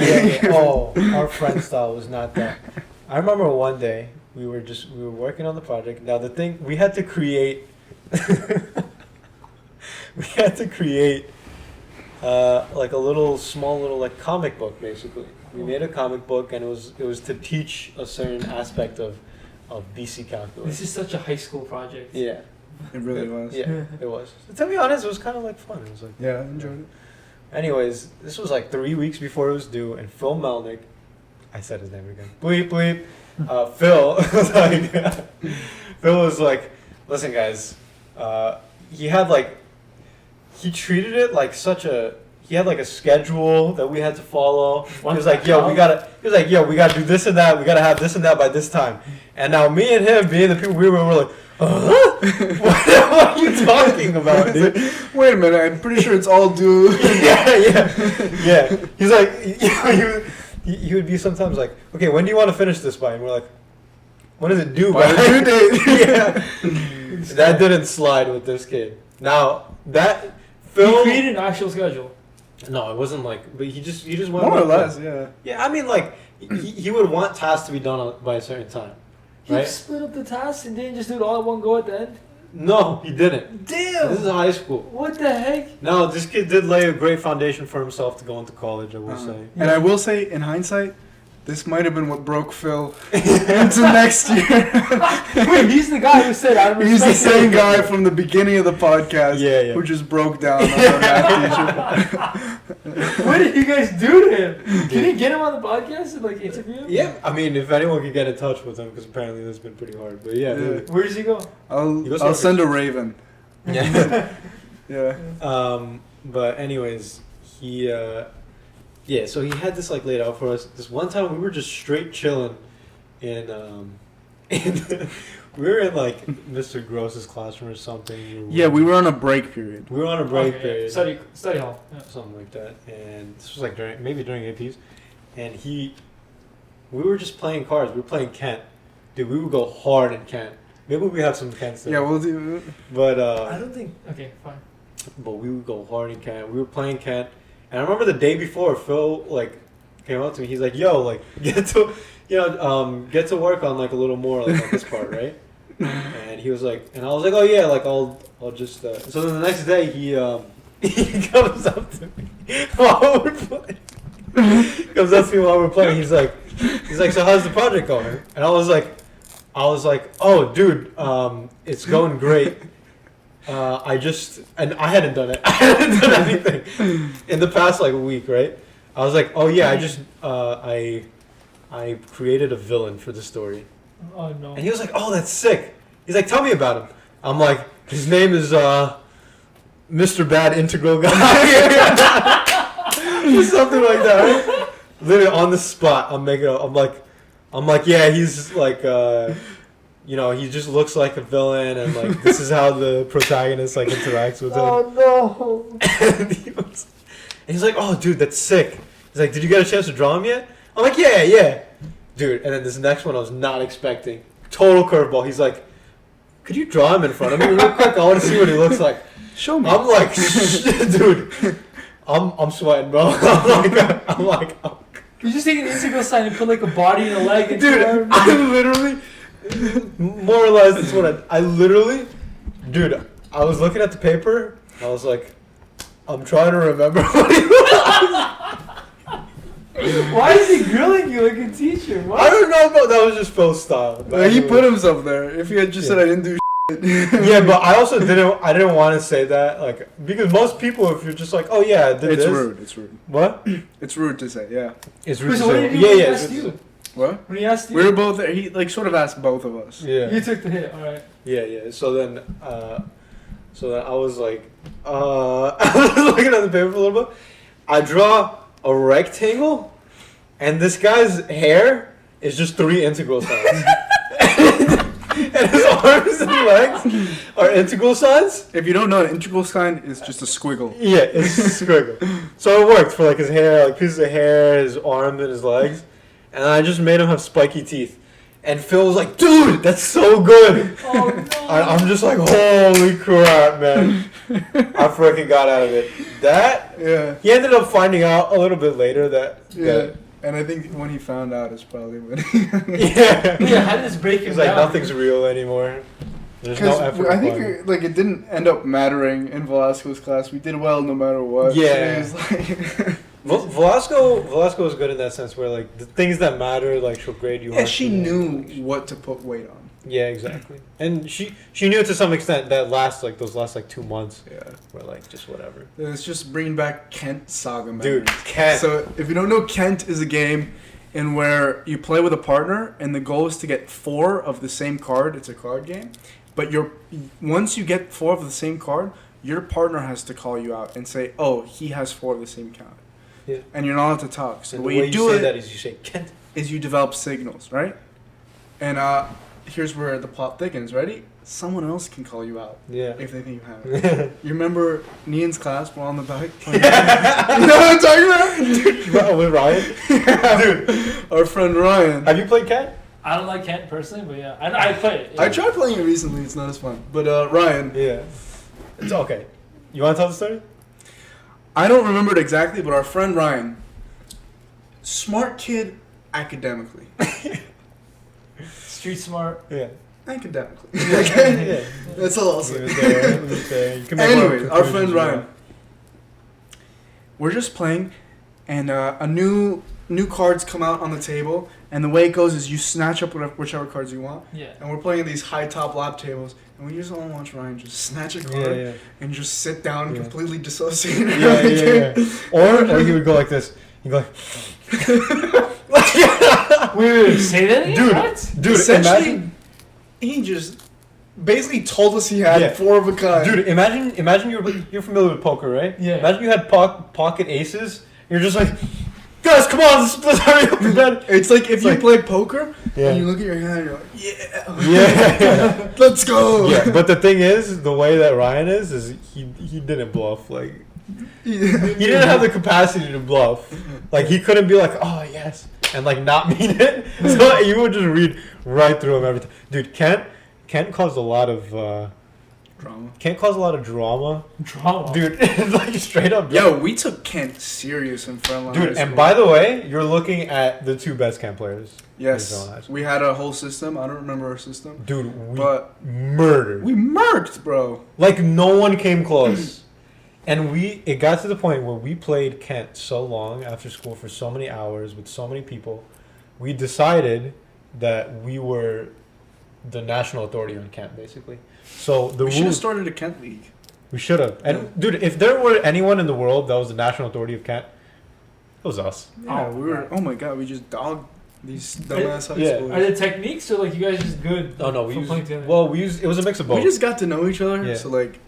Oh, our friend style was not that. I remember one day we were working on the project. Now the thing we had to create, like a small little like comic book basically. We made a comic book and it was to teach a certain aspect of BC calculus. This is such a high school project. Yeah. It really was. Yeah, it was. To be honest, it was kind of like fun. It was like Yeah, I enjoyed it. Anyways, this was like 3 weeks before it was due, and Phil Melnick, I said his name again. Bleep bleep. Phil was like, Phil was like, listen guys, he treated it like he had like a schedule that we had to follow. He was like, we gotta do this and that. We gotta have this and that by this time. And now me and him, being the people we were like, what are you talking about, dude? Wait a minute, I'm pretty sure it's all due. yeah. He's like, he would be sometimes like, okay, when do you want to finish this by? And we're like, when is it due by? The due date. Yeah. That didn't slide with this kid. Now that Phil He created an actual schedule. No, it wasn't like, but he just went More or less, yeah. Yeah, I mean like he would want tasks to be done by a certain time. He Right? split up the tasks and didn't just do it all at one go at the end? No, he didn't. Damn! This is high school. What the heck? No, this kid did lay a great foundation for himself to go into college, I will say. And I will say, in hindsight, this might have been what broke Phil into next year. Wait, he's the guy who said I He's the respect same you." guy from the beginning of the podcast who just broke down on our math teacher. What did you guys do to him? Can you get him on the podcast and like interview him? Yeah, I mean, if anyone could get in touch with him, because apparently this has been pretty hard. But yeah. Where does he go? I'll send a raven. Yeah. Yeah. But anyways, so he had this like laid out for us. This one time we were just straight chilling in we were in like Mr. Gross's classroom or something. Yeah, we were on a break period. We were on a break Okay, period. Study hall. Yeah. Something like that. And this was like during APs. And we were just playing cards. We were playing Kent. Dude, we would go hard in Kent. Maybe we have some Kent stuff. Yeah, we'll do. But I don't think. Okay, fine. But we would go hard in Kent. We were playing Kent. And I remember the day before, Phil like came up to me. He's like, "Yo, like get to work on like a little more like on this part, right?" And he was like, and I was like, "Oh yeah, like I'll just." So then the next day he comes up to me while we're playing. Comes up to me while we're playing. He's like, "So how's the project going?" And I was like, "Oh, dude, it's going great." I hadn't done it. I hadn't done anything in the past like week, right? I was like, oh yeah, I created a villain for the story. Oh no. And he was like, oh, that's sick. He's like, tell me about him. I'm like, his name is Mr. Bad Integral Guy. Something like that, right? Literally on the spot, I'm like, yeah, he's like, he just looks like a villain, and like this is how the protagonist like interacts with him. Oh no. And he's like, oh, dude, that's sick. He's like, did you get a chance to draw him yet? I'm like, yeah. Dude, and then this next one I was not expecting. Total curveball. He's like, could you draw him in front of me real quick? I want to see what he looks like. Show me. I'm like, dude, I'm sweating, bro. I'm like, You just take an integral sign and put like a body and a leg and dude, I literally, more or less, that's what I literally, dude, I was looking at the paper, I was like, I'm trying to remember what he was. Why is he grilling you like a teacher? What? I don't know, bro. That was just Phil's style. He put himself there. If he had just said I didn't do Yeah, but I also didn't want to say that, like, because most people, if you're just like, oh yeah, I did It's this. rude. It's rude. What? It's rude to say. Yeah. It's Wait, rude so to what say. did he do Yeah, when he yeah. asked you? What? When he asked you? We were both there. He like sort of asked both of us. Yeah. You took the hit, alright. Yeah. So then I was like, I was looking at the paper for a little bit. I draw a rectangle, and this guy's hair is just 3 integral signs. And his arms and legs are integral signs. If you don't know, an integral sign is just a squiggle. Yeah, it's a squiggle. So it worked for like his hair, like pieces of hair, his arms and his legs. And I just made him have spiky teeth. And Phil was like, dude, that's so good. Oh no. I'm just like, holy crap, man. I freaking got out of it. Yeah. He ended up finding out a little bit later that. Yeah. And I think when he found out is probably when Yeah. Yeah, how did this break him He's like, down? nothing's real anymore. There's no effort. I think required. like it didn't end up mattering in Velasco's class. We did well no matter what. Yeah. He was like Velasco was good in that sense where like the things that matter, like she'll grade you. yeah, harshly. she knew what to put weight on. Yeah, exactly. And she knew to some extent that those last 2 months Yeah. were like just whatever. It's just bringing back Kent Saga memories. Dude, Kent. So if you don't know, Kent is a game in where you play with a partner, and the goal is to get 4 of the same card. It's a card game, but once you get 4 of the same card, your partner has to call you out and say, "Oh, he has 4 of the same card." Yeah. And you're not allowed to talk. So And the the way way you do say it that is you say Kent. is you develop signals, right? And here's where the plot thickens. Ready? Someone else can call you out Yeah. if they think you have it. You remember Nian's class? We're on the bike. You know what I'm talking about? With Ryan. Dude, our friend Ryan. Have you played Kent? I don't like Kent personally, but yeah. I played it. Yeah. I tried playing it recently. It's not as fun. But Ryan, Yeah. It's okay. You want to tell the story? I don't remember it exactly, but our friend Ryan, smart kid academically. Street smart. Yeah. Academically. Yeah. That's all I'll He say. was there. He was there. You can make Anyways, more our friend conclusions, Ryan. We're just playing, and a new cards come out on the table, and the way it goes is you snatch up whichever cards you want, Yeah. and we're playing these high top lap tables, and we just all watch Ryan just snatch a card Yeah. and just sit down Yeah. completely dissociated. Yeah. Or he would go like this. He'd go like, Wait, say that again? Dude. What? dude, Essentially, imagine, he just basically told us he had Yeah. 4 of a kind. dude, imagine you're familiar with poker, right? Yeah. Imagine you had pocket aces. You're just like, guys, come on, let's hurry up and bet. It's like if It's you like- play poker Yeah. and you look at your hand, you're like, yeah, Yeah. let's go. Yeah, but the thing is, the way that Ryan is he didn't bluff. Like he didn't have the capacity to bluff. Like he couldn't be like, oh yes, and like not mean it. So you would just read right through him every time. Dude, Kent caused a lot of Drama. drama. Drama. Dude, like straight up. Yo, we took Kent serious in Frontline. Dude, and by the way, you're looking at the 2 best Kent players. yes, we had a whole system. I don't remember our system, Dude, we but murdered. we murked, bro. Like no one came close. And it got to the point where we played Kent so long after school for so many hours with so many people, we decided that we were the national authority on Kent, basically. So the We should have rules, started a Kent league. we should have. And dude, if there were anyone in the world that was the national authority of Kent, it was us. Yeah, we were. Oh my god, we just dogged these dumbass high Yeah. schoolers. Are the techniques or like you guys just good? Oh no, we for used, playing together? well, it was a mix of both. We just got to know each other, Yeah. so like,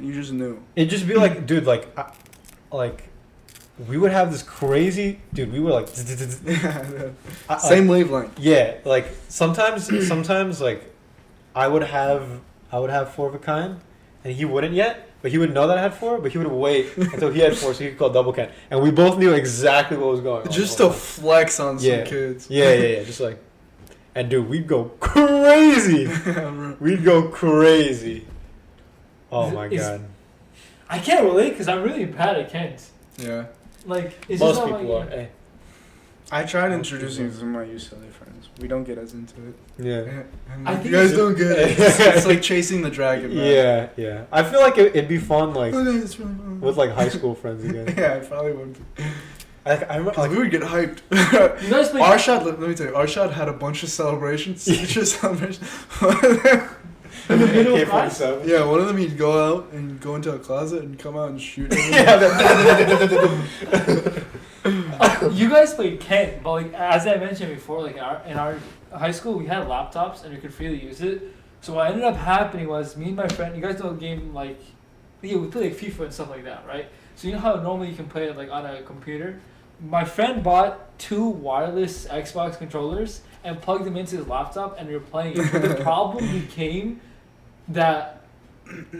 you just knew. It'd just be like, dude, like we would have this crazy, dude. We were like, Same wavelength. yeah. Like sometimes like I would have 4 of a kind, and he wouldn't yet, but he would know that I had 4, but he would wait until he had 4, so he could call double Kent, and we both knew exactly what was going on. Just the to whole time. flex on Yeah. some kids. Yeah, just like, and dude, we'd go crazy. We'd go crazy. Oh my Is- god. I can't relate because I'm really bad at Kent. Yeah. Like, it's Most just not people like, are. Hey. I tried introducing you to my UCLA friends. We don't get as into it. Yeah. I You think guys it's- don't get it. It's like chasing the dragon, man. Yeah. I feel like it'd be fun, like Okay, it's really fun. with like high school friends again. Yeah, it probably would be. I remember, Because like, we would get hyped. You guys play. Arshad, let me tell you, Arshad had a bunch of celebrations. Signature celebrations. In the middle of class? AK-47. Yeah, one of them he'd go out and go into a closet and come out and shoot. You guys played Kent, but like as I mentioned before, like in our high school we had laptops and we could freely use it. So what ended up happening was me and my friend. You guys know the game like, yeah, we play like FIFA and stuff like that, right? So you know how normally you can play it like on a computer. My friend bought 2 wireless Xbox controllers and plugged them into his laptop, and we were playing it. But the problem became that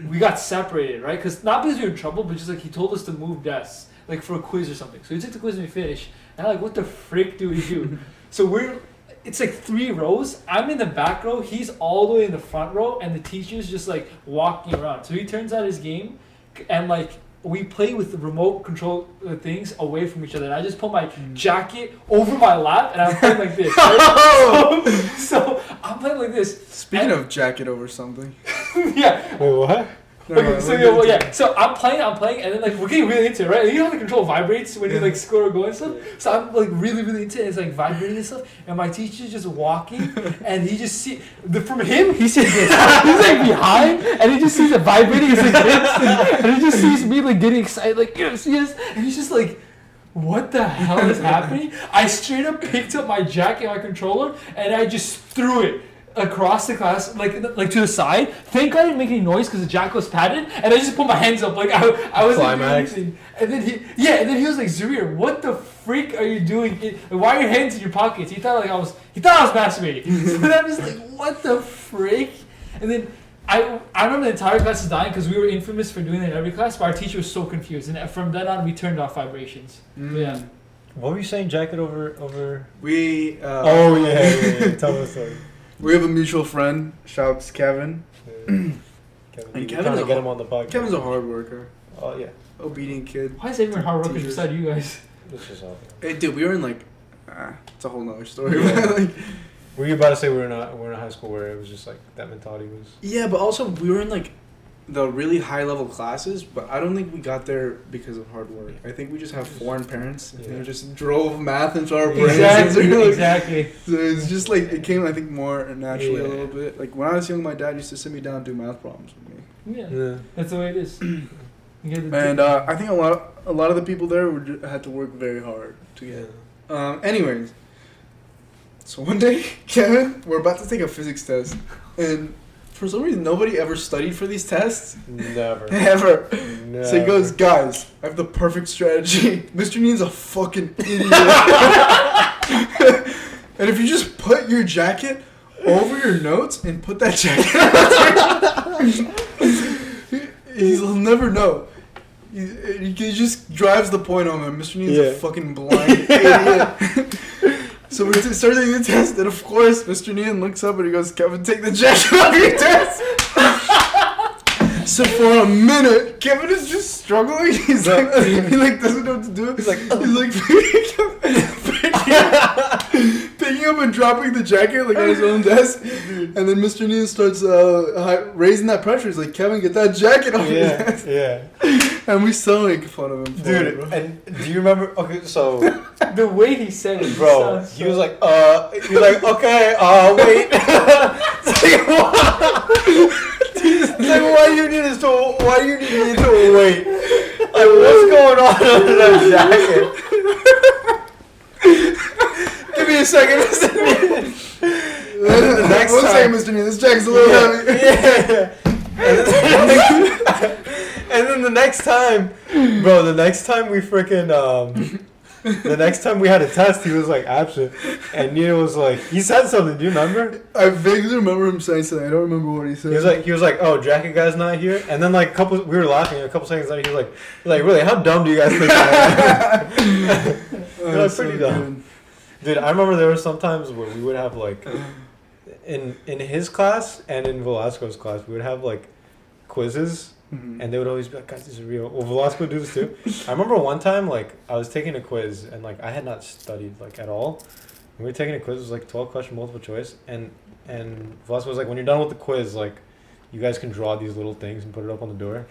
we got separated, right? Because not because we were in trouble, but just like he told us to move desks, like for a quiz or something. So we took the quiz and we finished, and I'm like, what the frick do we do? So it's like 3 rows. I'm in the back row. He's all the way in the front row, and the teacher's just like walking around. So he turns out his game, and like we play with the remote control things away from each other. And I just put my jacket over my lap, and I'm playing like this. Right? so I'm playing like this. Speaking of jacket over something. Yeah. Wait, what? Okay, so so I'm playing, and then like we're getting really into it, right? You know how the control vibrates when you like score or go and stuff. So I'm like really into it. It's like vibrating and stuff, and my teacher's just walking, and he just from him he sees this. He's like behind, and he just sees it vibrating. He's like this, and he just sees me like getting excited, like yes, and he's just like, what the hell is happening? I straight up picked up my jacket, my controller, and I just threw it across the class, like to the side. Thank God I didn't make any noise because the jacket was padded, and I just put my hands up like I was Climax. and then he was like, Zarir, what the freak are you doing? Why are your hands in your pockets? He thought I was masturbating. So I'm just like, what the freak? And then I remember the entire class is dying because we were infamous for doing that in every class, but our teacher was so confused, and from then on we turned off vibrations. Yeah. What were you saying? Jacket over? We. Oh yeah. Tell us. We have a mutual friend. Shouts Kevin. Kevin, And Kevin's Kevin's get him on the podcast. Kevin's a hard worker. Oh yeah. Obedient kid. Why is everyone hard workers Teachers. beside you guys? This is all. Hey, dude, we were in like. It's a whole nother story. Yeah. like, Were you about to say we're in a high school where it was just like that mentality was? yeah, but also we were in like the really high level classes, but I don't think we got there because of hard work. I think we just have foreign parents Yeah. who just drove math into our brains. Exactly. So it's just like it came, I think, more naturally a Yeah. little bit. Like when I was young, my dad used to sit me down and do math problems with me. Yeah. That's the way it is. And I think a lot of the people there had to work very hard to get. Anyways, so one day, Kevin, we're about to take a physics test, and for some reason nobody ever studied for these tests. Never. Ever. Never. So he goes, guys, I have the perfect strategy. Mr. Nean's a fucking idiot. And if you just put your jacket over your notes and put that jacket he'll never know. He just drives the point home, and Mr. Nean's a fucking blind idiot. So we started taking the test, and of course, Mr. Nean looks up and he goes, Kevin, take the jacket off your test. So for a minute, Kevin is just struggling. He's like, he like doesn't know what to do. He's like picking up and dropping the jacket like on his own desk. And then Mr. Nean starts raising that pressure. He's like, Kevin, get that jacket off your desk. Yeah. And we still make fun of him for Dude, it, bro. and do you remember? Okay, so The way he said it, bro, he was like, he's like, okay, wait. It's like, what? It's like, why do you need me to wait? Like, what's going on under that jacket? Give me a second. The next time, Mr. Nean, this jacket's a little heavy. Yeah. And then the next time, bro, the next time we had a test, he was like absent, and Nina was like, he said something. Do you remember? I vaguely remember him saying something. I don't remember what he said. He was like, oh, jacket guy's not here, and then like we were laughing. A couple seconds later, he was like, really, how dumb do you guys think I am? That's pretty dumb. Dude, I remember there were some times where we would have like, in his class and in Velasco's class, we would have like quizzes. Mm-hmm. And they would always be like, guys, this is real. Well, Velasco would do this too. I remember one time, like, I was taking a quiz, and, like, I had not studied, like, at all. And we were taking a quiz, it was, like, 12-question multiple choice. And Velasco was like, when you're done with the quiz, like, you guys can draw these little things and put it up on the door.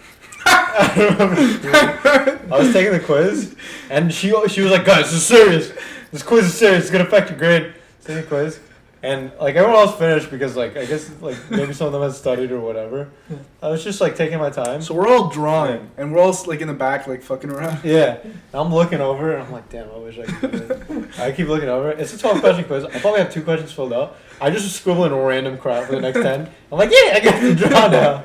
I was taking the quiz, and she was like, guys, this is serious. This quiz is serious. It's going to affect your grade. Taking the quiz. And like everyone else finished because like I guess like maybe some of them had studied or whatever. I was just like taking my time. So we're all drawing, and we're all like in the back, like fucking around. Yeah, I'm looking over and I'm like, damn, I wish I could do that. I keep looking over. It's a 12-question quiz. I probably have 2 questions filled out. I just scribble in random crap for the next 10. I'm like, yeah, I got to draw now.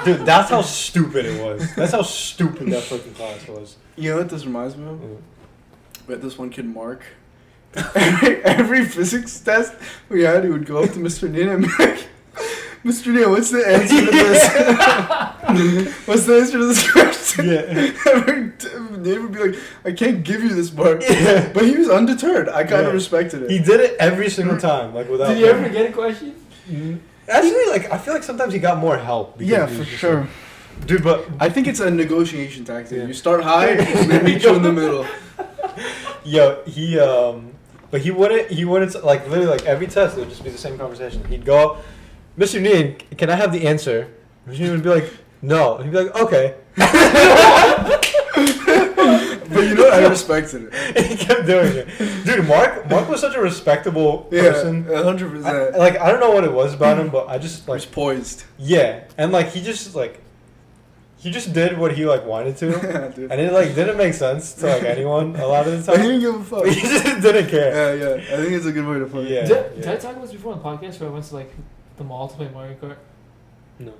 Dude, that's how stupid it was. That's how stupid that fucking class was. You know what this reminds me of? We had this one kid, Mark. Every physics test we had, he would go up to Mr. Nina and be like, Mr. Nina, what's the answer to this? What's the answer to this question? Yeah. Nate would be like, I can't give you this mark. Yeah. But he was undeterred. I kind of respected it. He did it every single time, like without. Did you ever get a question? Actually, like I feel like sometimes he got more help. Yeah, for sure. Like, dude, but I think it's a negotiation tactic. Yeah. You start high and then meet you in the middle. Yo, but he wouldn't, like, literally, like, every test, it would just be the same conversation. He'd go up, Mr. Neen, can I have the answer? Mr. Neen would be like, no. And he'd be like, okay. But you know, I respected it. And he kept doing it. Dude, Mark was such a respectable person. 100%. I don't know what it was about him, but I just, like... He was poised. Yeah. And, like, he just did what he like wanted to, Dude. and it like didn't make sense to like anyone a lot of the I time. didn't give a fuck. He just didn't care. Yeah. I think it's a good way to put it. Yeah. Did I talk about this before on the podcast where I went to like the mall to play Mario Kart? No.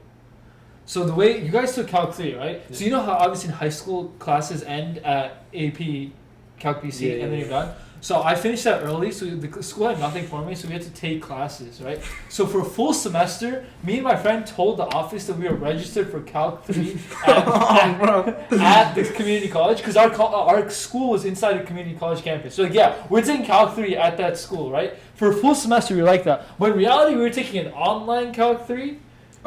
So the way you guys took Calc 3, right? Yeah. So you know how obviously in high school classes end at AP Calc BC and then you're done? So I finished that early, so the school had nothing for me, so we had to take classes, right? So for a full semester, me and my friend told the office that we were registered for Calc 3 at the community college, because our school was inside a community college campus. So like, yeah, we're taking Calc 3 at that school, right? For a full semester, we were like that. But in reality, we were taking an online Calc 3.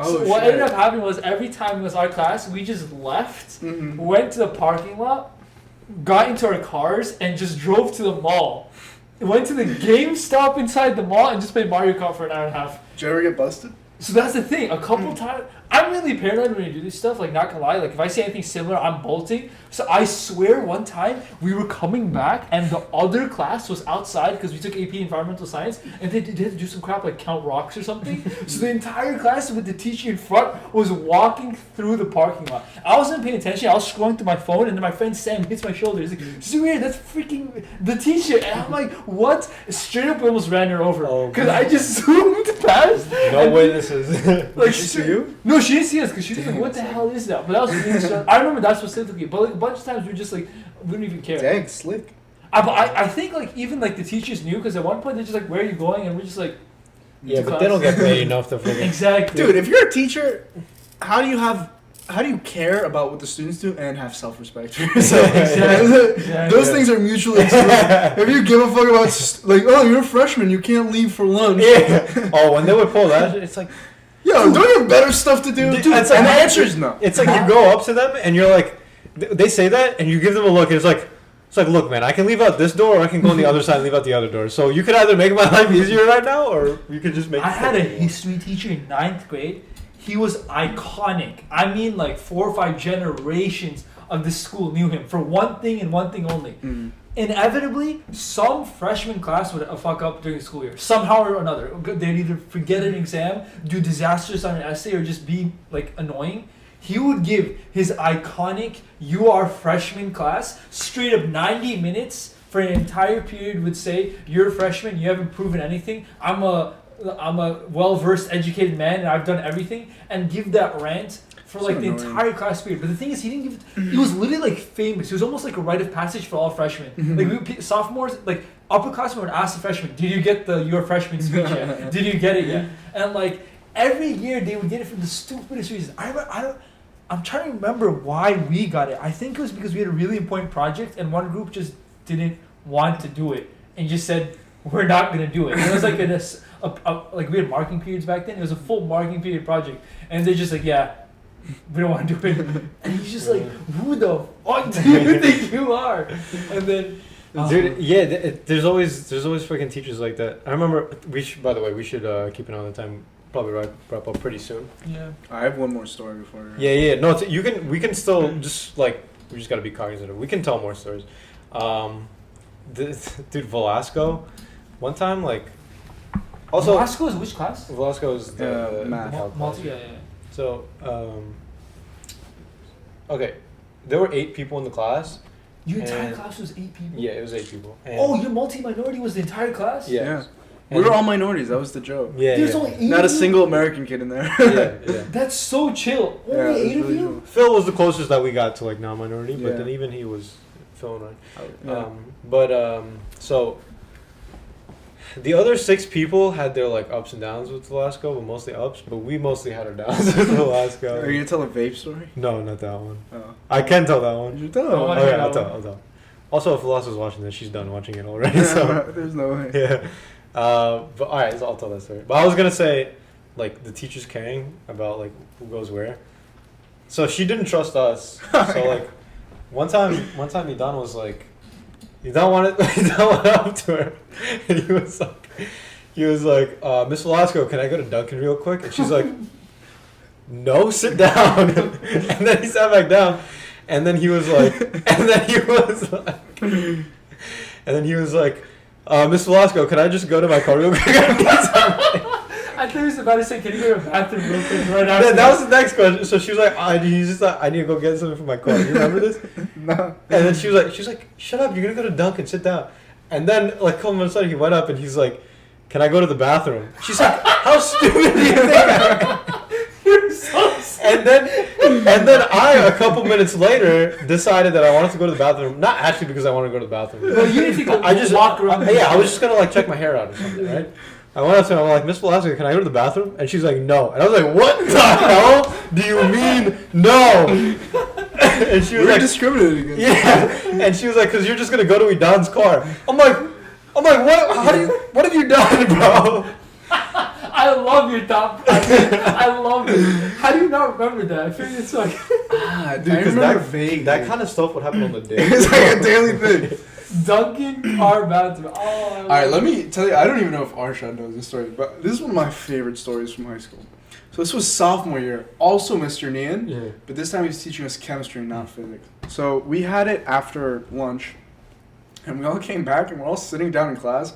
So what ended up happening was every time it was our class, we just left, went to the parking lot, got into our cars, and just drove to the mall. Went to the GameStop inside the mall and just played Mario Kart for an hour and a half. Did you ever get busted? So that's the thing. A couple times, I'm really paranoid when I do this stuff. Like, not gonna lie, like if I see anything similar, I'm bolting. So I swear, one time we were coming back and the other class was outside because we took AP Environmental Science, and they had to do some crap like count rocks or something. So the entire class with the teacher in front was walking through the parking lot. I wasn't paying attention. I was scrolling through my phone, and then my friend Sam hits my shoulder. He's like, Zarir, that's freaking the teacher. And I'm like, what? Straight up, almost ran her over because I just zoomed past. No witnesses. Like, she see you? No, she didn't see us because she was like, what the hell is that? But that was really strong. I remember that specifically. But like a bunch of times we were just like, we didn't even care. Dang, slick. I think like even like the teachers knew, because at one point they're just like, where are you going? And we're just like, Yeah, but they don't get paid enough to fucking... exactly. Dude, if you're a teacher, how do you care about what the students do and have self-respect for yourself? Exactly. Those things are mutually exclusive. If you give a fuck about, like, oh, you're a freshman, you can't leave for lunch. Yeah. Oh, when they would pull that, it's like... Yo, don't you have better stuff to do? Dude, it's like, and the answer is no. It's like you go up to them and you're like... They say that and you give them a look and it's like, look, man, I can leave out this door or I can go on the other side and leave out the other door. So you could either make my life easier right now or you could just make... I had a history teacher in 9th grade. He was iconic. I mean, like 4 or 5 generations of the school knew him for one thing and one thing only. Inevitably, some freshman class would fuck up during the school year, somehow or another. They'd either forget an exam, do disasters on an essay, or just be like annoying. He would give his iconic "You are freshman" class straight up 90 minutes for an entire period. Would say, "You're a freshman. You haven't proven anything. I'm a well-versed, educated man, and I've done everything." And give that rant for like the entire class period. But the thing is, he didn't give it. He was literally like famous. He was almost like a rite of passage for all freshmen. Like sophomores, like upperclassmen would ask the freshmen, "Did you get the your freshman speech yet? Did you get it yet?" And like every year they would get it for the stupidest reason. I'm trying to remember why we got it. I think it was because we had a really important project and one group just didn't want to do it and just said, "We're not gonna do it." And it was like like we had marking periods back then. It was a full marking period project, and they're just like, "Yeah, we don't want to do it." And he's just like, "Who the fuck do you think you are?" And then, dude, yeah, there's always freaking teachers like that. I remember by the way, we should keep an eye on the time. Probably wrap up pretty soon. Yeah. I have one more story before. Yeah. No, we can still just like we just gotta be cognizant of. We can tell more stories. Dude, Velasco, one time like Also, Velasco is which class? Velasco is the math. Multi. Yeah. So, okay, there were 8 people in the class. Your entire And- class was 8 people. Yeah, it was 8 people. And Oh, your multi-minority was the entire class? yeah. Yeah. And- We were all minorities. That was the joke. Yeah, There's yeah. only 8 Not a of you? single American kid in there. yeah. That's so chill. Only Yeah, it was 8 of really you? chill. Phil was the closest that we got to like non-minority, Yeah. but then even he was Phil and I. Yeah. So the other 6 people had their like ups and downs with Velasco, but mostly ups. But we mostly had our downs with Velasco. Are you gonna tell a vape story? No, not that one. Oh. I can tell that You one. should tell. Oh, Oh I yeah, know I'll that tell. I'll tell. Also, if Velasco's watching this, she's done watching it already. So There's no way. yeah. But all right, so I'll tell that story. But I was gonna say, like the teachers caring about like who goes where. So she didn't trust us. So like, one time Idan was like, Idan went up to her, and he was like, Miss Velasco, can I go to Dunkin' real quick? And she's like, no, sit down. And then he sat back down, and then he was like, Miss Velasco, can I just go to my car real quick? I thought he was about to say, can you go to the bathroom real quick right after? That was the next question. So she was like, I need to go get something from my car. You remember this? No. And then she was like, shut up, you're gonna go to Dunkin', sit down. And then like a couple minutes later he went up and he's like, can I go to the bathroom? She's like, how stupid do you think I am? You're so sick. And then I, a couple minutes later, decided that I wanted to go to the bathroom. Not actually because I wanted to go to the bathroom. Well, you need to go I just walk around. I was just gonna like check my hair out or something, right? I went up to her, I'm like, Miss Velasco, can I go to the bathroom? And she's like, no. And I was like, what the hell do you mean no? And she was We were like, discriminated against. yeah. And she was like, because you're just gonna go to Idan's car. I'm like, what have you done, bro? I love your top. I love it. How do you not remember that? I figured it's like Dude, I because remember vaguely. that kind of stuff would happen on the day. It's like a daily thing. Dunkin' car bathroom. Oh. All right, let me tell you. I don't even know if Arshad knows this story, but this is one of my favorite stories from high school. So this was sophomore year. Also, Mr. Nian, Yeah. but this time he was teaching us chemistry, not physics. So we had it after lunch, and we all came back, and we're all sitting down in class,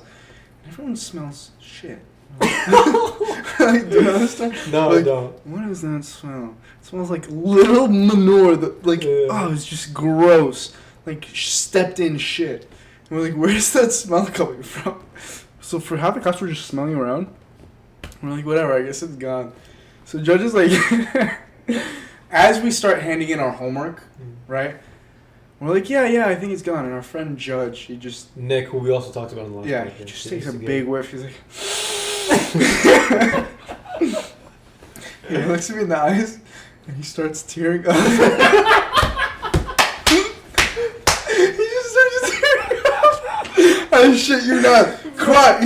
and everyone smells shit. Like, do you know this stuff? No, Like, I don't. What does that smell? It smells like little manure. That like, Yeah. oh, it's just gross. Like stepped in shit. And we're like, where's that smell coming from? So for half the class, we're just smelling around. We're like, whatever. I guess it's gone. So judge is like, as we start handing in our homework, right? We're like, yeah, I think it's gone. And our friend Judge, he just, Nick, who we also talked about in the last yeah, podcast, he just he takes a used to big get- whiff. He's like, he looks at me in the eyes, and he starts tearing up. He just starts tearing up. I shit you not. Quiet.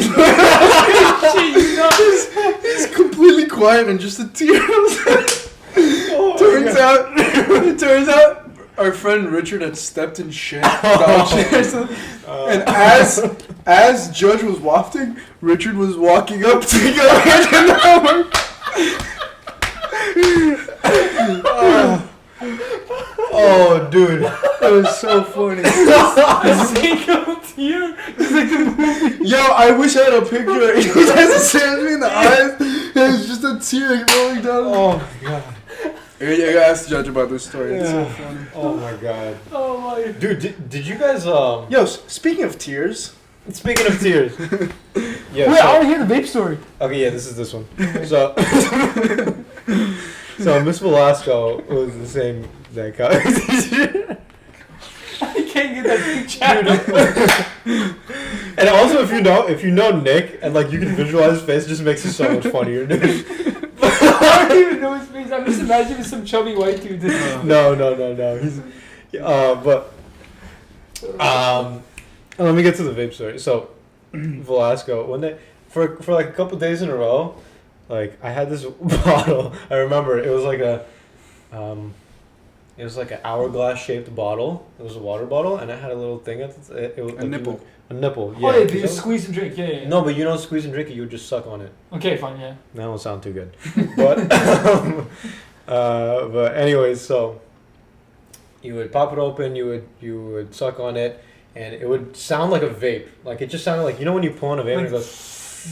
He's completely quiet and just a tear. Turns out, our friend Richard had stepped in shit. Dog shit or something. And as Judge was wafting, Richard was walking up to go hand in the homework. Oh, dude. That was so funny. single tear. It's like the movie. Yo, I wish I had a picture. He just stares me in the eyes. And it's just a tear rolling down. Oh, my God. I gotta ask Judge about this story. It's so Yeah. funny. Oh, my God. Oh my. Dude, did you guys, Yo, speaking of tears. speaking of tears. Yeah, Wait, I want to hear the vape story. okay, yeah, this is this one. So, so Miss Velasco was the same that guy. I can't get that picture. And also, if you know Nick and like you can visualize his face, it just makes it so much funnier, dude. I don't even know his face. I'm just imagining some chubby white dude. No. He's, let me get to the vape story. So, Velasco, one day, for like a couple days in a row, like I had this bottle. I remember it was like an hourglass shaped bottle. It was a water bottle, and it had a little thing at it was A nipple. A nipple. Yeah. Oh, yeah, you just squeeze and drink. Yeah. No, but you don't squeeze and drink it. You would just suck on it. Okay, fine, yeah. That don't sound too good. But anyways, so you would pop it open, you would suck on it, and it would sound like a vape. Like it just sounded like, you know when you pull on a vape and it goes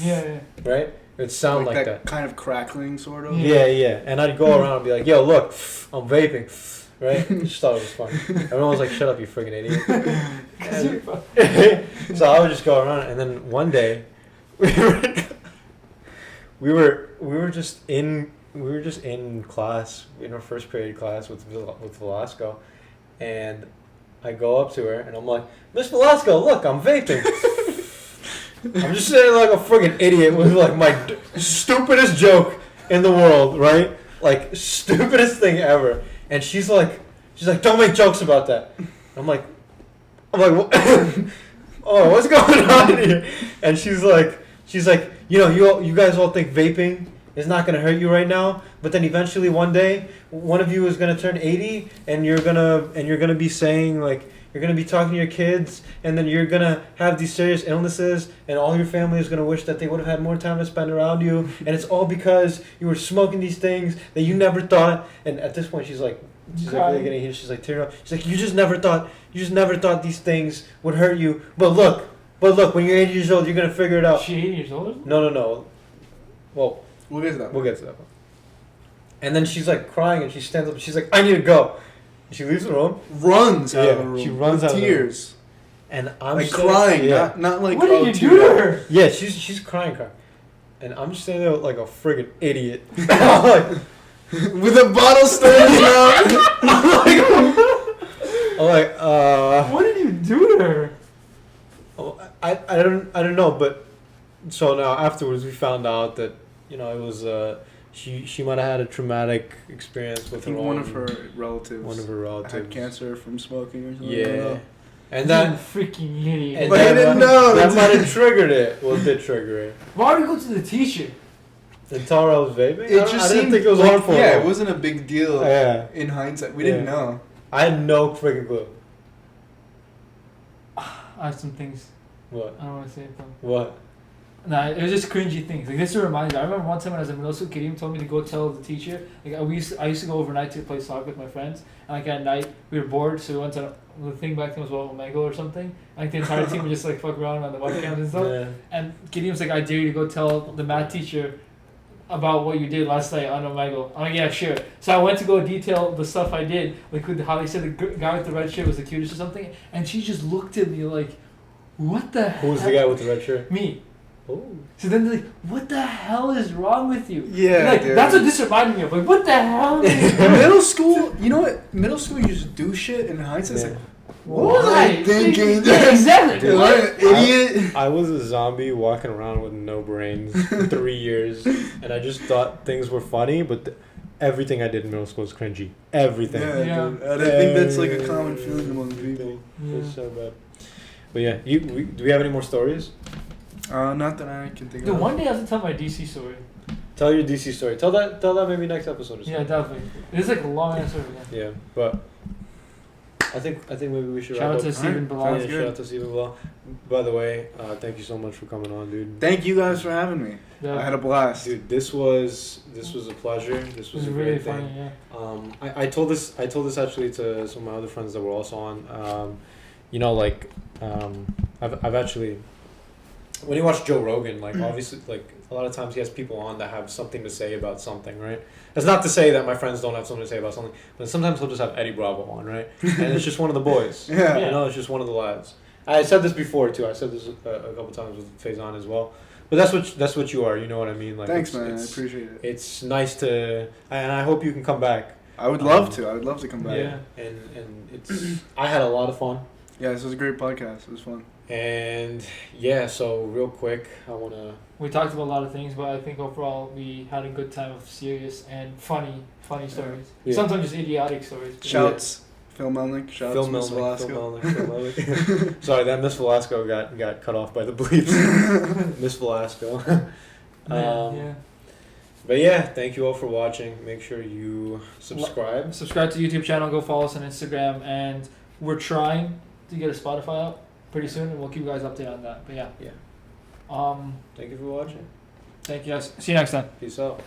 Yeah. right? It would sound like that. kind of crackling, sort of. Yeah. And I'd go around and be like, yo, look, I'm vaping. Right? Just thought it was funny. Everyone was like, shut up, you friggin' idiot. So I would just go around, and then one day, we were just in class, in our first period class with Velasco, and I go up to her and I'm like, Miss Velasco, look, I'm vaping. I'm just sitting like a friggin' idiot with like my stupidest joke in the world, right? Like stupidest thing ever. And she's like, don't make jokes about that. I'm like, what? Oh, what's going on here? And she's like, you guys all think vaping is not gonna hurt you right now, but then eventually one day, one of you is gonna turn 80, and you're gonna be saying like, you're gonna be talking to your kids, and then you're gonna have these serious illnesses, and all your family is gonna wish that they would have had more time to spend around you, and it's all because you were smoking these things that you never thought. And at this point, she's like really getting heated. She's like tearing up. She's like, you just never thought these things would hurt you. But look, when you're 80 years old, you're gonna figure it out. She 80 years old? No. Well, we'll get to that. We'll get to that one. And then she's like crying, and she stands up, and she's like, I need to go. And she leaves the room. Runs out of the room. She runs with out tears. And I'm like standing, crying, yeah. not like, what did you do to her? Yeah, she's crying. And I'm just standing there like a friggin' idiot. I'm like, with a bottle still in his mouth. I'm like, what did you do to her? I don't know, but so now afterwards we found out that, it was she might have had a traumatic experience with one of her relatives had cancer from smoking or something. Yeah. And that freaking idiot. And but he didn't know. That might have triggered it. Well, it did trigger it. Why would you go to the teacher? And tell her I was vaping? I didn't think it was harmful. Yeah, it wasn't a big deal. Yeah. In hindsight, we didn't know. I had no freaking clue. I have some things. What? I don't want to say it though. What? Nah, it was just cringy things. Like, this reminds me. I remember one time when I was in middle school, Kadeem told me to go tell the teacher. Like, I used to go overnight to play soccer with my friends. And like at night, we were bored, so we went to the thing back then was Omega or something. And, like the entire team would just like fuck around on the webcams and stuff. Yeah. And Kadeem was like, I dare you to go tell the math teacher about what you did last night on Omegle. I'm like, yeah, sure. So I went to go detail the stuff I did, like with how they said the guy with the red shirt was the cutest or something, and she just looked at me like, what the hell? Who was the guy with the red shirt? Me. Oh. So then they're like, what the hell is wrong with you? Yeah, like, dude. that's what this reminded me of. Like, what the hell? Middle school, you know what? Middle school, you just do shit, and in hindsight, it's like, what was I thinking? Yeah, exactly. Dude, what an idiot. I was a zombie walking around with no brains for 3 years, and I just thought things were funny, but everything I did in middle school was cringy. Everything. Yeah. Dude. I think that's like a common feeling among people. Yeah. It's so bad. But yeah, do we have any more stories? Not that I can think Dude, of. one day I have to tell my DC story. Tell your DC story. Tell that maybe next episode or something. Yeah, definitely. It's like a long answer. Yeah, but I think maybe we should Shout wrap out to up. Stephen Sounds Bilal. Yeah, good. shout out to Stephen Bilal. By the way, thank you so much for coming on, dude. Thank you guys for having me. Yeah. I had a blast. Dude, this was a pleasure. This It was was a really great funny, thing. yeah. I told this actually to some of my other friends that were also on. I've actually, when you watch Joe Rogan, like obviously, like a lot of times he has people on that have something to say about something, right? That's not to say that my friends don't have something to say about something, but sometimes he'll just have Eddie Bravo on, right? And it's just one of the boys. Yeah. You know, it's just one of the lads. I said this before too. I said this a couple times with Faison as well. But that's what you are. You know what I mean? Like, Thanks, man. I appreciate it. It's nice to, and I hope you can come back. I would love to. I would love to come back. Yeah. And it's I had a lot of fun. Yeah, this was a great podcast. It was fun. And yeah, so real quick, I wanna. We talked about a lot of things, but I think overall we had a good time of serious and funny stories. Yeah. Sometimes just idiotic stories. but- Shouts. Phil Melnick. Shouts Phil Miss Melnick, Velasco. Phil Melnick. Sorry, that Miss Velasco got cut off by the bleeps. Miss Velasco. Yeah. But yeah, thank you all for watching. Make sure you subscribe. Subscribe to the YouTube channel. Go follow us on Instagram, and we're trying to get a Spotify out pretty soon, and we'll keep you guys updated on that. But yeah. Yeah. Um. Thank you for watching. Thank you guys. See you next time. Peace out.